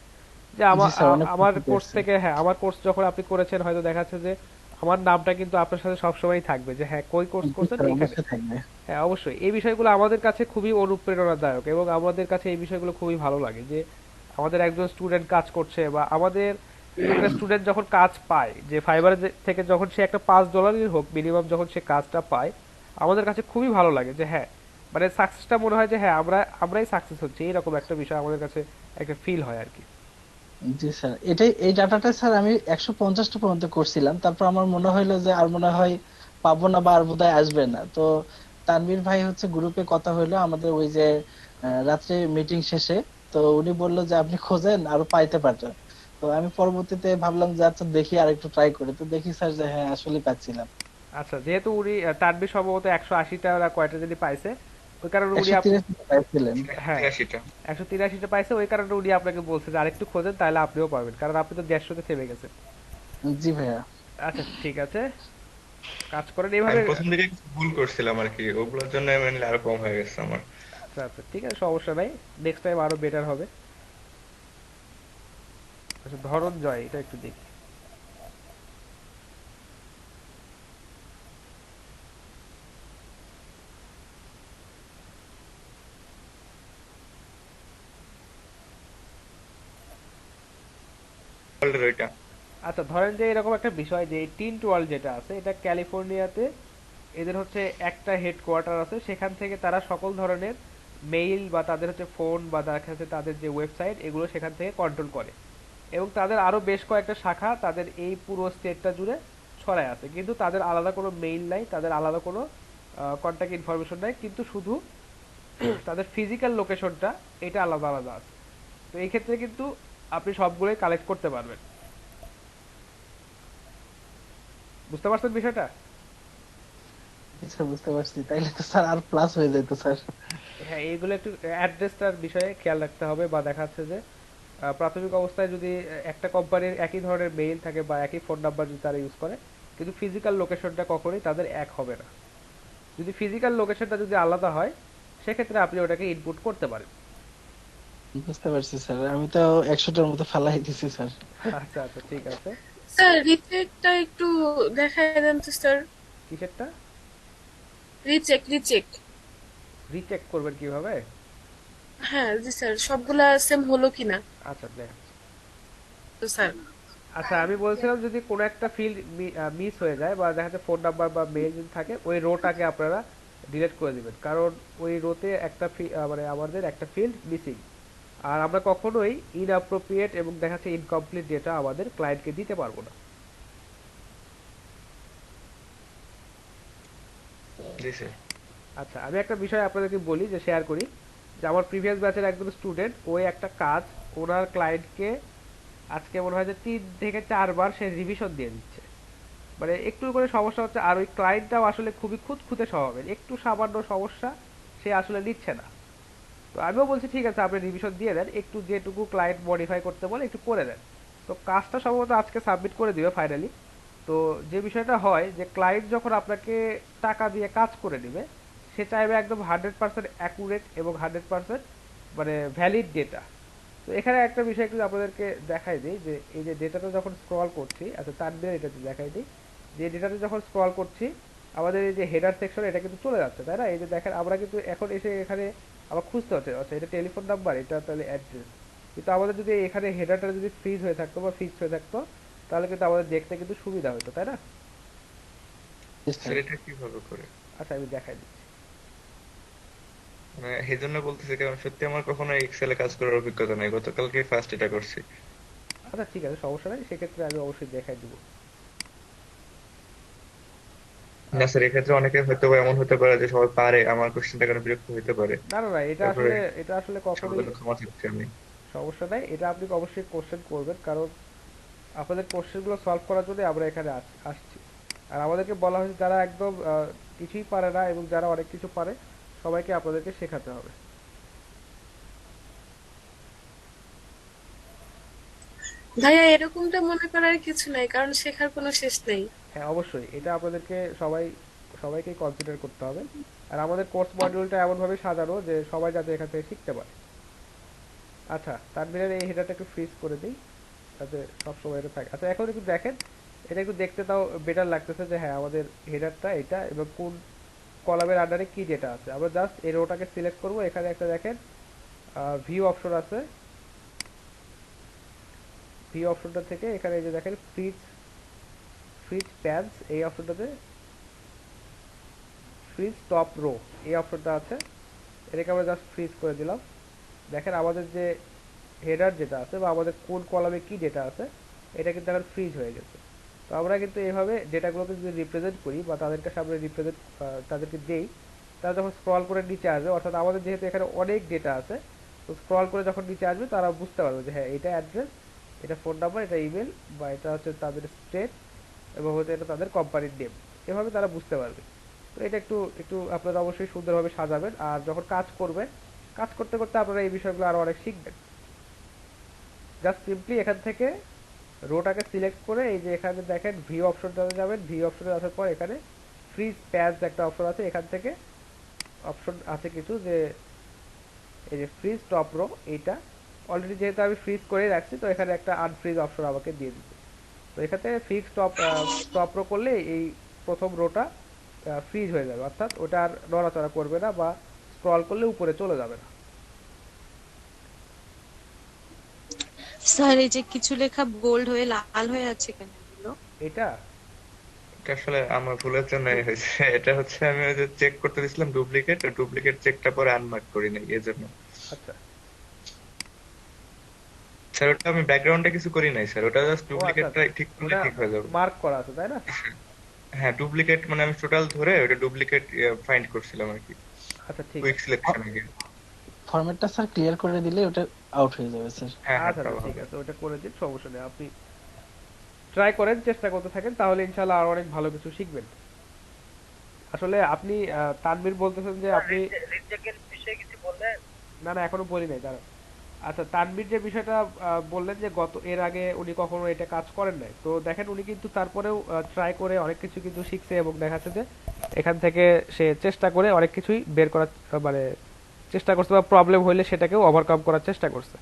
যে জি স্যার, অনেক আমার প্রফিট কোর্স আছে। থেকে, হ্যাঁ আমার কোর্স যখন আপনি করেছেন হয়তো দেখা যাচ্ছে যে আমার নামটা কিন্তু আপনার সাথে সবসময় থাকবে, যে হ্যাঁ কই কোর্স জি করছেন স্যার, এখানে। অবশ্যই থাকবে। হ্যাঁ অবশ্যই এই বিষয়গুলো আমাদের কাছে খুবই অনুপ্রেরণাদায়ক, এবং আমাদের কাছে এই বিষয়গুলো খুবই ভালো লাগে যে আমাদের একজন স্টুডেন্ট কাজ করছে, বা আমাদের একটা স্টুডেন্ট যখন কাজ পায়, যে ফাইবার থেকে যখন সে একটা $5 হোক মিনিমাম যখন সে কাজটা পায়, আমাদের কাছে খুবই ভালো লাগে যে হ্যাঁ মানে সাকসেসটা মনে হয় যে হ্যাঁ আমরাই সাকসেস হচ্ছে, এরকম একটা বিষয় আমাদের কাছে একটা ফিল হয় আর কি। জি স্যার, এই ডাটাটা স্যার আমি 150টা পর্যন্ত করছিলাম, তারপর আমার মনে হইলো যে আর মনে হয় পাবো না বা আর বোধহয় আসবে না। তো তানভীর ভাই হচ্ছে গ্রুপে কথা হইলো আমাদের ওই যে রাত্রে মিটিং শেষে, তো উনি বললো যে আপনি খোঁজেন আরো পাইতে পারেন। তো আমি পরবর্তীতে ভাবলাম যে আচ্ছা দেখি আর একটু ট্রাই করে, তো দেখি স্যার যে হ্যাঁ আসলে পাচ্ছিলাম। আচ্ছা যেহেতু উনি তানভীর সম্ভবত 180টা কয়টা যদি পাইছে, ওই কারণে উনি 183 পাইছিলেন। হ্যাঁ 83টা 183টা পাইছে, ওই কারণে উনি আপনাকে বলছে যে আরেকটু খোঁজেন তাহলে আপনিও পাবেন, কারণ আপনি তো 150তে থেমে গেছেন। জি ভাইয়া। আচ্ছা ঠিক আছে, কাজ করেন আমি এইভাবে। প্রথম দিকে কিছু ভুল করছিলাম আর কি, ওগুলোর জন্য মেনলি আরো কম হয়ে গেছে আমার। আচ্ছা আচ্ছা ঠিক আছে, সমস্যা নাই, নেক্সট টাইম আরো বেটার হবে। আচ্ছা ধরনজয়, এটা একটু দেখি। ওইটা আচ্ছা ধরেন যে এরকম একটা বিষয় যে টিন্ট ওয়ার্ল্ড যেটা আছে এটা ক্যালিফোর্নিয়াতে, এদের হচ্ছে একটা হেডকোয়ার্টার আছে, সেখান থেকে তারা সকল ধরনের মেইল বা তাদের হচ্ছে ফোন বা দেখা যাচ্ছে তাদের যে ওয়েবসাইট এগুলো সেখান থেকে কন্ট্রোল করে, এবং তাদের আরো বেশ কয়েকটা শাখা তাদের এই পুরো স্টেটটা জুড়ে ছড়ায় আছে, কিন্তু তাদের আলাদা কোনো মেইল নাই, তাদের আলাদা কোনো কন্ট্যাক্ট ইনফরমেশন নাই, কিন্তু শুধু তাদের ফিজিক্যাল লোকেশনটা এটা আলাদা আলাদা আছে। তো এই ক্ষেত্রে কিন্তু আপনি সবগুলোই কালেক্ট করতে পারবেন। বুঝতে পারছেন বিষয়টা? স্যার বুঝতে পারছি, তাইলে তো স্যার আর প্লাস হয়ে যেত স্যার। হ্যাঁ এইগুলো একটু অ্যাড্রেসটার বিষয়ে খেয়াল রাখতে হবে, বা দেখা যাচ্ছে যে প্রাথমিক অবস্থায় যদি একটা কোম্পানির একই ধরনের মেইল থাকে বা একই ফোন নাম্বার যদি তারা ইউজ করে, কিন্তু ফিজিক্যাল লোকেশনটা কখনোই তাদের এক হবে না। যদি ফিজিক্যাল লোকেশনটা যদি আলাদা হয় সেক্ষেত্রে আপনি ওটাকে ইনপুট করতে পারেন। বুঝতে পারছি স্যার, আমি তো 100টার মতো ফালাই দিছি স্যার। আচ্ছা আচ্ছা ঠিক আছে। স্যার রিচেকটা একটু দেখায় দেন তো স্যার। কিসেরটা? রিচেক। রিচেক করবেন কিভাবে? হ্যাঁ জি স্যার, সবগুলা সেম হলো কিনা আচ্ছা দেখ, তো স্যার। আচ্ছা আমি বলছিলাম যদি কোনো একটা ফিল্ড মিস হয়ে যায় বা দেখা যাচ্ছে ফোন নাম্বার বা মেইল যদি থাকে, ওই রোটাকে আপনারা ডিলিট করে দিবেন, কারণ ওই রোতে একটা মানে আমাদের একটা ফিল্ড মিসিং, আর আমরা কখনোই ইনঅ্যাপ্রোপ্রিয়েট এবং দেখা যাচ্ছে ইনকমপ্লিট ডেটা আমাদের ক্লায়েন্টকে দিতে পারবো না। জি স্যার। আচ্ছা আমি একটা বিষয় আপনাদেরকে বলি, যে শেয়ার করি, যে আমার প্রিভিয়াস ব্যাচের একজন স্টুডেন্ট, ওই একটা কাজ ওনার ক্লায়েন্টকে আজকে মনে হয় যে 3 থেকে 4 বার সে রিভিশন দিয়ে দিচ্ছে, মানে একটু করে সমস্যা হচ্ছে, আর ওই ক্লায়েন্টটাও আসলে খুবই খুঁতখুঁতে স্বভাবের, একটু সামান্য সমস্যা সে আসলে নিচ্ছে না। তো আমিও বলছি ঠিক আছে আপনি রিভিশন দিয়ে দেন, একটু যেটুকু ক্লায়েন্ট মডিফাই করতে বলে একটু করে দেন। তো কাজটা সম্ভবত আজকে সাবমিট করে দিবে ফাইনালি। তো যে বিষয়টা হয় যে ক্লায়েন্ট যখন আপনাকে টাকা দিয়ে কাজ করে নেবে, সে চাইবে একদম 100% অ্যাকুরেট এবং 100% মানে ভ্যালিড ডেটা। তো এখানে একটা বিষয় একটু আপনাদেরকে দেখাই দিই যে এই যে ডেটাটা যখন স্ক্রল করছি, আচ্ছা তানভীর এটাতে দেখাই দিই যে ডেটাটা যখন স্ক্রল করছি আমাদের এই যে হেডার সেকশন এটা কিন্তু চলে যাচ্ছে, তাই না? এই যে দেখেন আমরা কিন্তু এখন এসে এখানে আবার খুঁজতে হচ্ছে, আচ্ছা এটা টেলিফোন নাম্বার, এটা তাহলে অ্যাড্রেস, কিন্তু আমাদের যদি এখানে হেডারটা যদি ফ্রিজ হয়ে থাকতো বা ফিক্সড হয়ে থাকতো তাহলে কিন্তু আমাদের দেখতে কিন্তু সুবিধা হতো, তাই না? স্যার এটা কিভাবে করে? আচ্ছা আমি দেখাই দিচ্ছি। মানে এই জন্য বলতেছি কারণ সত্যি আমার কখনো এক্সেলে কাজ করার অভিজ্ঞতা নেই, গতকালকে ফার্স্ট এটা করছি। আচ্ছা ঠিক আছে, সমস্যা নাই, সেক্ষেত্রে আমি অবশ্যই দেখাই দিব। না স্যার, এক্ষেত্রে অনেকে হয়তো বা এমন হতে পারে যে সবাই পারে, আমার কোশ্চেনটা কারণে বিরক্ত হতে পারে। না না না, তারপরে এটা আসলে কখনোই সবার জন্য ক্ষমা চাচ্ছি আমি। সমস্যা নাই, এটা আপনি অবশ্যই কোশ্চেন করবেন, কারণ আপনাদের কোশ্চেনগুলো সলভ করার জন্য আমরা এখানে আসছি। আর আমাদেরকে বলা হয়েছে যারা একদম কিছুই পারে না এবং যারা অনেক কিছু পারে সবাইকে আপনাদেরকে শেখাতে হবে। ভাইয়া এরকমটা মনে করার কিছু নাই, কারণ শেখার কোনো শেষ নেই। হ্যাঁ অবশ্যই, এটা আপনাদেরকে সবাইকে কনসিডার করতে হবে। আর আমাদের কোর্স মডিউলটা এমনভাবে সাজানো যে সবাই যাতে এখান থেকে শিখতে পারে। আচ্ছা তানভীরের এই হেডারটা একটু ফ্রিজ করে দিই যাতে সবসময় এটা থাকে। আচ্ছা এখন একটু দেখেন, এটা একটু দেখতে তাও বেটার লাগতেছে যে হ্যাঁ আমাদের হেডারটা এটা এবং কোন কলামের আন্ডারে কি ডেটা আছে। আমরা জাস্ট এই রোটাকে সিলেক্ট করব, এখানে একটা দেখেন ভিউ অপশন আছে, ভিউ অপশনটা থেকে এখানে এই যে দেখেন ফ্রিজ প্যান্স, এই অপশনটাতে ফ্রিজ টপ রো এই অপশনটা আছে, এটাকে আমরা জাস্ট ফ্রিজ করে দিলাম। দেখেন আমাদের যে হেডার যেটা আছে বা আমাদের কোন কলামে কি ডেটা আছে এটা কিন্তু এখন ফ্রিজ হয়ে গেছে। তো আমরা কিন্তু এইভাবে ডেটাগুলোকে যদি রিপ্রেজেন্ট করি বা তাদেরকে সামনে তাদেরকে দেই, তারা যখন স্ক্রল করে নিচে আসবে, অর্থাৎ আমাদের যেহেতু এখানে অনেক ডেটা আছে, তো স্ক্রল করে যখন নিচে আসবে তারা বুঝতে পারবে যে হ্যাঁ এটা অ্যাড্রেস, এটা ফোন নাম্বার, এটা ইমেল, বা এটা হচ্ছে তাদের স্টেট এবং হচ্ছে এটা তাদের কোম্পানির নেম, এভাবে তারা বুঝতে পারবে। তো এটা একটু একটু আপনারা অবশ্যই সুন্দরভাবে সাজাবেন। আর যখন কাজ করবেন, কাজ করতে করতে আপনারা এই বিষয়গুলো আরো অনেক শিখবেন। জাস্ট সিম্পলি এখান থেকে রোটাকে সিলেক্ট করে এই যে এখানে দেখেন ভিউ অপশনটাতে যাবেন, ভিউ অপশনে আসার পর এখানে ফ্রিজ প্যাজ একটা অপশন আছে, এখান থেকে অপশন আছে কিছু যে এই যে ফ্রিজ টপ রো, এইটা অলরেডি যেহেতু আমি ফ্রিজ করে রাখছি তো এখানে একটা আনফ্রিজ অপশন আমাকে দিয়ে দিচ্ছে। তো এখানে ফিক্স টপ রো করলে এই প্রথম রোটা ফ্রিজ হয়ে যাবে, অর্থাৎ ওটা আর নড়াচড়া করবে না বা স্ক্রল করলে উপরে চলে যাবে না। স্যার এই যে কিছু লেখা বোল্ড হয়ে লাল হয়ে আছে কেন এগুলো? এটা আসলে আমার ভুলের জন্য হয়েছে। এটা হচ্ছে আমি ওই যে চেক করতে দিছিলাম ডুপ্লিকেট চেকটা পরে আনমার্ক করি নাই এজন্য। আচ্ছা স্যার ওটা আমি ব্যাকগ্রাউন্ডে কিছু করি নাই স্যার, ওটা জাস্ট ডুপ্লিকেটটা ঠিক করলে ঠিক হয়ে যাবে। মার্ক করা আছে তাই না? হ্যাঁ ডুপ্লিকেট, মানে আমি টোটাল ধরে ওটা ডুপ্লিকেট ফাইন্ড করছিলাম আর কি। আচ্ছা ঠিক কুইক সিলেকশন আগে ফরম্যাটটা স্যার ক্লিয়ার করে দিলে ওটা আউট হয়ে যাবে স্যার। আচ্ছা ঠিক আছে, ওটা করে দিন, সমস্যা নেই। আপনি ট্রাই করেন, চেষ্টা করতে থাকেন, তাহলে ইনশাআল্লাহ আরো অনেক ভালো কিছু শিখবেন। আসলে আপনি তানভীর বলতেছেন যে আপনি রিজেক্টের বিষয়ে কিছু বললেন? না না এখনো বলি নাই, দাঁড়ান। আচ্ছা তানভীর যে বিষয়টা বললেন যে এর আগে উনি কখনো এটা কাজ করেন নাই, তো দেখেন উনি কিন্তু তারপরেও ট্রাই করে অনেক কিছু কিন্তু শিখছে এবং দেখাচ্ছে যে এখান থেকে সে চেষ্টা করে অনেক কিছুই বের করার মানে চেষ্টা করছে বা প্রবলেম হইলে সেটাকেও ওভারকাম করার চেষ্টা করছে।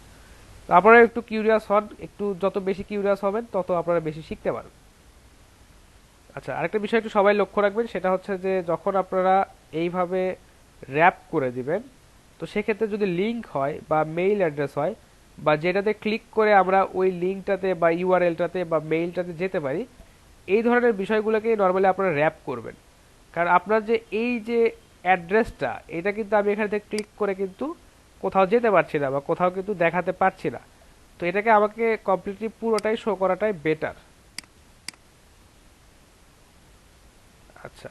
তো আপনারা একটু কিউরিয়াস হন, একটু যত বেশি কিউরিয়াস হবেন তত আপনারা বেশি শিখতে পারবেন। আচ্ছা আরেকটা বিষয় একটু সবাই লক্ষ্য রাখবেন, সেটা হচ্ছে যে যখন আপনারা এইভাবে র্যাপ করে দিবেন, তো সেক্ষেত্রে যদি লিঙ্ক হয় বা মেইল অ্যাড্রেস হয় বা যেটাতে ক্লিক করে আমরা ওই লিঙ্কটাতে বা ইউআরএলটাতে বা মেইলটাতে যেতে পারি, এই ধরনের বিষয়গুলোকে নর্মালি আপনারা র্যাপ করবেন। কারণ আপনার যে এই যে অ্যাড্রেসটা, এটা কিন্তু আমি এখান থেকে ক্লিক করে কিন্তু কোথাও যেতে পারছি না বা কোথাও কিন্তু দেখাতে পারছি না, তো এটাকে আমাকে কমপ্লিটলি পুরোটাই শো করাটাই বেটার। আচ্ছা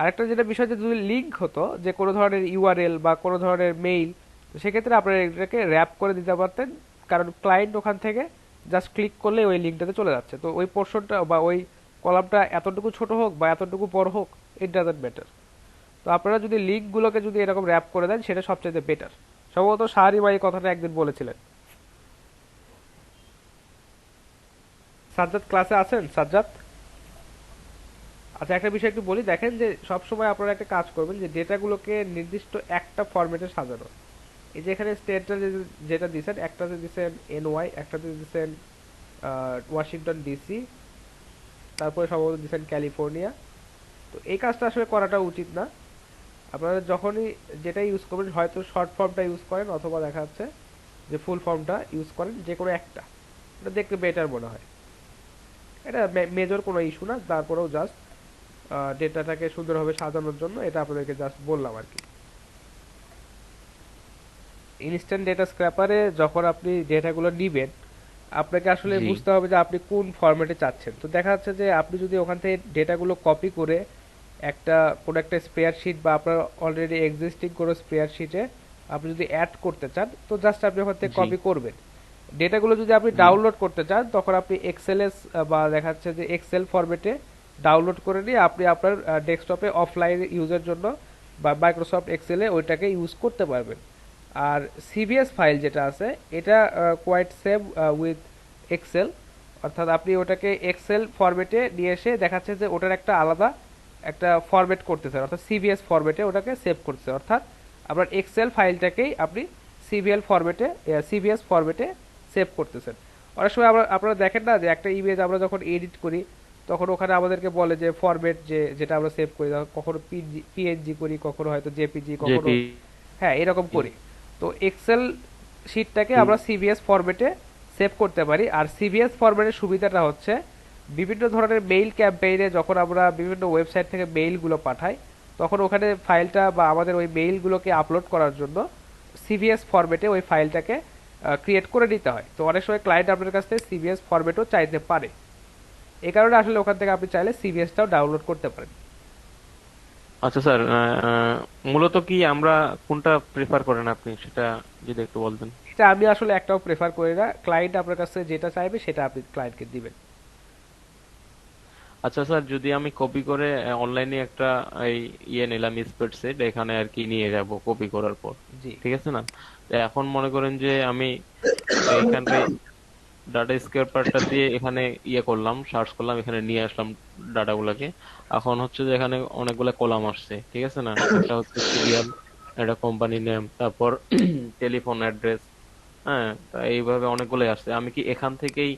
আরেকটা যেটা বিষয়, যে যদি লিঙ্ক হতো যে কোনো ধরনের ইউআরএল বা কোনো ধরনের মেইল, তো সেক্ষেত্রে আপনারা এটাকে র্যাপ করে দিতে পারতেন, কারণ ক্লায়েন্ট ওখান থেকে জাস্ট ক্লিক করলে ওই লিঙ্কটাতে চলে যাচ্ছে। তো ওই পোর্শনটা বা ওই কলামটা এতটুকু ছোট হোক বা এতটুকু বড় হোক, ইট ডাজন্ট ম্যাটার। তো আপনারা যদি লিঙ্কগুলোকে যদি এরকম র্যাপ করে দেন সেটা সবচেয়ে বেটার। সম্ভবত শাহরিমা এই কথাটা একদিন বলেছিলেন। সাজ্জাদ ক্লাসে আছেন? সাজ্জাদ আচ্ছা একটা বিষয় একটু বলি, দেখেন যে সবসময় আপনারা একটা কাজ করবেন যে ডেটাগুলোকে নির্দিষ্ট একটা ফরম্যাটে সাজানো। এই যে এখানে স্টেটটা যেটা দিছেন, একটাতে দিছেন এনওয়াই, একটাতে দিছেন ওয়াশিংটন ডিসি, তারপরে সম্ভবত দিছেন ক্যালিফোর্নিয়া। তো এই কাজটা আসলে করাটা উচিত না। আপনারা যখনই যেটা ইউজ করবেন, হয়তো শর্ট ফর্মটা ইউজ করেন অথবা দেখা যাচ্ছে যে ফুল ফর্মটা ইউজ করেন, যে কোনো একটা, এটা দেখতে বেটার মনে হয়। এটা মেজর কোনো ইস্যু না, তারপরেও জাস্ট ডেটাটাকে সুন্দরভাবে সাজানোর জন্য এটা আপনাদেরকে জাস্ট বললাম আর কি। ইনস্ট্যান্ট ডেটা স্ক্র্যাপারে যখন আপনি ডেটাগুলো নিবেন, আপনাকে আসলে জি। বুঝতে হবে যে আপনি কোন ফরম্যাটে চাচ্ছেন। তো দেখা যাচ্ছে যে আপনি যদি ওখান থেকে ডেটাগুলো কপি করে কোনো একটা স্প্রেয়ারশিট বা আপনার অলরেডি এক্সিস্টিং কোনো স্প্রেয়ারশিটে আপনি যদি অ্যাড করতে চান, তো জাস্ট আপনি ওখান থেকে জি। কপি করবেন। ডেটাগুলো যদি আপনি জি। ডাউনলোড করতে চান, তখন আপনি এক্সএলএস বা দেখা যাচ্ছে যে এক্সেল ফরম্যাটে ডাউনলোড করে নিয়ে আপনি আপনার ডেস্কটপে অফলাইন ইউজের জন্য বা মাইক্রোসফট এক্সেলে ওইটাকে ইউজ করতে পারবেন। আর সিভিএস ফাইল যেটা আছে, এটা কোয়াইট সেম উইথ এক্সেল, অর্থাৎ আপনি ওটাকে এক্সেল ফরম্যাটে নিয়ে এসে দেখাচ্ছে যে ওটার একটা আলাদা একটা ফরম্যাট করতেছে, অর্থাৎ সিভিএস ফরম্যাটে ওটাকে সেভ করতেছে, অর্থাৎ আপনার এক্সেল ফাইলটাকেই আপনি সিভিএস ফরম্যাটে সেভ করতেছেন। অনেক সময় আপনারা দেখেন না যে একটা ইমেজ আমরা যখন এডিট করি, তখন ওখানে আমাদেরকে বলে যে ফরম্যাট যেটা আমরা সেভ করি, কখনো পিএনজি করি, কখনো হয়তো জেপিজি, কখনো হ্যাঁ এরকম করি। তো এক্সেল শিটটাকে আমরা সিভিএস ফরম্যাটে সেভ করতে পারি। আর সিভিএস ফরম্যাটের সুবিধাটা হচ্ছে, বিভিন্ন ধরনের মেইল ক্যাম্পেইনে যখন আমরা বিভিন্ন ওয়েবসাইট থেকে মেইলগুলো পাঠাই, তখন ওখানে ফাইলটা বা আমাদের ওই মেইলগুলোকে আপলোড করার জন্য সিভিএস ফরম্যাটে ওই ফাইলটাকে ক্রিয়েট করে নিতে হয়। তো অনেক সময় ক্লায়েন্ট আপনার কাছ থেকে সিভিএস ফরম্যাটও চাইতে পারে, এই কারণে আসলে ওখান থেকে আপনি চাইলে সিভিএসটাও ডাউনলোড করতে পারেন। আচ্ছা স্যার, মূলত কি আমরা কোনটা প্রেফার করেন আপনি, সেটা যদি একটু বলতেন। এটা আমি আসলে একটাও প্রেফার করি না, ক্লায়েন্ট আপনার কাছে যেটা চাইবে সেটা আপনি ক্লায়েন্টকে দিবেন। আচ্ছা স্যার, যদি আমি কপি করে অনলাইনে একটা এই নিলাম স্প্রেডশিট, এখানে আর কি নিয়ে যাব কপি করার পর, জি ঠিক আছে না? তো এখন মনে করেন যে আমি এখানে ডাটা স্ক্র্যাপারটা দিয়ে এখানে করলাম, সার্চ করলাম, এখানে নিয়ে আসলাম ডাটাগুলোকে। এখন হচ্ছে যে এখানে অনেকগুলো কলাম আসছে, ঠিক আছে না? একটা হচ্ছে সিরিয়াল, একটা কোম্পানি নেম, তারপর টেলিফোন অ্যাড্রেস, হ্যাঁ, তা এইভাবে অনেকগুলোই আসছে। আমি কি এখান থেকেই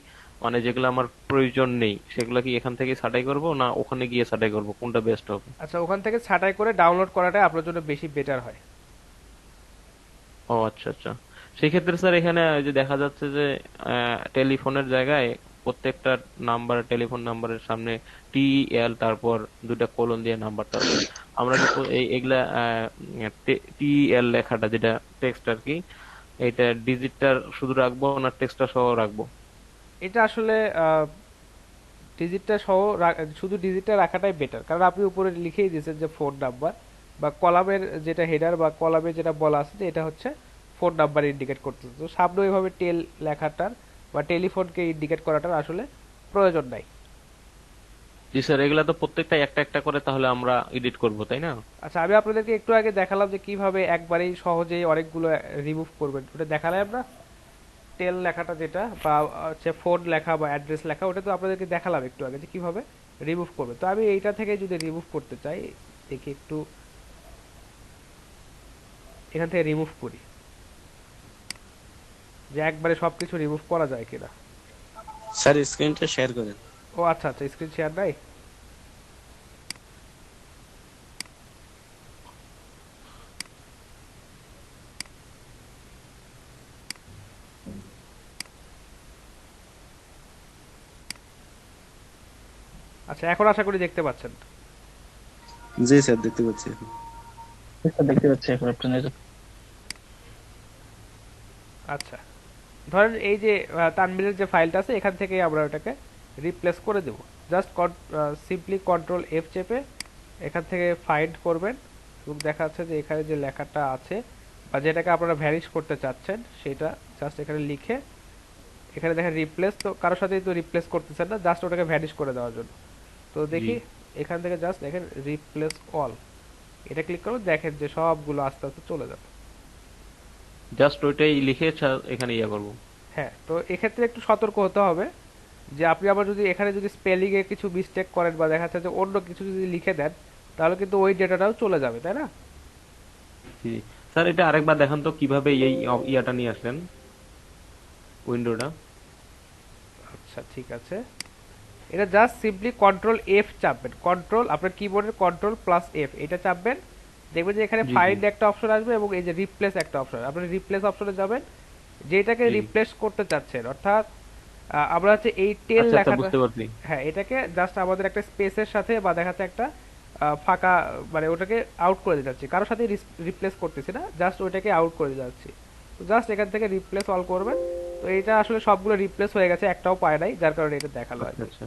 মানে যেগুলো আমার প্রয়োজন নেই সেগুলো কি এখান থেকে ছাঁটাই করব, না ওখানে গিয়ে ছাঁটাই করব, কোনটা বেস্ট হবে? আচ্ছা, ওখান থেকে ছাঁটাই করে ডাউনলোড করাটাই আপনার জন্য বেশি বেটার হয়। ও আচ্ছা আচ্ছা। সেই ক্ষেত্রে স্যার এখানে ওই যে দেখা যাচ্ছে যে টেলিফোনের জায়গায় প্রত্যেকটা নাম্বার, টেলিফোন নাম্বারের সামনে TEL, তারপর দুইটা কোলন দিয়ে নাম্বারটা আছে। আমরা কি এগুলা TEL লেখাটা যেটা টেক্সট আর কি, এটা ডিজিটটা শুধু রাখবো না টেক্সটটা সহ রাখবো? এটা আসলে ডিজিটটা সহ শুধু ডিজিটটা রাখাটাই বেটার, কারণ আপনি উপরে লিখেই দিয়েছেন যে ফোন নাম্বার, বা কলামের যেটা হেডার বা কলামে যেটা বলা আছে যে এটা হচ্ছে ফোন নাম্বার ইন্ডিকেট করতেছে। তো সামনে ওইভাবে টেল লেখাটার বা টেলিফোনকে ইন্ডিকেট করাটার আসলে প্রয়োজন নাই। জি স্যার, এগুলা তো প্রত্যেকটা একটা একটা করে তাহলে আমরা এডিট করব, তাই না? আচ্ছা, আমি আপনাদেরকে একটু আগে দেখালাম যে কিভাবে একবারেই সহজেই অনেকগুলো রিমুভ করবেন, ওটা দেখালাম না? টেল লেখাটা যেটা বা হচ্ছে ফোন লেখা বা অ্যাড্রেস লেখা, ওটা তো আপনাদেরকে দেখালাম একটু আগে যে কিভাবে রিমুভ করবে। তো আমি এইটা থেকে যদি রিমুভ করতে চাই, দেখি একটু এখান থেকে রিমুভ করি যে একবারে সবকিছু রিমুভ করা যায় কিনা। স্যার স্ক্রিনটা শেয়ার করেন। ও আচ্ছা আচ্ছা, স্ক্রিন শেয়ার নাই। আচ্ছা, এখন আশা করি দেখতে পাচ্ছেন। জি স্যার, দেখতে পাচ্ছি এখন। দেখতে পাচ্ছি এখন আপনাদের। আচ্ছা, ধরেন এই যে তানভীরের যে ফাইলটা আছে, এখান থেকে আমরা ওটাকে রিপ্লেস করে দেব। জাস্ট সিম্পলি কন্ট্রোল F চেপে এখান থেকে ফাইন্ড করবেন এবং দেখা যাচ্ছে যে এখানে যে লেখাটা আছে বা যেটাকে আপনারা ভ্যানিশ করতে চাচ্ছেন সেটা জাস্ট এখানে লিখে, এখানে দেখেন রিপ্লেস, তো কারোর সাথেই তো রিপ্লেস করতেছেন না, জাস্ট ওটাকে ভ্যানিশ করে দেওয়ার জন্য। তো দেখি এখান থেকে জাস্ট দেখেন রিপ্লেস অল, এটা ক্লিক করুন, দেখেন যে সবগুলো আস্তে আস্তে চলে যাবে। জাস্ট ওইটাই লিখে এখানে করব। হ্যাঁ, তো এক্ষেত্রে একটু সতর্ক হতে হবে যে আপনি আবার যদি এখানে যদি স্পেলিং এ কিছু মিস্টেক করেন বা দেখা যাচ্ছে যে অন্য কিছু যদি লিখে দেন, তাহলে কিন্তু ওই ডেটাটাও চলে যাবে, তাই না? জি স্যার এটা আরেকবার দেখান তো কিভাবে এই ইয়াটা নিয়ে আসলেন, উইন্ডোটা। আচ্ছা ঠিক আছে, এটা জাস্ট সিম্পলি কন্ট্রোল এফ চাপবেন, কন্ট্রোল আপনার কিবোর্ডের কন্ট্রোল প্লাস এফ এটা চাপবেন, দেখবেন যে এখানে জি জি ফাইন্ড একটা অপশন আসবে এবং এই যে রিপ্লেস একটা অপশন, আপনি রিপ্লেস অপশনে যাবেন, যেটাকে জি। রিপ্লেস করতে চাচ্ছেন, অর্থাৎ আমরা হচ্ছে এই টেল আচ্ছা আচ্ছা লেখাটা, বুঝতে পারছি। হ্যাঁ এটাকে জাস্ট আমাদের একটা স্পেসের সাথে বা দেখা যাচ্ছে একটা ফাঁকা, মানে ওটাকে আউট করে দিতে যাচ্ছি, কারোর সাথে রিপ্লেস করতেছি না, জাস্ট ওইটাকে আউট করে দিতে যাচ্ছি। তো জাস্ট এখান থেকে রিপ্লেস অল করবেন, তো এটা আসলে সবগুলো রিপ্লেস হয়ে গেছে, একটাও পায় নাই, যার কারণে এটা দেখালো আর কি। আচ্ছা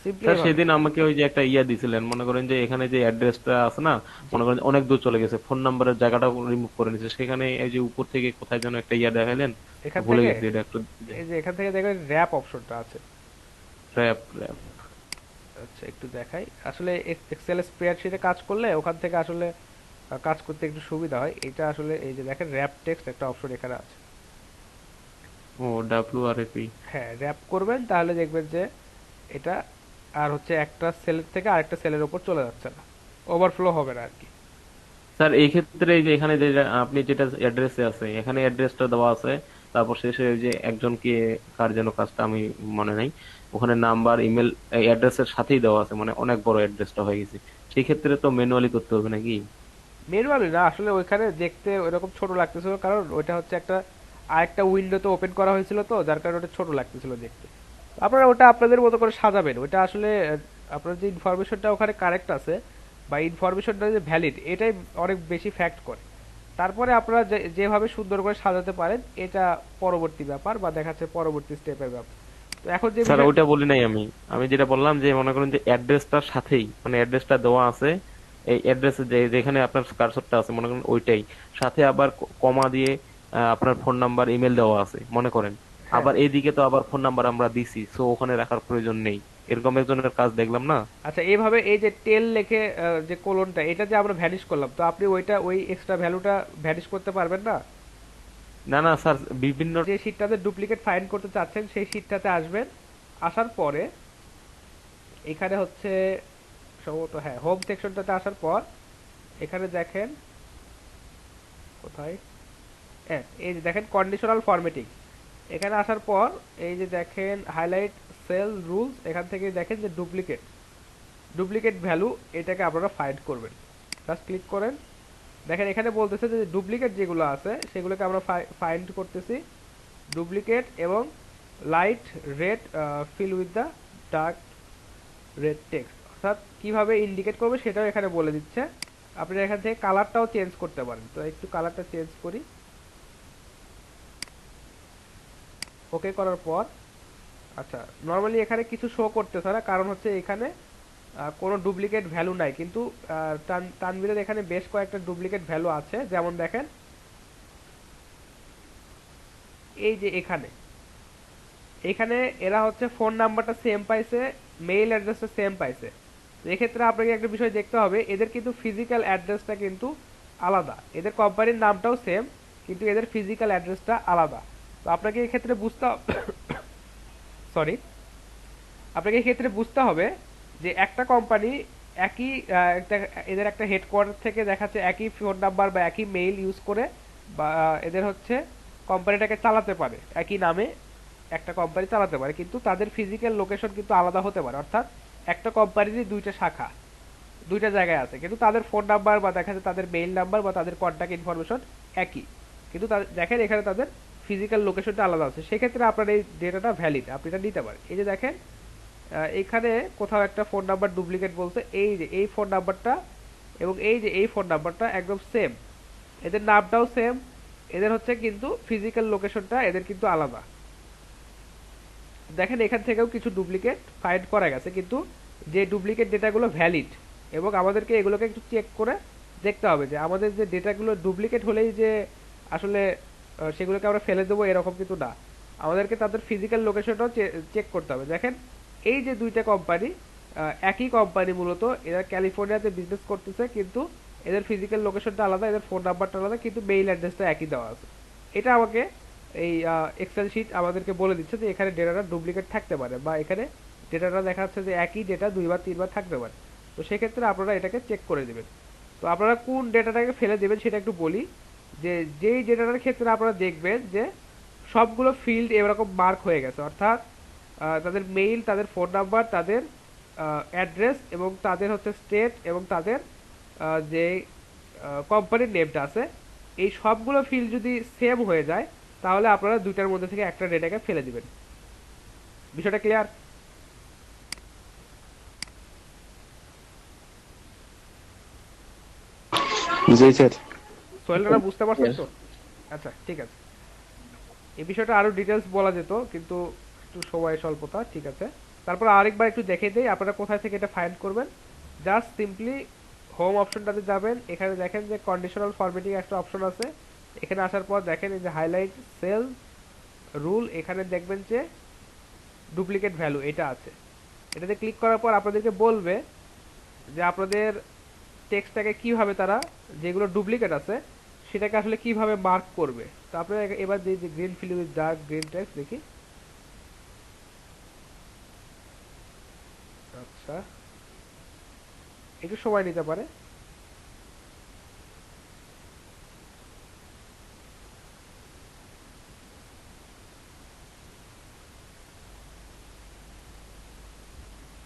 সিম্পলি স্যার সেদিন আমাকে ওই যে একটা ইয়া দিছিলেন, মনে করেন যে এখানে যে অ্যাড্রেসটা আছে না, মনে করেন অনেক দূর চলে গেছে, ফোন নাম্বারের জায়গাটা রিমুভ করে নিছে, সেখানে এই যে উপর থেকে কোথায় যেন একটা ইয়া দেখাইলেন, এখান ভুলে থেকে গেছি এটা একটু। এই যে এখান থেকে দেখবেন র‍্যাপ অপশনটা আছে, র‍্যাপ র‍্যাপ আচ্ছা একটু দেখাই, আসলে এক্সেল স্প্রেডশিটে কাজ করলে ওখান থেকে আসলে কাজ করতে একটু সুবিধা হয়, এটা আসলে এই যে দেখেন র‍্যাপ টেক্সট একটা অপশন এখানে আছে, ও ডব্লিউআরএপি। হ্যাঁ র‍্যাপ করবেন তাহলে দেখবেন যে এটা আর হচ্ছে একটা সেলের থেকে আরেকটা সেলের উপর চলে যাচ্ছে না, ওভারফ্লো হবে না আর কি। স্যার এই ক্ষেত্রে এই যে এখানে যে আপনি যেটা অ্যাড্রেসে আছে, এখানে অ্যাড্রেসটা দেওয়া আছে, তারপর শেষে ওই যে একজনকে কার যেন কাজটা আমি মনে নাই, ওখানে নাম্বার ইমেল অ্যাড্রেসের সাথেই দেওয়া আছে, মানে অনেক বড় অ্যাড্রেসটা হয়ে গেছে, সেই ক্ষেত্রে তো ম্যানুয়ালি করতে হবে নাকি? ম্যানুয়ালি না, আসলে ওইখানে দেখতে ওইরকম ছোট লাগতেছিল, কারণ ওইটা হচ্ছে একটা আরেকটা উইন্ডোতে ওপেন করা হয়েছিল, তো যার কারণে ওটা ছোট লাগতেছিল দেখতে। আপনারা ওটা আপনাদের মতো করে সাজাবেন, ওটা আসলে আপনার যে ইনফরমেশনটা ওখানে কারেক্ট আছে বা ইনফরমেশনটা যে ভ্যালিড, এটাই অনেক বেশি ফ্যাক্ট করে। তারপরে আপনারা যেভাবে সুন্দর করে সাজাতে পারেন এটা পরবর্তী ব্যাপার, বা দেখা যাচ্ছে পরবর্তী স্টেপের ব্যাপার। তো এখন যে স্যার ওইটা বলি নাই আমি, আমি যেটা বললাম যে মনে করেন যে অ্যাড্রেসটার সাথেই, মানে অ্যাড্রেসটা দেওয়া আছে, এই অ্যাড্রেসে যেখানে আপনার কার্সরটা আছে মনে করেন ওইটাই, সাথে আবার কমা দিয়ে আপনার ফোন নাম্বার ইমেল দেওয়া আছে মনে করেন, আবার এইদিকে তো আবার ফোন নাম্বার আমরা দিছি, সো ওখানে রাখার প্রয়োজন নেই, এরকম একজনের কাজ দেখলাম না। আচ্ছা এইভাবে এই যে টেল লেখে যে কোলনটা, এটা যে আমরা ভ্যানিশ করলাম, তো আপনি ওই এক্সট্রা ভ্যালুটা ভ্যানিশ করতে পারবেন না। না না স্যার, বিভিন্ন যে শীটটাতে ডুপ্লিকেট ফাইন্ড করতে চাচ্ছেন সেই শীটটাতে আসবেন, আসার পরে এখানে হচ্ছে সম্ভবত হ্যাঁ হোম সেকশনটাতে আসার পর এখানে দেখেন কোথায়, হ্যাঁ এই যে দেখেন কন্ডিশনাল ফরম্যাটিং, এখানে আসার পর এই যে দেখেন হাইলাইট সেল রুলস, এখান থেকে দেখেন যে ডুপ্লিকেট ভ্যালু, এটাকে আপনারা ফাইন্ড করবেন, জাস্ট ক্লিক করেন, দেখেন এখানে বলতেছে যে ডুপ্লিকেট যেগুলো আছে সেগুলোকে আমরা ফাইন্ড করতেছি, ডুপ্লিকেট এবং light red fill with the dark red text, অর্থাৎ কিভাবে ইন্ডিকেট করবে সেটাও এখানে বলে দিচ্ছে। আপনি এখান থেকে কালারটাও চেঞ্জ করতে পারেন, তো একটু কালারটা চেঞ্জ করি, ওকে করার পর আচ্ছা নরমালি এখানে কিছু শো করতেছে না, কারণ হচ্ছে এখানে কোনো ডুপ্লিকেট ভ্যালু নাই, কিন্তু তানভীরের এখানে বেশ কয়েকটা ডুপ্লিকেট ভ্যালু আছে, যেমন দেখেন এই যে এখানে এরা হচ্ছে ফোন নাম্বারটা সেম পাইছে, মেইল অ্যাড্রেসটা সেম পাইছে, তো এক্ষেত্রে আপনাকে একটা বিষয় দেখতে হবে, এদের কিন্তু ফিজিক্যাল অ্যাড্রেসটা কিন্তু আলাদা, এদের কোম্পানির নামটাও সেম কিন্তু এদের ফিজিক্যাল অ্যাড্রেসটা আলাদা। তো আপনাকে এই ক্ষেত্রে সরি আপনাকে এই ক্ষেত্রে বুঝতে হবে যে একটা কোম্পানি একই এদের একটা হেডকোয়ার্টার থেকে দেখাচ্ছে একই ফোন নাম্বার বা একই মেইল ইউজ করে, বা এদের হচ্ছে কোম্পানিটাকে চালাতে পারে, একই নামে একটা কোম্পানি চালাতে পারে, কিন্তু তাদের ফিজিক্যাল লোকেশন কিন্তু আলাদা হতে পারে, অর্থাৎ একটা কোম্পানিরই দুইটা শাখা দুইটা জায়গায় আছে, কিন্তু তাদের ফোন নাম্বার বা দেখা যাচ্ছে তাদের মেইল নাম্বার বা তাদের কন্ট্যাক্ট ইনফরমেশন একই, কিন্তু দেখেন এখানে তাদের ফিজিক্যাল লোকেশনটা আলাদা আছে, সেক্ষেত্রে আপনার এই ডেটাটা ভ্যালিড, আপনি এটা নিতে পারেন। এই যে দেখেন এখানে কোথাও একটা ফোন নাম্বার ডুপ্লিকেট বলছে, এই যে এই ফোন নাম্বারটা এবং এই যে এই ফোন নাম্বারটা একদম সেম, এদের নামটাও সেম, এদের হচ্ছে কিন্তু ফিজিক্যাল লোকেশনটা এদের কিন্তু আলাদা। দেখেন এখান থেকেও কিছু ডুপ্লিকেট ফাইন্ড করা গেছে, কিন্তু যে ডুপ্লিকেট ডেটাগুলো ভ্যালিড, এবং আমাদেরকে এগুলোকে একটু চেক করে দেখতে হবে যে আমাদের যে ডেটাগুলো ডুপ্লিকেট হলেই যে আসলে সেগুলোকে আমরা ফেলে দেবো এরকম কিন্তু না, আমাদেরকে তাদের ফিজিক্যাল লোকেশনটাও চেক করতে হবে। দেখেন এই যে দুইটা কোম্পানি একই কোম্পানি, মূলত এরা ক্যালিফোর্নিয়াতে বিজনেস করতেছে, কিন্তু এদের ফিজিক্যাল লোকেশনটা আলাদা, এদের ফোন নাম্বারটা আলাদা, কিন্তু মেইল অ্যাড্রেসটা একই দেওয়া আছে। এটা আমাকে এই এক্সেল শিট আমাদেরকে বলে দিচ্ছে যে এখানে ডেটাটা ডুপ্লিকেট থাকতে পারে, বা এখানে ডেটাটা দেখা যাচ্ছে যে একই ডেটা দুইবার তিনবার থাকতে পারে, তো সেক্ষেত্রে আপনারা এটাকে চেক করে দেবেন। তো আপনারা কোন ডেটাটাকে ফেলে দেবেন সেটা একটু বলি, যে যেই ডেটাটার ক্ষেত্রে আপনারা দেখবেন যে সবগুলো ফিল্ড এরকম মার্ক হয়ে গেছে, অর্থাৎ তাদের মেইল, তাদের ফোন নাম্বার, তাদের অ্যাড্রেস এবং তাদের হচ্ছে স্টেট এবং তাদের যে কোম্পানির নেমটা আছে, এই সবগুলো ফিল্ড যদি সেম হয়ে যায় তাহলে আপনারা দুইটার মধ্যে থেকে একটা ডেটাকে ফেলে দিবেন। বিষয়টা ক্লিয়ার? জি স্যার। সোহেলরা বুঝতে পারছেন তো? আচ্ছা ঠিক আছে, এই বিষয়টা আরো ডিটেলস বলা যেত কিন্তু একটু সময় স্বল্পতা। ঠিক আছে, তারপর আরেকবার একটু দেখে দেই আপনারা কোথায় থেকে এটা ফাইন্ড করবেন। জাস্ট সিম্পলি হোম অপশনটাতে যাবেন, এখানে দেখেন যে কন্ডিশনাল ফরম্যাটিং একটা অপশন আছে, এখানে আসার পর দেখেন এই যে হাইলাইট সেল রুল, এখানে দেখবেন যে ডুপ্লিকেট ভ্যালু এটা আছে। এটাতে ক্লিক করার পর আপনাদেরকে বলবে যে আপনাদের টেক্সটটাকে কিভাবে তারা যেগুলো ডুপ্লিকেট আছে সেটাকে আসলে কিভাবে মার্ক করবে। তো আপনারা এবার যে green fill with dark green text দেখি। আচ্ছা একটু সময় নিতে পারে।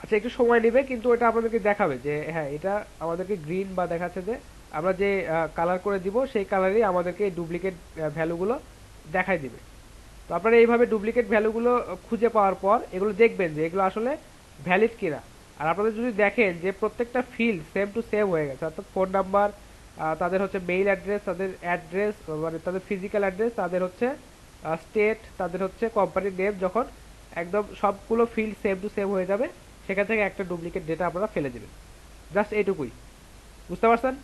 আচ্ছা একটু সময় নেবে কিন্তু এটা আপনাদেরকে দেখাবে যে হ্যাঁ এটা আমাদেরকে গ্রিন বা দেখাচ্ছে যে আমরা যে কালার করে দিব সেই কালারই আমাদেরকে ডুপ্লিকেট ভ্যালুগুলো দেখাই দিবে। তো আপনারা এইভাবে ডুপ্লিকেট ভ্যালুগুলো খুঁজে পাওয়ার পর এগুলো দেখবেন যে এগুলো আসলে ভ্যালিড কিনা। আর আপনাদের যদি দেখেন যে প্রত্যেকটা ফিল্ড সেম টু সেম হয়ে গেছে, অর্থাৎ ফোন নাম্বার, তাদের হচ্ছে মেইল অ্যাড্রেস, তাদের অ্যাড্রেস মানে তাদের ফিজিক্যাল অ্যাড্রেস, তাদের হচ্ছে স্টেট, তাদের হচ্ছে কোম্পানির নেম, যখন একদম সবগুলো ফিল্ড সেম টু সেম হয়ে যাবে সেখান থেকে একটা ডুপ্লিকেট ডেটা আপনারা ফেলে দেবেন। জাস্ট এইটুকুই, বুঝতে পারছেন?